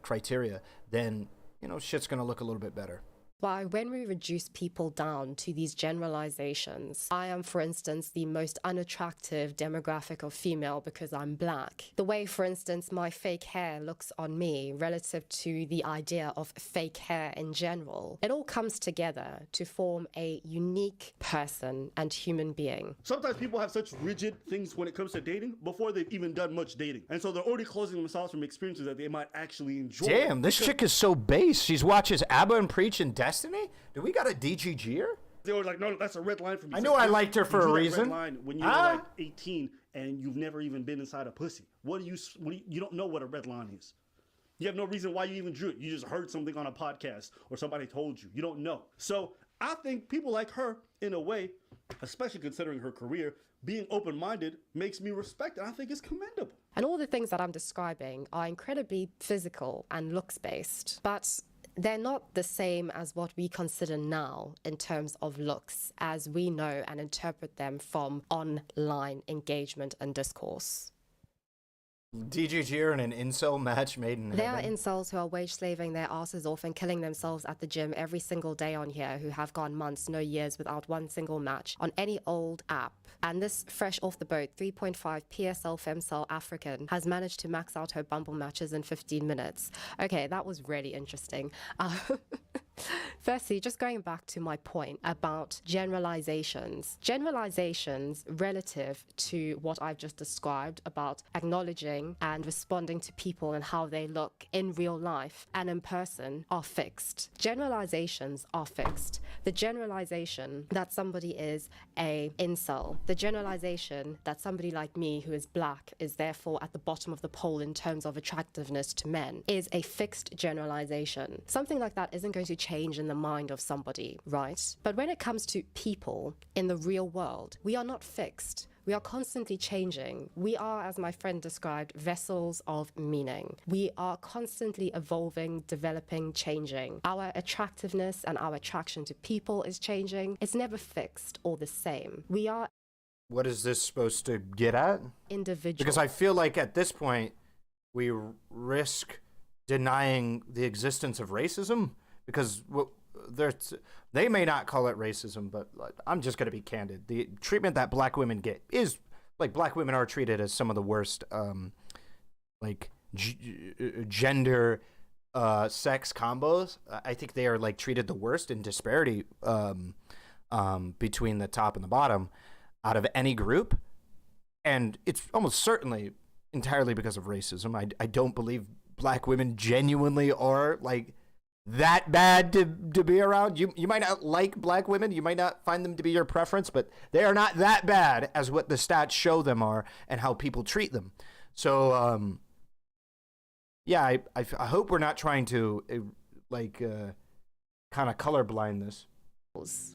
criteria, then, you know, shit's going to look a little bit better. Why, when we reduce people down to these generalizations, I am, for instance, the most unattractive demographic of female because I'm black. The way, for instance, my fake hair looks on me relative to the idea of fake hair in general, it all comes together to form a unique person and human being. Sometimes people have such rigid things when it comes to dating before they've even done much dating. And so they're already closing themselves from experiences that they might actually enjoy. Damn, this chick is so base. She watches ABBA and Preach and Destiny? Do we got a DGG her? They were like, no, that's a red line for me. I knew I liked her for a reason. Red line when you're like 18 and you've never even been inside a pussy. You don't know what a red line is. You have no reason why you even drew it. You just heard something on a podcast or somebody told you. You don't know. So I think people like her, in a way, especially considering her career, being open-minded makes me respect it. I think it's commendable. And all the things that I'm describing are incredibly physical and looks-based, but they're not the same as what we consider now in terms of looks, as we know and interpret them from online engagement and discourse. DGG and an incel match made in heaven. There are incels who are wage slaving their asses off and killing themselves at the gym every single day on here, who have gone months, no years, without one single match on any old app. And this fresh off the boat 3.5 PSL femcel African has managed to max out her Bumble matches in 15 minutes. Okay, that was really interesting. Firstly, just going back to my point about generalizations. Generalizations relative to what I've just described about acknowledging and responding to people and how they look in real life and in person are fixed. Generalizations are fixed. The generalization that somebody is a incel, the generalization that somebody like me who is black is therefore at the bottom of the poll in terms of attractiveness to men is a fixed generalization. Something like that isn't going to change in the mind of somebody, right? But when it comes to people in the real world, we are not fixed. We are constantly changing. We are, as my friend described, vessels of meaning. We are constantly evolving, developing, changing. Our attractiveness and our attraction to people is changing. It's never fixed or the same. We are... What is this supposed to get at? Individual. Because I feel like at this point, we risk denying the existence of racism, because they may not call it racism, but I'm just going to be candid. The treatment that black women get is, like, black women are treated as some of the worst, gender, sex combos. I think they are, like, treated the worst in disparity between the top and the bottom out of any group. And it's almost certainly entirely because of racism. I don't believe black women genuinely are, like, that bad to be around. You might not like black women, you might not find them to be your preference, but they are not that bad as what the stats show them are and how people treat them. So yeah, I hope we're not trying to kind of colorblind this.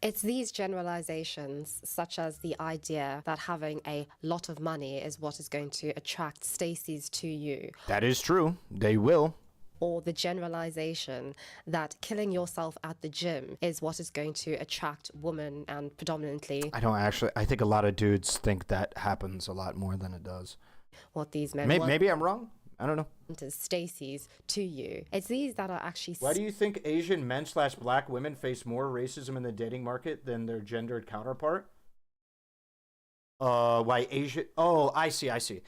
It's these generalizations, such as the idea that having a lot of money is what is going to attract Stacys to you. That is true. They will. Or the generalization that killing yourself at the gym is what is going to attract women, and predominantly... I think a lot of dudes think that happens a lot more than it does. What these men maybe I'm wrong. I don't know. Stacys to you. It's these that are actually... Why do you think Asian men / black women face more racism in the dating market than their gendered counterpart? Why Asian... Oh, I see.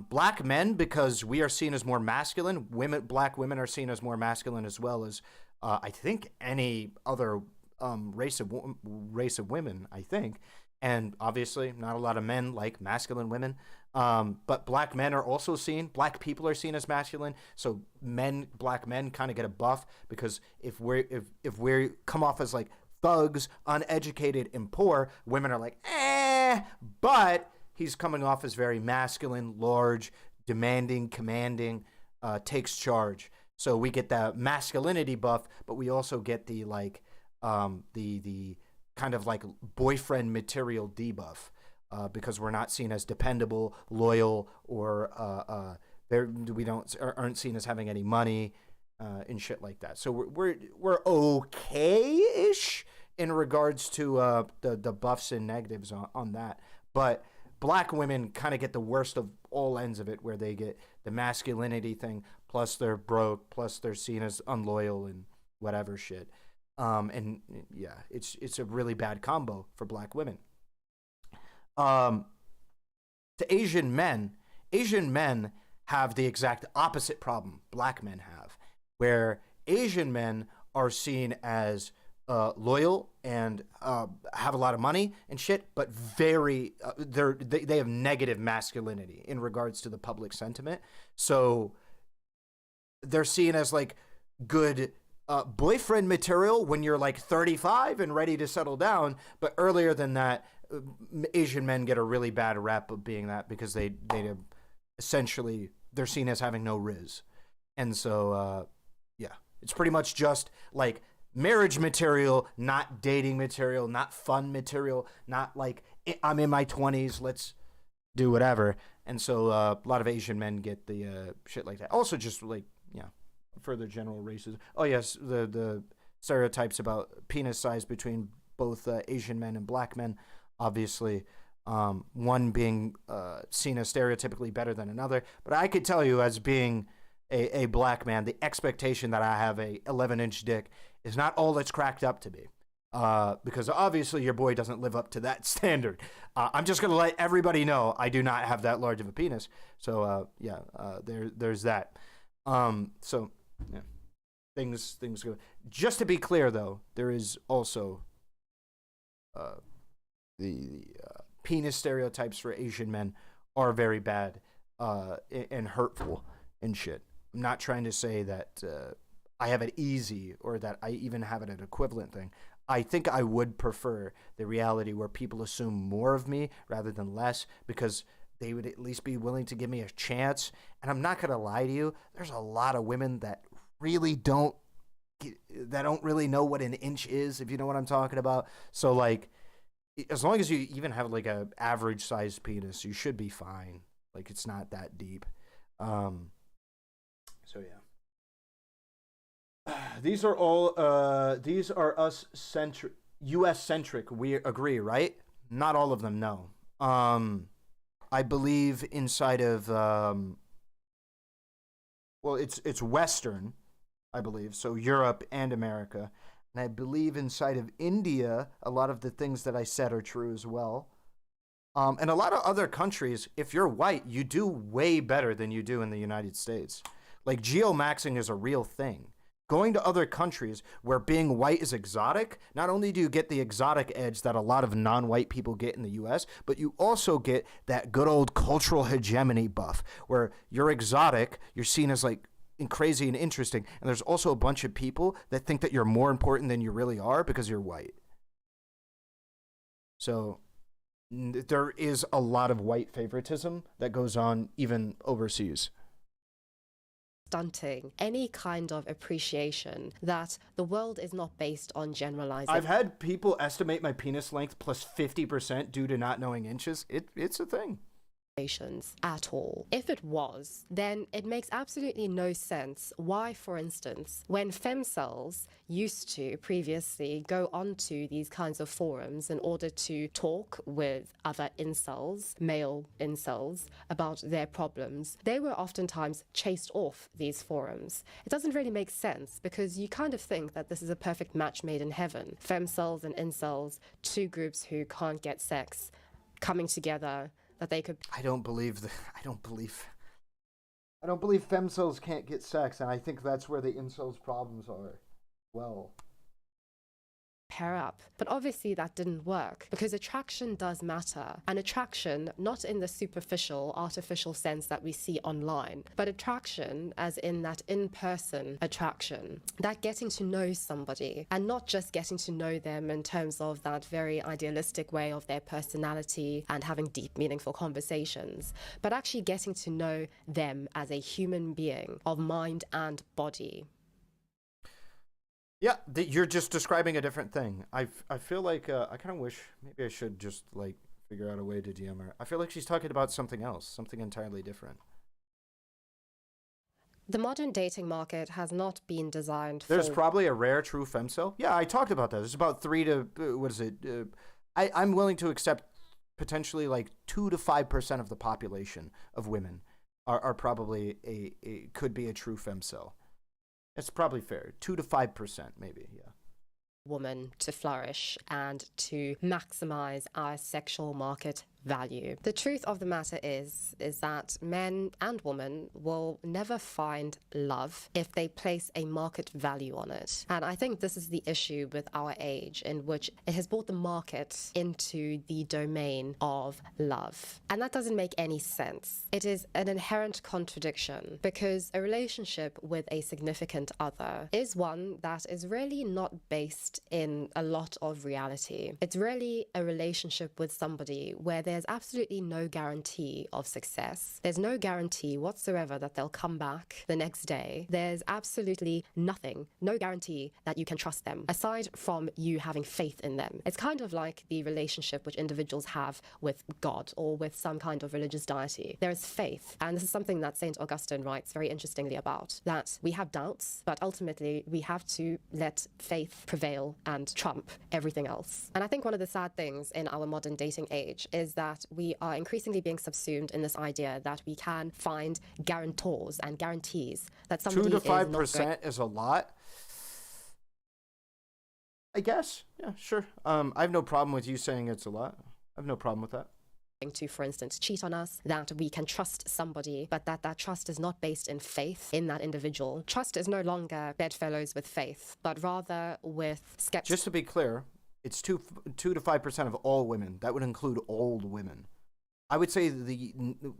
Black men, because we are seen as more masculine. Black women are seen as more masculine, as well as I think any other race of women, I think. And obviously not a lot of men like masculine women. But black men are also seen, black people are seen as masculine. So black men kind of get a buff, because if we come off as like thugs, uneducated and poor, women are like, but he's coming off as very masculine, large, demanding, commanding, takes charge. So we get that masculinity buff, but we also get the the kind of like boyfriend material debuff, because we're not seen as dependable, loyal, or aren't seen as having any money and shit like that. So we're okay-ish in regards to the buffs and negatives on that, but black women kind of get the worst of all ends of it, where they get the masculinity thing, plus they're broke, plus they're seen as unloyal and whatever shit. And yeah, it's a really bad combo for black women. To Asian men have the exact opposite problem black men have, where Asian men are seen as loyal and have a lot of money and shit, but very they have negative masculinity in regards to the public sentiment. So they're seen as like good boyfriend material when you're like 35 and ready to settle down, but earlier than that, Asian men get a really bad rap of being that, because they essentially they're seen as having no riz. And so yeah, it's pretty much just like marriage material, not dating material, not fun material, not like I'm in my 20s, let's do whatever. And so a lot of Asian men get the shit like that. Also just like, yeah, further general racism. Oh yes, the stereotypes about penis size between both Asian men and black men, obviously one being seen as stereotypically better than another. But I could tell you, as being a black man, the expectation that I have a 11-inch dick is not all it's cracked up to be, because obviously your boy doesn't live up to that standard. I'm just going to let everybody know I do not have that large of a penis. So yeah, there's that. So yeah, things go. Just to be clear, though, there is also the penis stereotypes for Asian men are very bad and hurtful and shit. I'm not trying to say that I have it easy or that I even have it an equivalent thing. I think I would prefer the reality where people assume more of me rather than less, because they would at least be willing to give me a chance. And I'm not going to lie to you, there's a lot of women that really don't really know what an inch is, if you know what I'm talking about. So like, as long as you even have like a average sized penis, you should be fine. Like, it's not that deep. So yeah. These are all these are US centric. We agree, right? Not all of them, no. I believe inside of well, it's Western, I believe, so Europe and America. And I believe inside of India, a lot of the things that I said are true as well. And a lot of other countries, if you're white, you do way better than you do in the United States. Like, geomaxing is a real thing. Going to other countries where being white is exotic, not only do you get the exotic edge that a lot of non-white people get in the US, but you also get that good old cultural hegemony buff, where you're exotic, you're seen as like crazy and interesting, and there's also a bunch of people that think that you're more important than you really are because you're white. So there is a lot of white favoritism that goes on even overseas. Stunting any kind of appreciation that the world is not based on generalizing. I've had people estimate my penis length plus 50% due to not knowing inches. It's a thing. At all. If it was, then it makes absolutely no sense why, for instance, when femcels used to previously go onto these kinds of forums in order to talk with other incels, male incels, about their problems, they were oftentimes chased off these forums. It doesn't really make sense, because you kind of think that this is a perfect match made in heaven. Femcels and incels, two groups who can't get sex, coming together, that they could. I don't believe femcels can't get sex, and I think that's where the incels' problems are. Well, pair up. But obviously that didn't work, because attraction does matter. And attraction, not in the superficial, artificial sense that we see online, but attraction as in that in-person attraction, that getting to know somebody, and not just getting to know them in terms of that very idealistic way of their personality and having deep, meaningful conversations, but actually getting to know them as a human being of mind and body. yeah, you're just describing a different thing. I feel like I kind of wish maybe I should just like figure out a way to DM her. I feel like she's talking about something else, something entirely different. The modern dating market has not been designed for... There's probably a rare true femcel. Yeah, I talked about that. There's about 3 to what is it? I'm willing to accept potentially like 2 to 5% of the population of women are probably could be a true femcel. It's probably fair. 2 to 5%, maybe, yeah. Woman to flourish and to maximize our sexual market value. The truth of the matter is that men and women will never find love if they place a market value on it. And I think this is the issue with our age, in which it has brought the market into the domain of love. And that doesn't make any sense. It is an inherent contradiction, because a relationship with a significant other is one that is really not based in a lot of reality. It's really a relationship with somebody where there's absolutely no guarantee of success. There's no guarantee whatsoever that they'll come back the next day. There's absolutely nothing, no guarantee that you can trust them, aside from you having faith in them. It's kind of like the relationship which individuals have with God or with some kind of religious deity. There is faith, and this is something that St. Augustine writes very interestingly about, that we have doubts, but ultimately we have to let faith prevail and trump everything else. And I think one of the sad things in our modern dating age is that we are increasingly being subsumed in this idea that we can find guarantors and guarantees that somebody 2 to 5% is a lot. I guess. Yeah, sure. I have no problem with you saying it's a lot. I have no problem with that. to, for instance, cheat on us, that we can trust somebody, but that trust is not based in faith in that individual. Trust is no longer bedfellows with faith, but rather with skepticism. Just to be clear, it's 2 to 5% of all women. That would include old women. I would say the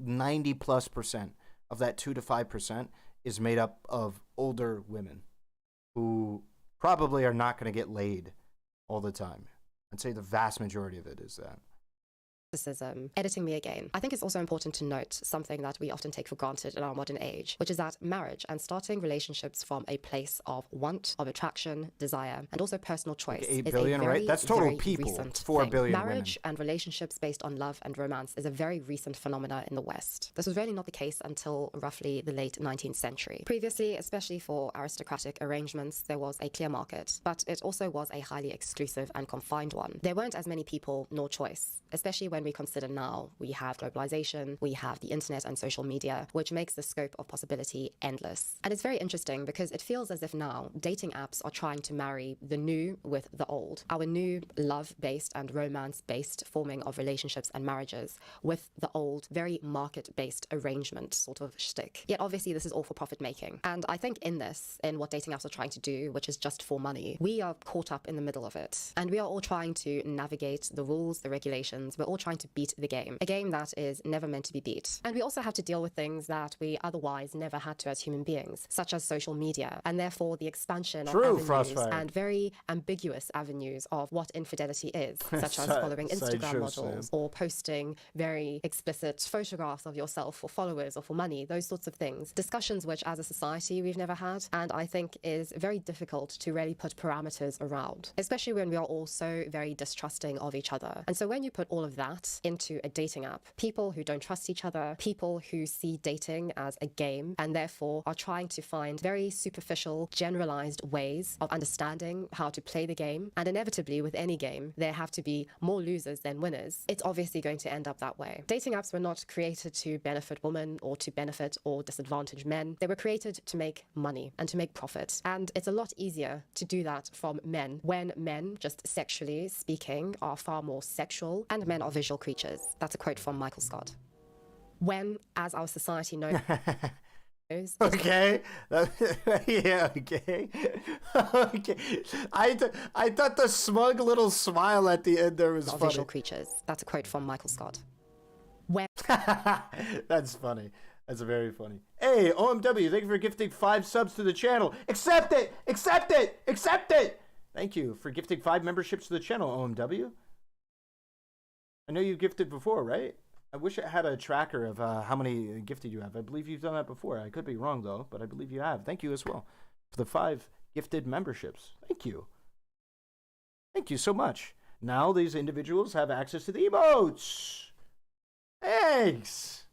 90+% of that 2 to 5% is made up of older women who probably are not going to get laid all the time. I'd say the vast majority of it is that. Editing me again. I think it's also important to note something that we often take for granted in our modern age, which is that marriage and starting relationships from a place of want, of attraction, desire, and also personal choice Like 8 is billion, a very, right? That's total very people. recent 4 thing. billion Marriage and relationships based on love and romance is a very recent phenomena in the West. This was really not the case until roughly the late 19th century. Previously, especially for aristocratic arrangements, there was a clear market, but it also was a highly exclusive and confined one. There weren't as many people nor choice, especially when we consider now we have globalization, we have the internet and social media, which makes the scope of possibility endless. And it's very interesting because it feels as if now dating apps are trying to marry the new with the old. Our new love-based and romance-based forming of relationships and marriages with the old, very market-based arrangement sort of shtick. Yet obviously this is all for profit making. And I think in what dating apps are trying to do, which is just for money, we are caught up in the middle of it. And we are all trying to navigate the rules, the regulations. We're all trying to beat the game. A game that is never meant to be beat. And we also have to deal with things that we otherwise never had to as human beings, such as social media, and therefore the expansion of avenues and very ambiguous avenues of what infidelity is, such as following Instagram models or posting very explicit photographs of yourself for followers or for money, those sorts of things. Discussions which as a society we've never had, and I think is very difficult to really put parameters around, especially when we are all so very distrusting of each other. And so when you put all of that into a dating app, people who don't trust each other, people who see dating as a game and therefore are trying to find very superficial, generalized ways of understanding how to play the game. And inevitably with any game, there have to be more losers than winners. It's obviously going to end up that way. Dating apps were not created to benefit women or to benefit or disadvantage men. They were created to make money and to make profit. And it's a lot easier to do that from men when men, just sexually speaking, are far more sexual and men are visual creatures. That's a quote from Michael Scott. When, as our society knows... Okay. Yeah, okay. Okay. I thought the smug little smile at the end there was funny. Visual creatures. That's a quote from Michael Scott. When... That's funny. That's very funny. Hey, OMW, thank you for gifting 5 subs to the channel. Accept it! Accept it! Accept it! Thank you for gifting 5 memberships to the channel, OMW. I know you've gifted before, right? I wish I had a tracker of how many gifted you have. I believe you've done that before. I could be wrong, though, but I believe you have. Thank you as well for the 5 gifted memberships. Thank you. Thank you so much. Now these individuals have access to the emotes. Thanks.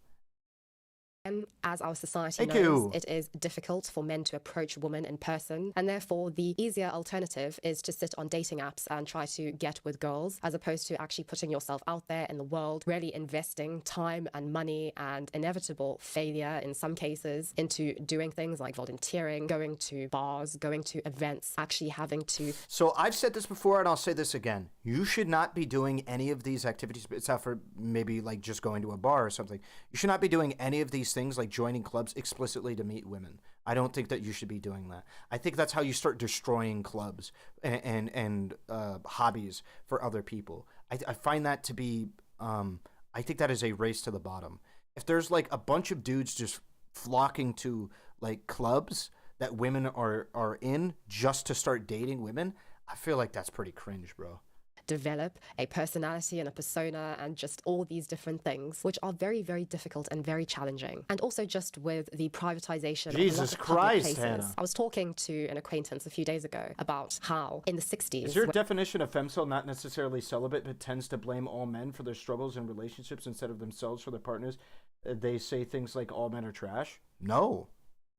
As our society knows, it is difficult for men to approach women in person, and therefore the easier alternative is to sit on dating apps and try to get with girls, as opposed to actually putting yourself out there in the world, really investing time and money and inevitable failure in some cases into doing things like volunteering, going to bars, going to events, actually having to... So I've said this before and I'll say this again. You should not be doing any of these activities, except for maybe like just going to a bar or something. You should not be doing any of these things like joining clubs explicitly to meet women. I don't think that you should be doing that. I think that's how you start destroying clubs and hobbies for other people. I find that to be, I think that is a race to the bottom. If there's like a bunch of dudes just flocking to like clubs that women are in just to start dating women, I feel like that's pretty cringe, bro. Develop a personality and a persona and just all these different things, which are very, very difficult and very challenging. And also just with the privatization of a lot of public places. Hannah. I was talking to an acquaintance a few days ago about how in the 60s... Is your definition of femcel not necessarily celibate, but tends to blame all men for their struggles in relationships instead of themselves for their partners? They say things like all men are trash? No.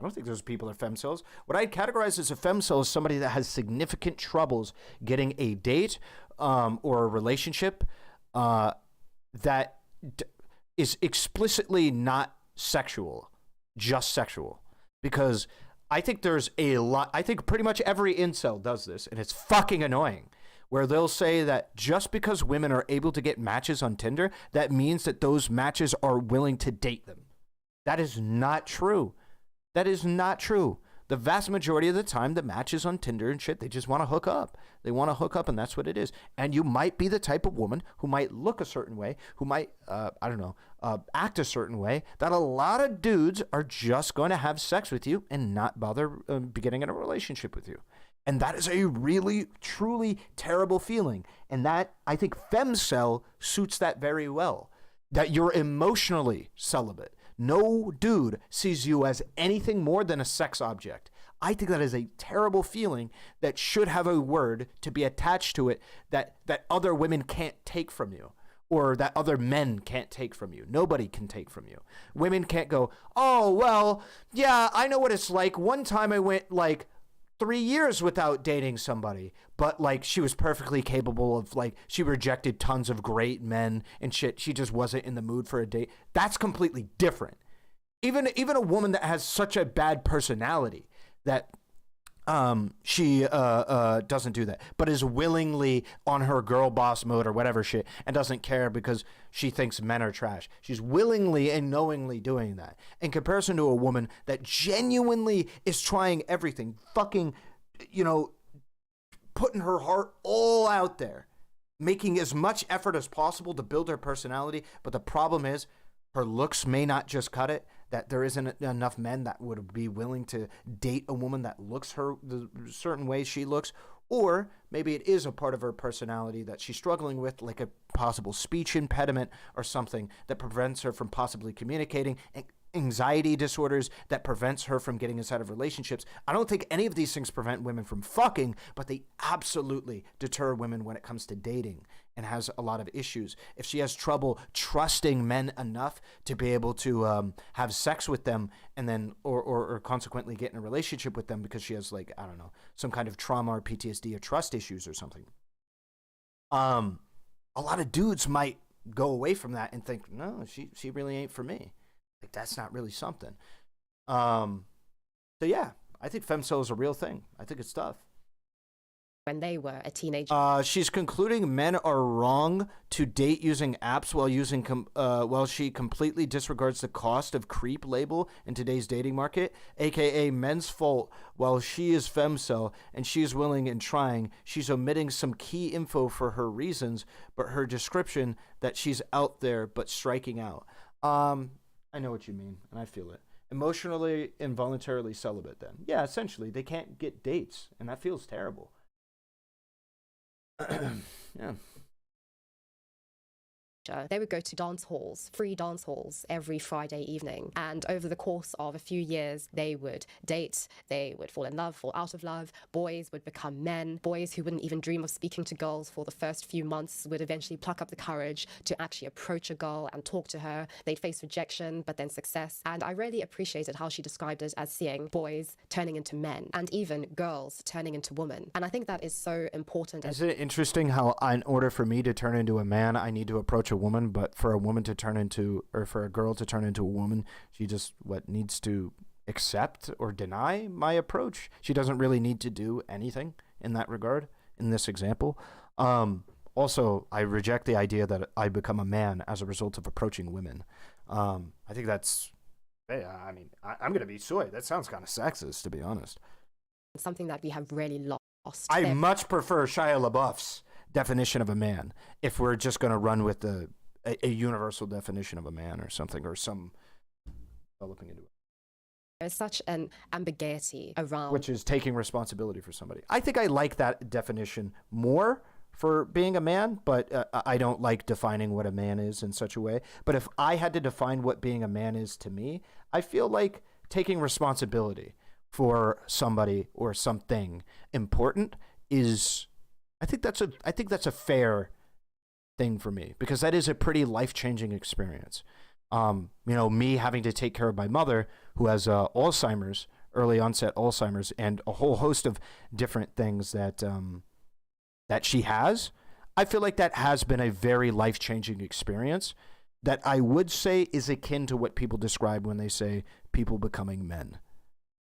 I don't think those people are femcels. What I'd categorize as a femcel is somebody that has significant troubles getting a date or a relationship that is explicitly not sexual, just sexual. Because I think there's a lot, I think pretty much every incel does this, and it's fucking annoying. where they'll say that just because women are able to get matches on Tinder, that means that those matches are willing to date them. That is not true. That is not true. The vast majority of the time, the matches on Tinder and shit, they just want to hook up. They want to hook up, and that's what it is. And you might be the type of woman who might look a certain way, who might, act a certain way, that a lot of dudes are just going to have sex with you and not bother beginning in a relationship with you. And that is a really, truly terrible feeling. And that, I think, femcel suits that very well. That you're emotionally celibate. No dude sees you as anything more than a sex object. I think that is a terrible feeling that should have a word to be attached to it that other women can't take from you, or that other men can't take from you. Nobody can take from you. Women can't go, oh, well, yeah, I know what it's like. One time I went 3 years without dating somebody, but she was perfectly capable of she rejected tons of great men and shit. She just wasn't in the mood for a date. That's completely different. Even a woman that has such a bad personality that she doesn't do that, but is willingly on her girl boss mode or whatever shit and doesn't care because she thinks men are trash. She's willingly and knowingly doing that in comparison to a woman that genuinely is trying everything, fucking, putting her heart all out there, making as much effort as possible to build her personality. But the problem is her looks may not just cut it, that there isn't enough men that would be willing to date a woman that looks the certain way she looks, or maybe it is a part of her personality that she's struggling with, like a possible speech impediment or something that prevents her from possibly communicating, anxiety disorders that prevents her from getting inside of relationships. I don't think any of these things prevent women from fucking, but they absolutely deter women when it comes to dating, and has a lot of issues. If she has trouble trusting men enough to be able to have sex with them, and then or consequently get in a relationship with them because she has some kind of trauma or PTSD or trust issues or something, a lot of dudes might go away from that and think, no, she really ain't for me. That's not really something. So yeah, I think femcel is a real thing. I think it's tough. When they were a teenager. She's concluding men are wrong to date using apps while she completely disregards the cost of creep label in today's dating market, aka men's fault while she is femcel and she is willing and trying. She's omitting some key info for her reasons, but her description that she's out there but striking out. I know what you mean, and I feel it. Emotionally, involuntarily celibate then. Yeah, essentially, they can't get dates, and that feels terrible. Yeah. They would go to dance halls, free dance halls, every Friday evening. And over the course of a few years, they would date, they would fall in love, fall out of love. Boys would become men. Boys who wouldn't even dream of speaking to girls for the first few months would eventually pluck up the courage to actually approach a girl and talk to her. They'd face rejection, but then success. And I really appreciated how she described it as seeing boys turning into men, and even girls turning into women. And I think that is so important. Isn't it interesting how in order for me to turn into a man, I need to approach a woman, but for a woman to turn into, or for a girl to turn into a woman, she just needs to accept or deny my approach. She doesn't really need to do anything in that regard in this example. Also, I reject the idea that I become a man as a result of approaching women. I think that's, I'm going to be soy. That sounds kind of sexist, to be honest. Something that we have really lost. I much prefer Shia LaBeouf's definition of a man if we're just going to run with a universal definition of a man or something, or some developing into it. There's such an ambiguity around, which is taking responsibility for somebody. I think I like that definition more for being a man, but I don't like defining what a man is in such a way. But if I had to define what being a man is to me, I feel like taking responsibility for somebody or something important is, I think that's a fair thing for me, because that is a pretty life-changing experience. Me having to take care of my mother, who has Alzheimer's, early onset Alzheimer's, and a whole host of different things that she has. I feel like that has been a very life-changing experience that I would say is akin to what people describe when they say people becoming men.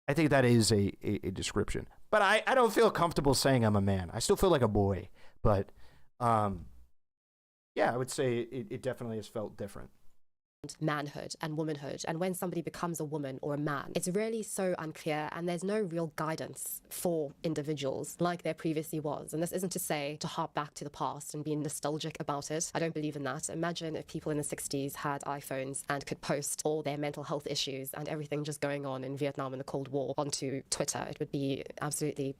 I think that is a description. But I don't feel comfortable saying I'm a man. I still feel like a boy. But yeah, I would say it definitely has felt different. Manhood and womanhood, and when somebody becomes a woman or a man, it's really so unclear, and there's no real guidance for individuals like there previously was. And this isn't to say to harp back to the past and be nostalgic about it. I don't believe in that. Imagine if people in the 60s had iPhones and could post all their mental health issues and everything just going on in Vietnam and the Cold War onto Twitter. It would be absolutely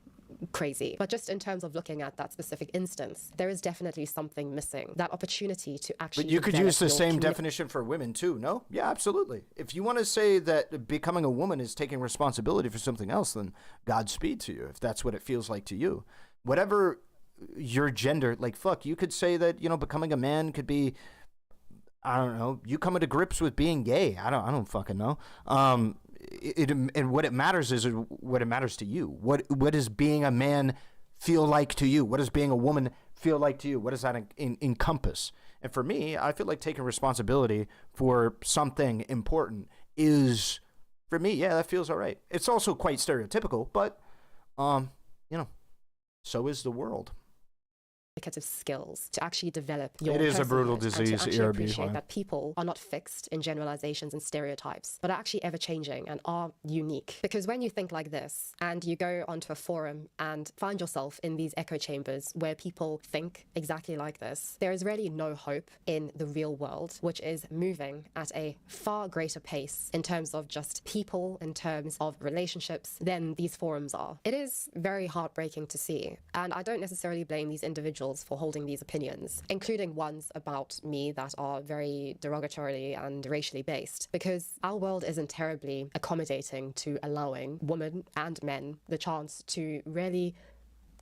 crazy. But just in terms of looking at that specific instance, there is definitely something missing. That opportunity to actually. But you could use the same definition for women too, no? Yeah, absolutely. If you want to say that becoming a woman is taking responsibility for something else, then Godspeed to you, if that's what it feels like to you. Whatever your gender, like, fuck, you could say that, you know, becoming a man could be, I don't know, you coming to grips with being gay. I don't fucking know. And what it matters is what it matters to you. What does being a man feel like to you? What does being a woman feel like to you? What does that encompass? And for me, I feel like taking responsibility for something important is, for me, yeah, that feels all right. It's also quite stereotypical, but you know, so is the world. Of skills to actually develop your it is a brutal personhood disease, and to actually ERB, appreciate that people are not fixed in generalizations and stereotypes, but are actually ever changing and are unique. Because when you think like this and you go onto a forum and find yourself in these echo chambers where people think exactly like this, there is really no hope in the real world, which is moving at a far greater pace in terms of just people, in terms of relationships, than these forums are. It is very heartbreaking to see, and I don't necessarily blame these individuals for holding these opinions, including ones about me that are very derogatorily and racially based, because our world isn't terribly accommodating to allowing women and men the chance to really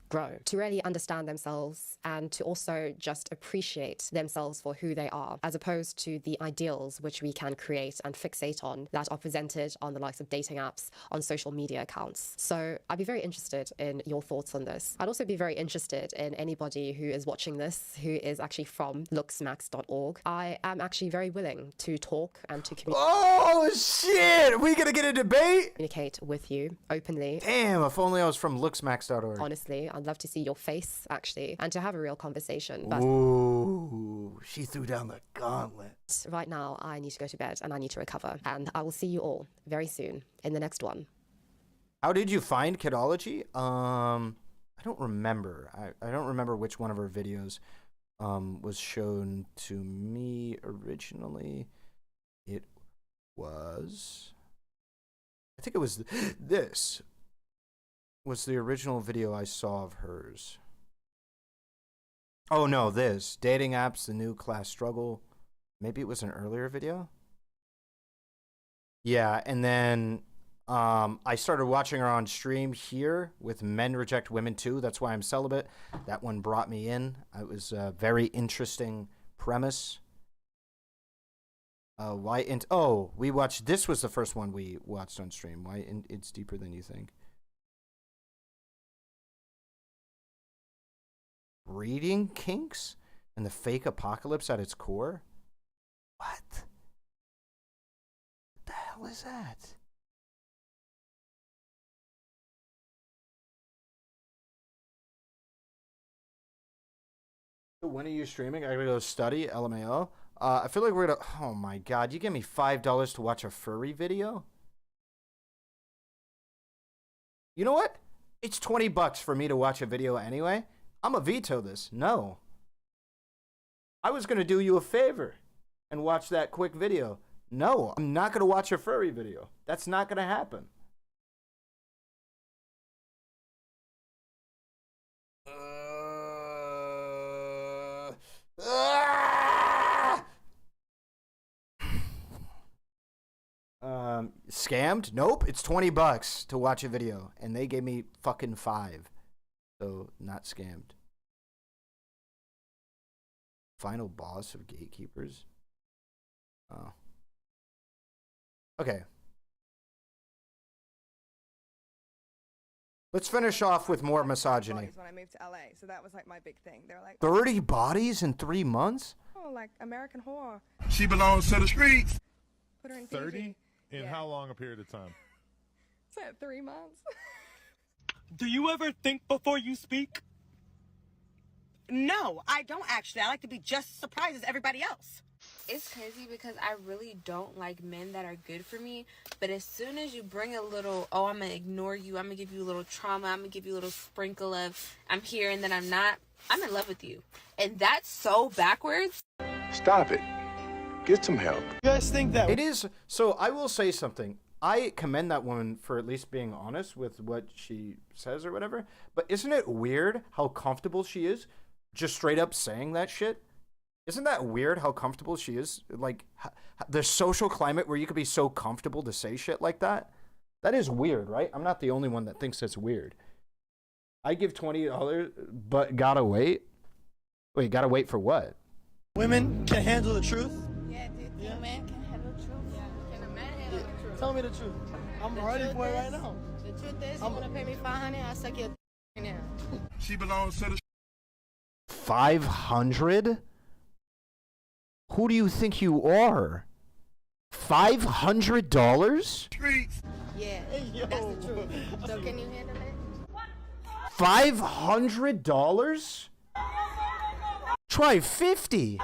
grow, to really understand themselves, and to also just appreciate themselves for who they are, as opposed to the ideals which we can create and fixate on that are presented on the likes of dating apps, on social media accounts. So I'd be very interested in your thoughts on this. I'd also be very interested in anybody who is watching this who is actually from looksmax.org. I am actually very willing to talk and to communicate. Oh shit! Are we gonna get a debate? Communicate with you openly. Damn, if only I was from looksmax.org. Honestly, I'd love to see your face, actually, and to have a real conversation. But ooh, she threw down the gauntlet. Right now, I need to go to bed and I need to recover. And I will see you all very soon in the next one. How did you find Kidology? I don't remember. I don't remember which one of her videos was shown to me originally. It was, I think it was this. Was the original video I saw of hers. Oh no, this. Dating apps, the new class struggle. Maybe it was an earlier video? Yeah, and then I started watching her on stream here with Men Reject Women Too. That's why I'm celibate. That one brought me in. It was a very interesting premise. We watched, this was the first one we watched on stream. It's deeper than you think. Breeding kinks and the fake apocalypse at its core? What? What the hell is that? When are you streaming? I gotta go study, LMAO. I feel like we're gonna, oh my god, you give me $5 to watch a furry video? You know what? It's $20 for me to watch a video anyway. I'm gonna veto this. No. I was gonna do you a favor and watch that quick video. No, I'm not gonna watch a furry video. That's not gonna happen. Scammed? Nope. It's $20 to watch a video, and they gave me fucking $5. So, not scammed. Final boss of gatekeepers? Oh. Okay. Let's finish off with more misogyny. When I moved to LA, so that was like my big thing. They were like 30 bodies in 3 months? Oh, like American Horror. She belongs to the streets. Put her in 30? In yeah. how long a period of time? It's like 3 months. Do you ever think before you speak? No, I don't actually. I like to be just as surprised as everybody else. It's crazy because I really don't like men that are good for me, but as soon as you bring a little, oh, I'm gonna ignore you, I'm gonna give you a little trauma, I'm gonna give you a little sprinkle of I'm here and then I'm not, I'm in love with you. And that's so backwards. Stop it. Get some help. You guys think that it is? So I will say something. I commend that woman for at least being honest with what she says or whatever. But isn't it weird how comfortable she is just straight up saying that shit? Isn't that weird how comfortable she is? Like, the social climate where you could be so comfortable to say shit like that? That is weird, right? I'm not the only one that thinks that's weird. I give $20, but gotta wait? Wait, gotta wait for what? Women can handle the truth? Yeah, dude. Yeah. Men can handle the truth. Yeah. Can a man handle the truth? Tell me the truth. I'm ready for it right now. The truth is, you want to pay me $500, I'll suck your right now. She belongs to the 500? Who do you think you are? $500? streets. Yeah, that's the truth. So can you handle it? $500? Try 50.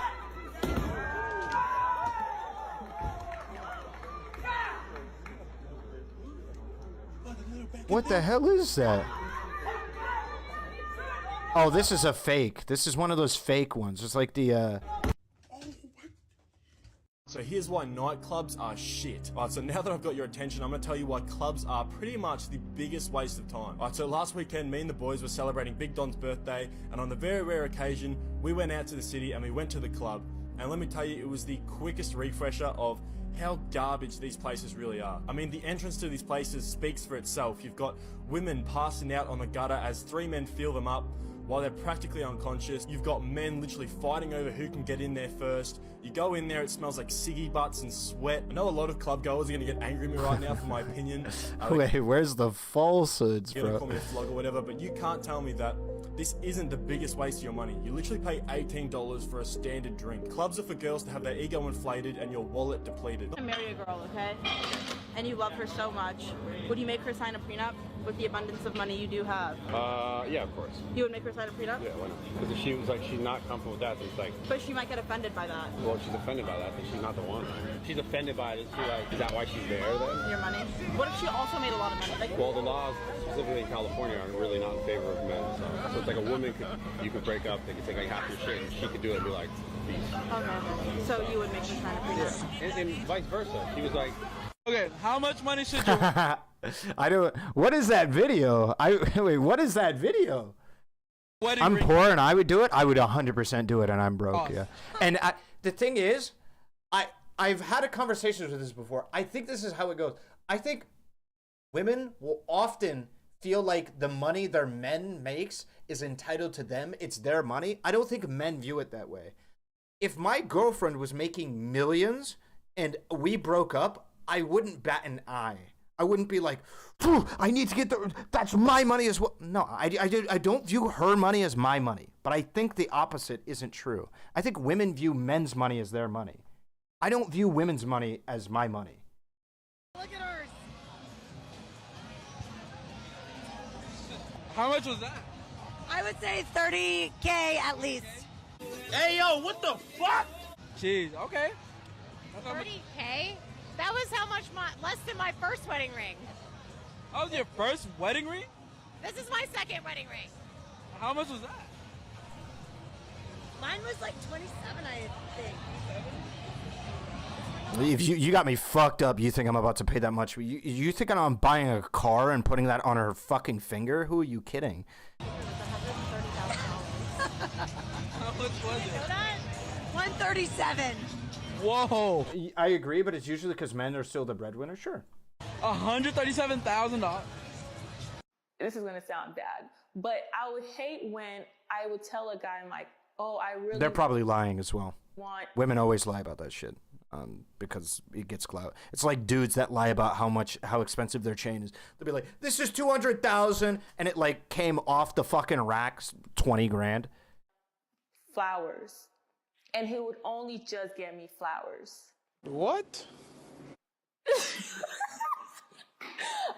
What the hell is that? Oh, this is a fake. This is one of those fake ones. It's like the So here's why nightclubs are shit. Alright, so now that I've got your attention, I'm gonna tell you why clubs are pretty much the biggest waste of time. Alright, so last weekend, me and the boys were celebrating Big Don's birthday, and on the very rare occasion, we went out to the city and we went to the club. And let me tell you, it was the quickest refresher of how garbage these places really are. I mean, the entrance to these places speaks for itself. You've got women passing out on the gutter as 3 men fill them up while they're practically unconscious. You've got men literally fighting over who can get in there first. You go in there, it smells like ciggy butts and sweat. I know a lot of club goers are gonna get angry with me right now for my opinion. Wait, where's the falsehoods, You're gonna bro? call me a flog or whatever, but you can't tell me that this isn't the biggest waste of your money. You literally pay $18 for a standard drink. Clubs are for girls to have their ego inflated and your wallet depleted. I marry a girl, okay? And you love her so much. Would you make her sign a prenup with the abundance of money you do have? Yeah, of course. You would make her sign a prenup? Yeah, why not? Because if she was like, she's not comfortable with that, then it's like, But she might get offended by that. well, if she's offended by that, then she's not the one. If she's offended by it, is she like, is that why she's there then? Your money. What if she also made a lot of money? Like, Well, the laws, specifically in California, are really not in favor of men. So it's like a woman you could break up, they could take like half your shit, and she could do it and be like, peace. okay. So you would make her sign a prenup? And vice versa. She was like, okay, how much money should you? I don't. What is that video? Wait. What is that video? I'm poor and I would do it. I would 100% do it, and I'm broke. Yeah. And the thing is, I've had a conversation with this before. I think this is how it goes. I think women will often feel like the money their men makes is entitled to them. It's their money. I don't think men view it that way. If my girlfriend was making millions and we broke up, I wouldn't bat an eye. I wouldn't be like, I need to get that's my money as well. No, I don't view her money as my money. But I think the opposite isn't true. I think women view men's money as their money. I don't view women's money as my money. Look at hers. How much was that? I would say 30K at least. Hey, yo, what the fuck? Jeez, okay. 30K? That was how much less than my first wedding ring. That was your first wedding ring? This is my second wedding ring. How much was that? Mine was like 27, I think. If you got me fucked up, you think I'm about to pay that much? You think I'm buying a car and putting that on her fucking finger? Who are you kidding? How much was it? 137. Whoa! I agree, but it's usually because men are still the breadwinner. Sure. $137,000. This is gonna sound bad, but I would hate when I would tell a guy, I'm like, oh, I really. They're probably lying as well. Want. Women always lie about that shit, because it gets clout. It's like dudes that lie about how expensive their chain is. They'll be like, "This is $200,000," and it like came off the fucking racks, 20 grand. Flowers, and he would only just get me flowers. What?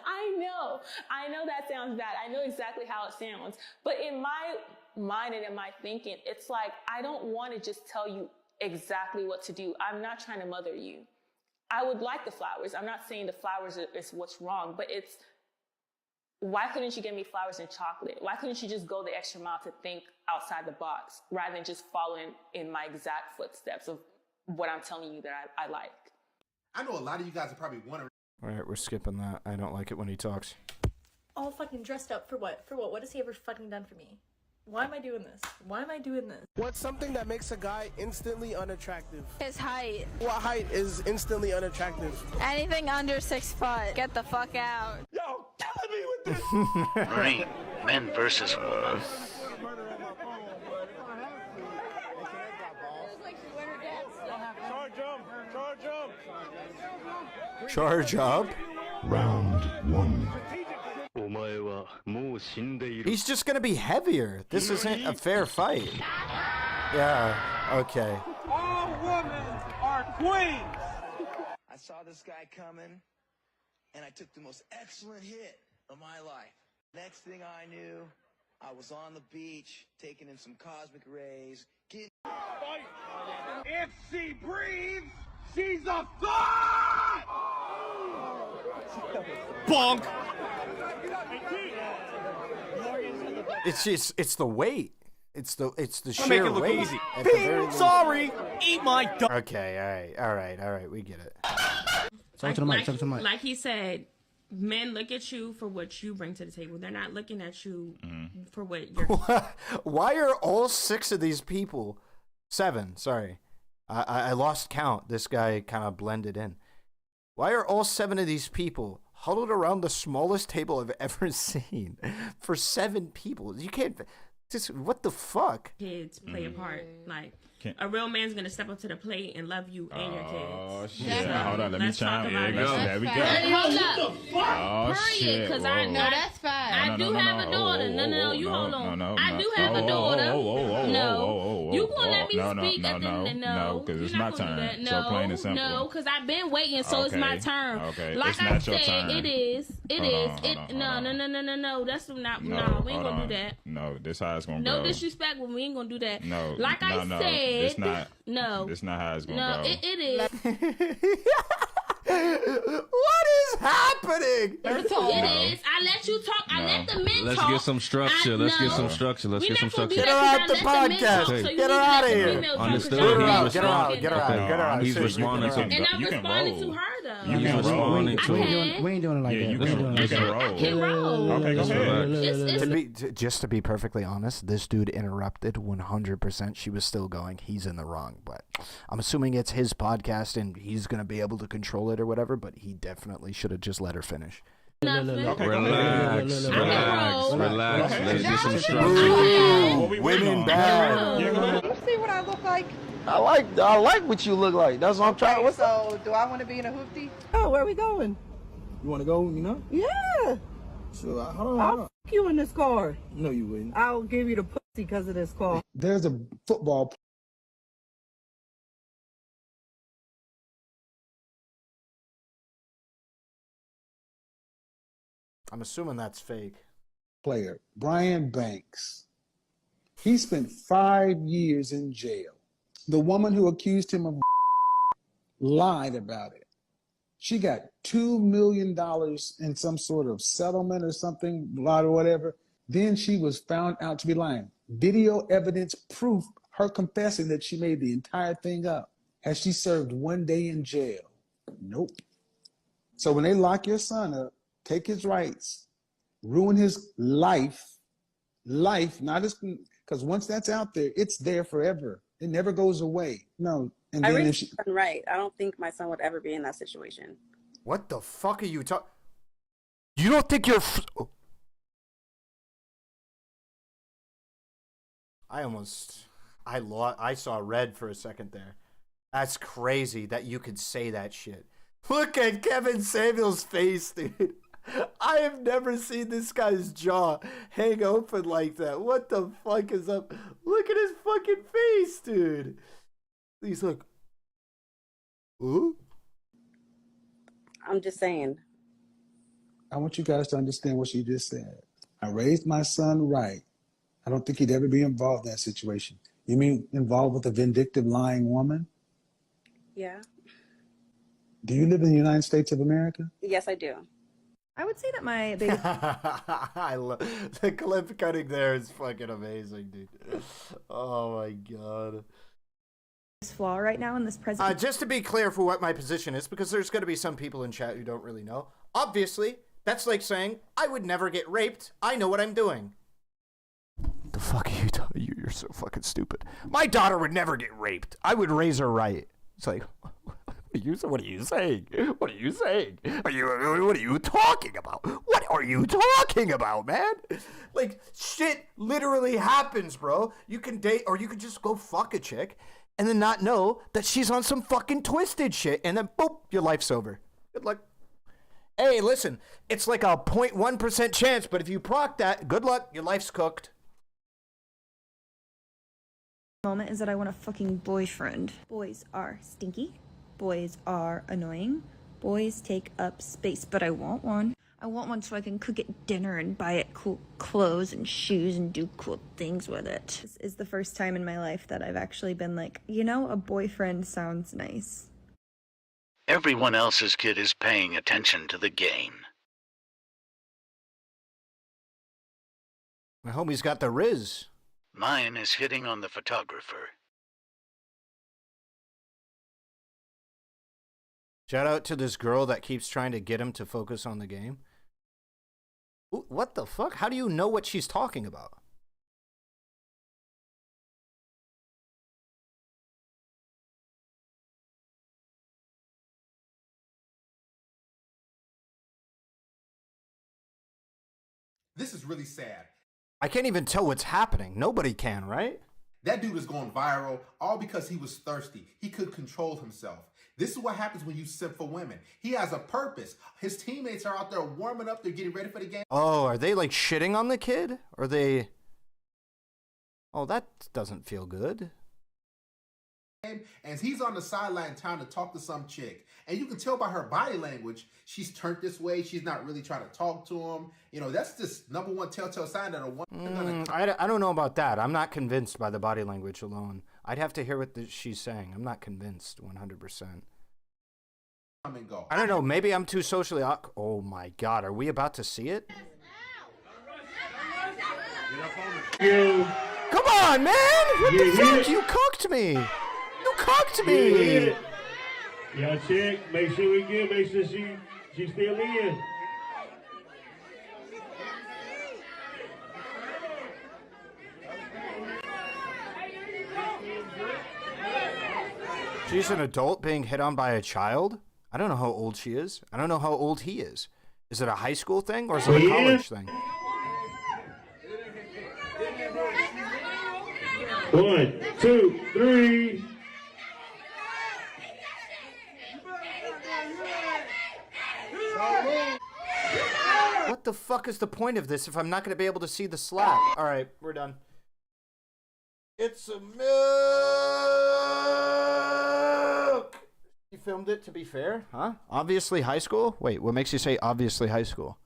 I know. I know that sounds bad. I know exactly how it sounds. But in my mind and in my thinking, it's like, I don't want to just tell you exactly what to do. I'm not trying to mother you. I would like the flowers. I'm not saying the flowers is what's wrong, but it's, why couldn't you give me flowers and chocolate? Why couldn't you just go the extra mile to think outside the box rather than just following in my exact footsteps of what I'm telling you that I like? I know a lot of you guys are probably wondering. All right, we're skipping that. I don't like it when he talks. All fucking dressed up for what? For what? What has he ever fucking done for me? Why am I doing this? Why am I doing this? What's something that makes a guy instantly unattractive? His height. What height is instantly unattractive? Anything under 6 foot. Get the fuck out. Yo, killing me with this. Marine, men versus women. Charge up. Round 1. He's just gonna be heavier. This isn't a fair fight. Yeah, okay. All women are queens. I saw this guy coming, and I took the most excellent hit of my life. Next thing I knew, I was on the beach, taking in some cosmic rays, getting... If she breathes, she's a god! Bonk! It's the weight. It's the sheer make it look weight. easy. At the very least. Sorry, eat my dog. Okay, all right, we get it. Talk to the mic, talk to the mic. Like he said, men look at you for what you bring to the table. They're not looking at you for what you're... Why are all 6 of these people... 7, sorry. I lost count. This guy kind of blended in. Why are all 7 of these people huddled around the smallest table I've ever seen? For 7 people. You can't... Just, what the fuck? Kids play a part. Like, a real man's gonna step up to the plate and love you and your kids. Oh shit! So, Hold on, let me chime. There we go. Hold up. Oh Period. Because I know that's fine. I do have a daughter. No, you hold on. I do have a daughter. No, you gonna let me speak at the end? No, because it's my turn. So plain and simple. No, because I've been waiting, so it's my turn. Okay. Like I said, it is. No. That's not. No, we ain't gonna do that. No, this how it's gonna No go. disrespect, but we ain't gonna do that. No, like I said, it's not. No, it's not how it's gonna no, go. it is. What is happening? It is. I let you talk. I let the men talk. Let's get some structure. Let's get some structure. Get her out the podcast. Get her out of here. Understood. Get her out. He's responding to. And I'm responding to her though. You can respond to. We ain't doing it like that. You can roll. I can roll. Okay, go ahead. Just to be perfectly honest, this dude interrupted 100%. She was still going. He's in the wrong, but I'm assuming it's his podcast and he's gonna be able to control it or whatever. But he definitely should have just let her finish. Relax. Let's get some structure. Women bad. Let's see what I look like. I like what you look like. That's what I'm trying. Okay, so do I want to be in a hoopty? Oh, where are we going? You want to go? You know? Yeah. Sure. Hold on. I'll f you in this car. No, you wouldn't. I'll give you the pussy because of this car. There's a football. I'm assuming that's fake. Player Brian Banks. He spent 5 years in jail. The woman who accused him of lied about it. She got $2 million in some sort of settlement or something, blah or whatever. Then she was found out to be lying. Video evidence proof her confessing that she made the entire thing up. Has she served 1 day in jail? Nope. So when they lock your son up, take his rights, ruin his life, not his, because once that's out there, it's there forever. It never goes away. No. And I then really if she, right. I don't think my son would ever be in that situation. What the fuck are you talking? You don't think you're... I saw red for a second there. That's crazy that you could say that shit. Look at Kevin Samuel's face, dude. I have never seen this guy's jaw hang open like that. What the fuck is up? Look at his fucking face, dude. He's like, ooh. I'm just saying. I want you guys to understand what she just said. I raised my son right. I don't think he'd ever be involved in that situation. You mean involved with a vindictive, lying woman? Yeah. Do you live in the United States of America? Yes, I do. I would say that my biggest I love the clip cutting there is fucking amazing, dude. Oh my god. flaw right now in this present. Just to be clear for what my position is, because there's going to be some people in chat who don't really know. Obviously, that's like saying I would never get raped. I know what I'm doing. The fuck are you doing? You're so fucking stupid. My daughter would never get raped. I would raise her right. It's like, what are you saying? What are you saying? What are you talking about? What are you talking about, man? Like, shit literally happens, bro. You can date, or you can just go fuck a chick and then not know that she's on some fucking twisted shit, and then boop, your life's over. Good luck. Hey, listen, it's like a 0.1% chance, but if you proc that, good luck, your life's cooked. Moment is that I want a fucking boyfriend. Boys are stinky. Boys are annoying. Boys take up space, but I want one. I want one so I can cook it dinner and buy it cool clothes and shoes and do cool things with it. This is the first time in my life that I've actually been like, you know, a boyfriend sounds nice. Everyone else's kid is paying attention to the game. My homie's got the Riz. Mine is hitting on the photographer. Shout out to this girl that keeps trying to get him to focus on the game. Ooh, what the fuck? How do you know what she's talking about? This is really sad. I can't even tell what's happening. Nobody can, right? That dude is going viral all because he was thirsty. He couldn't control himself. This is what happens when you simp for women. He has a purpose. His teammates are out there warming up. They're getting ready for the game. Oh, are they like shitting on the kid? Are they... Oh, that doesn't feel good. And he's on the sideline trying to talk to some chick. And you can tell by her body language, she's turned this way. She's not really trying to talk to him. You know, that's just number one telltale sign that a woman... I don't know about that. I'm not convinced by the body language alone. I'd have to hear what she's saying. I'm not convinced 100%. I don't know. Maybe I'm too socially... Oh my God. Are we about to see it? Come on, man! What the fuck? You cooked me! You cooked me! Y'all check. Make sure we good. Make sure she's still in. She's an adult being hit on by a child? I don't know how old she is. I don't know how old he is. Is it a high school thing or is it a college thing? 1, 2, 3. What the fuck is the point of this if I'm not going to be able to see the slap? All right, we're done. It's a milk. You filmed it, to be fair, huh? Obviously high school? Wait, what makes you say obviously high school?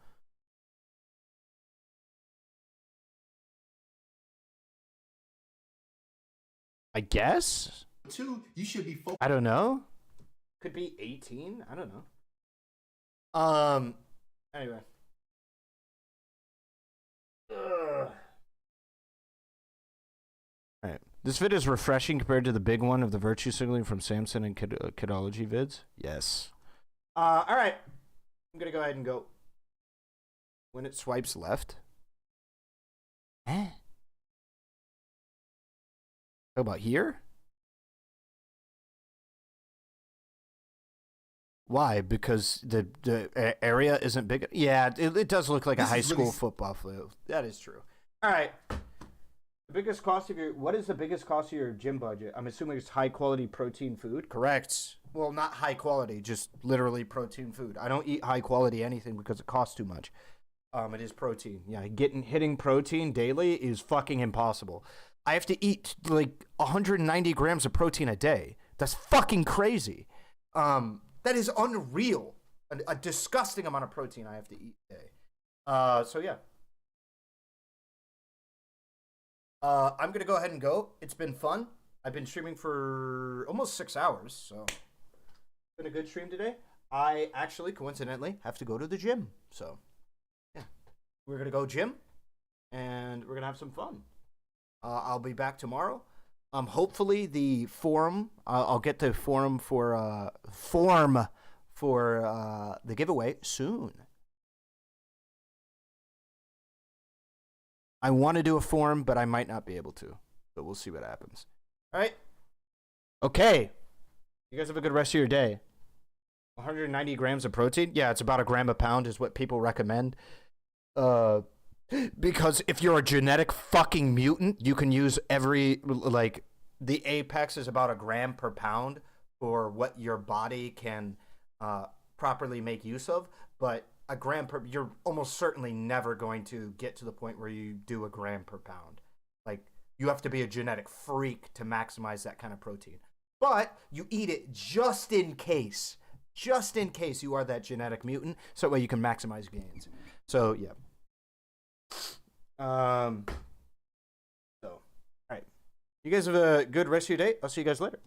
I guess? You should be focused. I don't know. Could be 18. I don't know. Anyway. Alright. This vid is refreshing compared to the big one of the virtue signaling from Samson and Kidology vids. Yes. Alright. I'm gonna go ahead and go. When it swipes left. Eh? How about here? Why? Because the area isn't big. Yeah, it does look like a high school football field. That is true. All right. The biggest cost of your... What is the biggest cost of your gym budget? I'm assuming it's high-quality protein food. Correct. Well, not high quality, just literally protein food. I don't eat high-quality anything because it costs too much. It is protein. Yeah, hitting protein daily is fucking impossible. I have to eat like 190 grams of protein a day. That's fucking crazy. That is unreal. a disgusting amount of protein I have to eat a day. So yeah. I'm going to go ahead and go. It's been fun. I've been streaming for almost 6 hours, so it's been a good stream today. I actually, coincidentally, have to go to the gym. So, yeah. We're going to go gym, and we're going to have some fun. I'll be back tomorrow. Hopefully the forum, I'll get the forum for the giveaway soon. I want to do a forum, but I might not be able to. But we'll see what happens. All right. Okay. You guys have a good rest of your day. 190 grams of protein? Yeah, it's about a gram a pound is what people recommend. Because if you're a genetic fucking mutant, you can use the apex is about a gram per pound for what your body can properly make use of. But a gram per, you're almost certainly never going to get to the point where you do a gram per pound. Like, you have to be a genetic freak to maximize that kind of protein. But you eat it just in case you are that genetic mutant, so that way you can maximize gains. So, yeah. All right. You guys have a good rest of your day. I'll see you guys later.